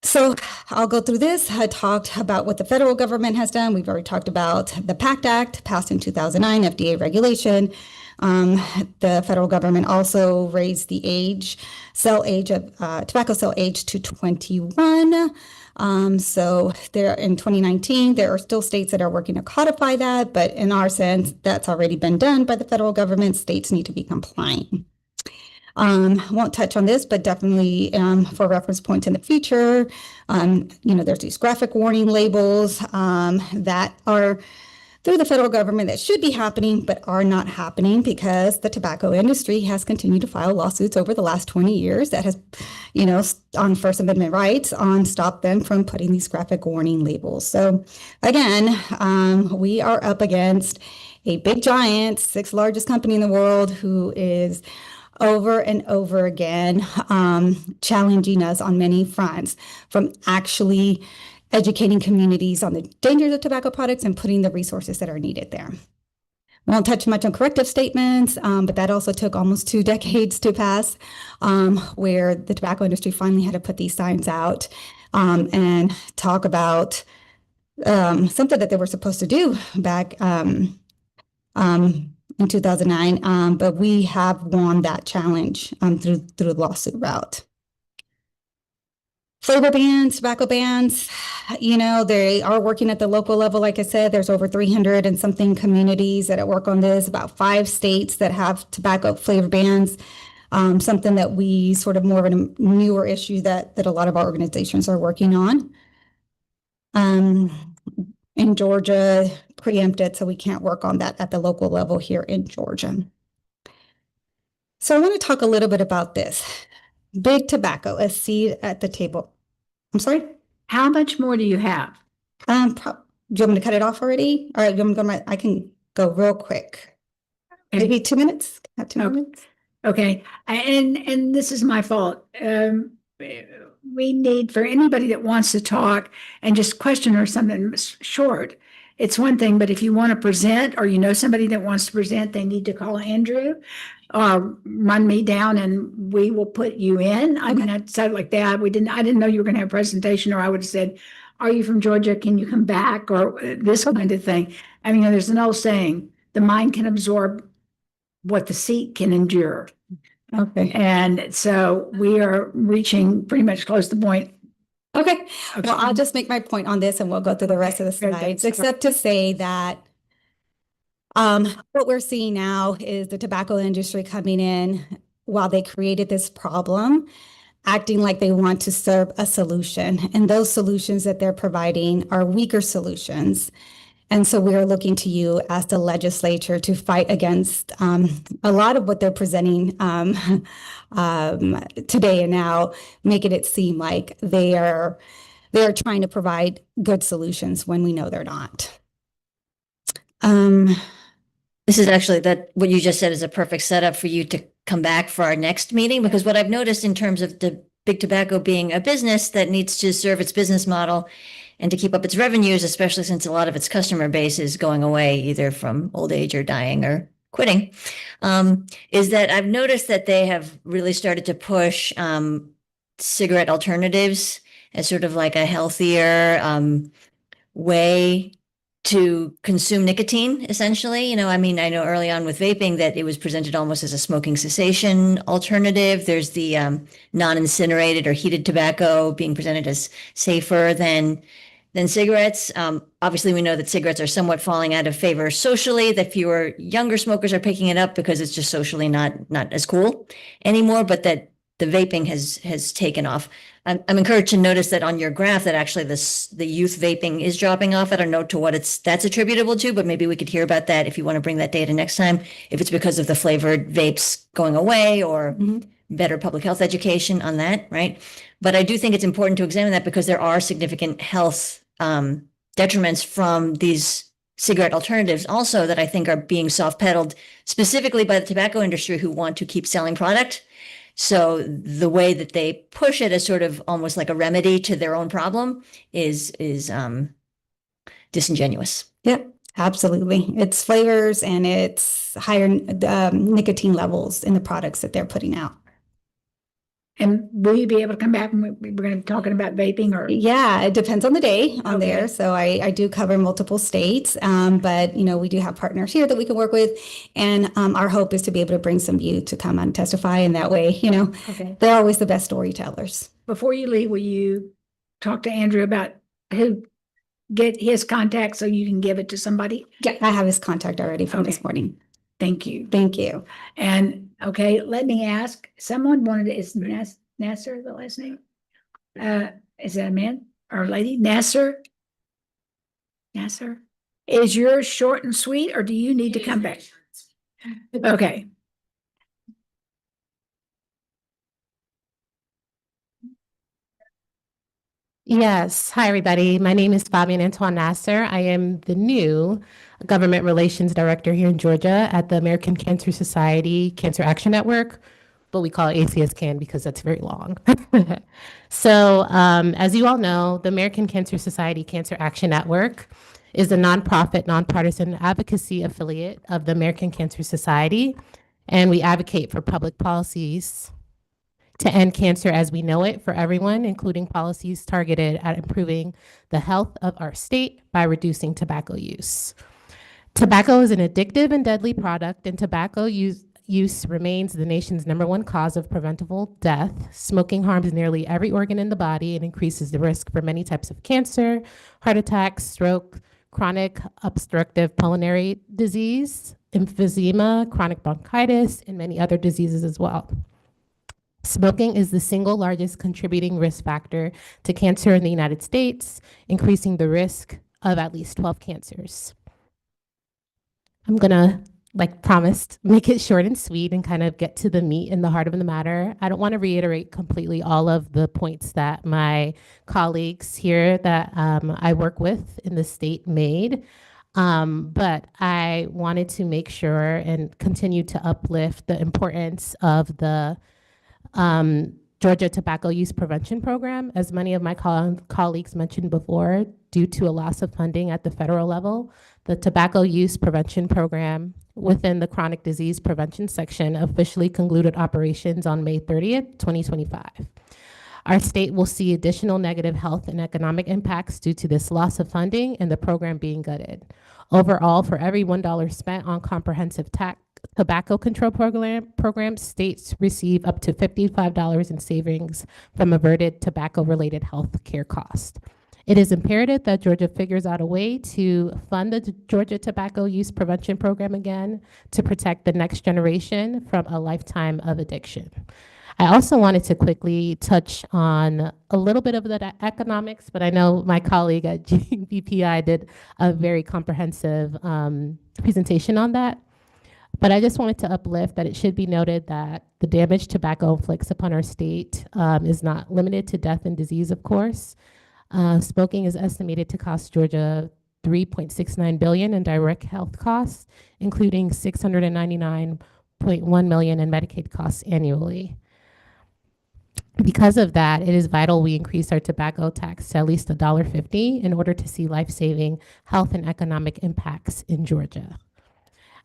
So I'll go through this. I talked about what the federal government has done. We've already talked about the PACT Act, passed in 2009, FDA regulation. The federal government also raised the tobacco sale age to 21. So there in 2019, there are still states that are working to codify that, but in our sense, that's already been done by the federal government. States need to be compliant. Won't touch on this, but definitely for reference points in the future, there's these graphic warning labels that are through the federal government that should be happening, but are not happening because the tobacco industry has continued to file lawsuits over the last 20 years that has, on First Amendment rights, stopped them from putting these graphic warning labels. So again, we are up against a big giant, 6th largest company in the world who is over and over again challenging us on many fronts, from actually educating communities on the dangers of tobacco products and putting the resources that are needed there. Won't touch much on corrective statements, but that also took almost 2 decades to pass, where the tobacco industry finally had to put these signs out and talk about something that they were supposed to do back in 2009, but we have won that challenge through the lawsuit route. Flavor bans, tobacco bans, they are working at the local level. Like I said, there's over 300 and something communities that work on this, about 5 states that have tobacco flavor bans, something that we sort of more of a newer issue that a lot of our organizations are working on. In Georgia, preempted, so we can't work on that at the local level here in Georgia. So I want to talk a little bit about this. Big tobacco, a seat at the table. I'm sorry? How much more do you have? Do you want me to cut it off already? All right, I can go real quick. Maybe 2 minutes? Have 2 minutes? Okay, and this is my fault. We need, for anybody that wants to talk and just question or something short, it's one thing, but if you want to present or somebody that wants to present, they need to call Andrew or run me down and we will put you in. I mean, it sounded like that. I didn't know you were going to have a presentation, or I would have said, are you from Georgia? Can you come back? Or this kind of thing. I mean, there's an old saying, the mind can absorb what the seat can endure. Okay. And so we are reaching pretty much close to the point. Okay. Well, I'll just make my point on this and we'll go through the rest of the slides, except to say that what we're seeing now is the tobacco industry coming in while they created this problem, acting like they want to serve a solution. And those solutions that they're providing are weaker solutions. And so we are looking to you as the legislature to fight against a lot of what they're presenting today and now, making it seem like they are trying to provide good solutions when we know they're not. This is actually that what you just said is a perfect setup for you to come back for our next meeting, because what I've noticed in terms of the big tobacco being a business that needs to serve its business model and to keep up its revenues, especially since a lot of its customer base is going away either from old age or dying or quitting, is that I've noticed that they have really started to push cigarette alternatives as sort of like a healthier way to consume nicotine, essentially. You know, I mean, I know early on with vaping that it was presented almost as a smoking cessation alternative. There's the non-incinerated or heated tobacco being presented as safer than cigarettes. Obviously, we know that cigarettes are somewhat falling out of favor socially, that fewer younger smokers are picking it up because it's just socially not as cool anymore, but that the vaping has taken off. I'm encouraged to notice that on your graph that actually the youth vaping is dropping off. I don't know to what that's attributable to, but maybe we could hear about that if you want to bring that data next time, if it's because of the flavored vapes going away or better public health education on that, right? But I do think it's important to examine that because there are significant health detriments from these cigarette alternatives also that I think are being soft pedaled specifically by the tobacco industry who want to keep selling product. So the way that they push it as sort of almost like a remedy to their own problem is disingenuous. Yep, absolutely. It's flavors and it's higher nicotine levels in the products that they're putting out. And will you be able to come back and we're going to be talking about vaping or? Yeah, it depends on the day on Okay. there. So I do cover multiple states, but we do have partners here that we can work with. And our hope is to be able to bring some of you to come and testify. And that way, Okay. they're always the best storytellers. Before you leave, will you talk to Andrew about get his contact so you can give it to somebody? Yeah, I have his contact already from this morning. Thank you. Thank you. And okay, let me ask, someone wanted, is Nasser the last name? Is that a man or a lady? Nasser? Is yours short and sweet or do you need to come back? Okay. Yes. Hi, everybody. My name is Fabian Antoine Nasser. I am the new Government Relations Director here in Georgia at the American Cancer Society Cancer Action Network, but we call it ACSCAN because that's very long. So as you all know, the American Cancer Society Cancer Action Network is a nonprofit, nonpartisan advocacy affiliate of the American Cancer Society, and we advocate for public policies to end cancer as we know it for everyone, including policies targeted at improving the health of our state by reducing tobacco use. Tobacco is an addictive and deadly product, and tobacco use remains the nation's #1 cause of preventable death. Smoking harms nearly every organ in the body and increases the risk for many types of cancer, heart attack, stroke, chronic obstructive pulmonary disease, emphysema, chronic bronchitis, and many other diseases as well. Smoking is the single largest contributing risk factor to cancer in the United States, increasing the risk of at least 12 cancers. I'm gonna, like promised, make it short and sweet and kind of get to the meat and the heart of the matter. I don't want to reiterate completely all of the points that my colleagues here that I work with in the state made. But I wanted to make sure and continue to uplift the importance of the Georgia Tobacco Use Prevention Program. As many of my colleagues mentioned before, due to a loss of funding at the federal level, the Tobacco Use Prevention Program within the Chronic Disease Prevention section officially concluded operations on May 30th, 2025. Our state will see additional negative health and economic impacts due to this loss of funding and the program being gutted. Overall, for every $1 spent on comprehensive tobacco control programs, states receive up to $55 in savings from averted tobacco-related health care costs. It is imperative that Georgia figures out a way to fund the Georgia Tobacco Use Prevention Program again to protect the next generation from a lifetime of addiction. I also wanted to quickly touch on a little bit of the economics, but I know my colleague at GBPI did a very comprehensive presentation on that. But I just wanted to uplift that it should be noted that the damage tobacco inflicts upon our state is not limited to death and disease, of course. Smoking is estimated to cost Georgia $3.69 billion in direct health costs, including $699.1 million in Medicaid costs annually. Because of that, it is vital we increase our tobacco tax to at least $1.50 in order to see life-saving health and economic impacts in Georgia.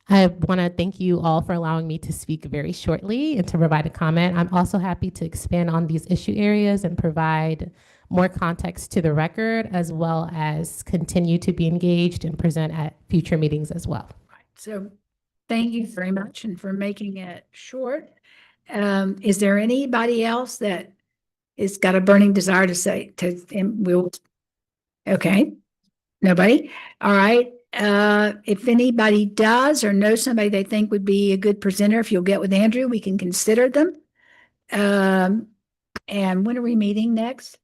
I want to thank you all for allowing me to speak very shortly and to provide a comment. I'm also happy to expand on these issue areas and provide more context to the record, as well as continue to be engaged and present at future meetings as well. So thank you very much and for making it short. Is there anybody else that has got a burning desire to say, okay, nobody? All right. If anybody does or knows somebody they think would be a good presenter, if you'll get with Andrew, we can consider them. And when are we meeting next?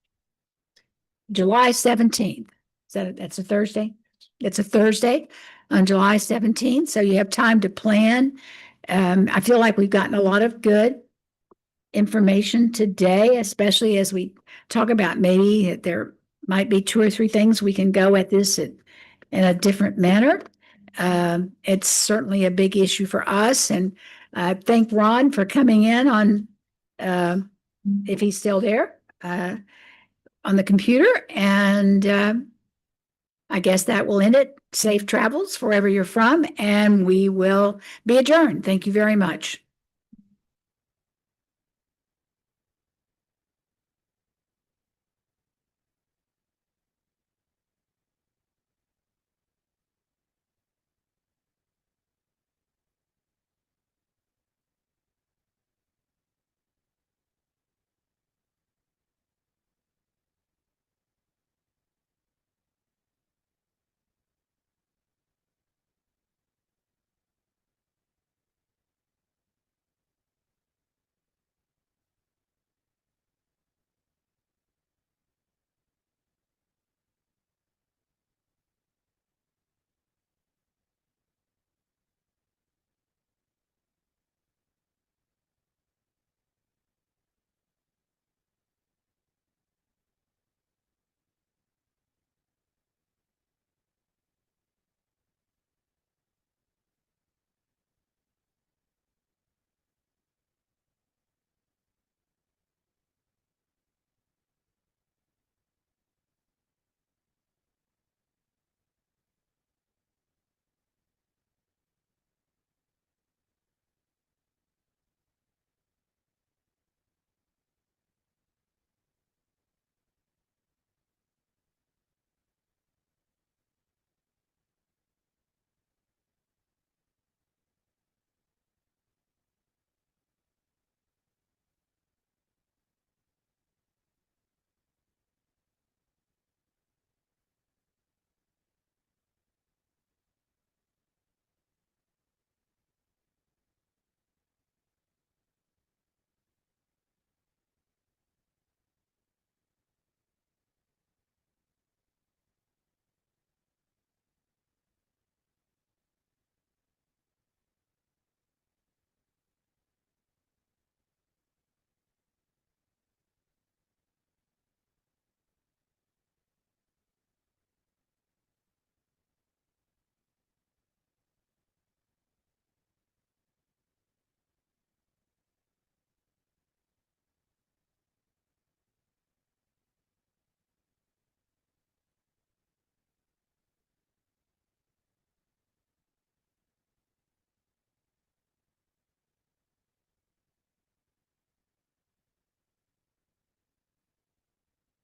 July 17th. That's a Thursday? It's a Thursday on July 17th. So you have time to plan. I feel like we've gotten a lot of good information today, especially as we talk about maybe that there might be 2 or 3 things we can go at this in a different manner. It's certainly a big issue for us. And thank Ron for coming in on, if he's still there, on the computer. And I guess that will end it. Safe travels wherever you're from, and we will be adjourned. Thank you very much.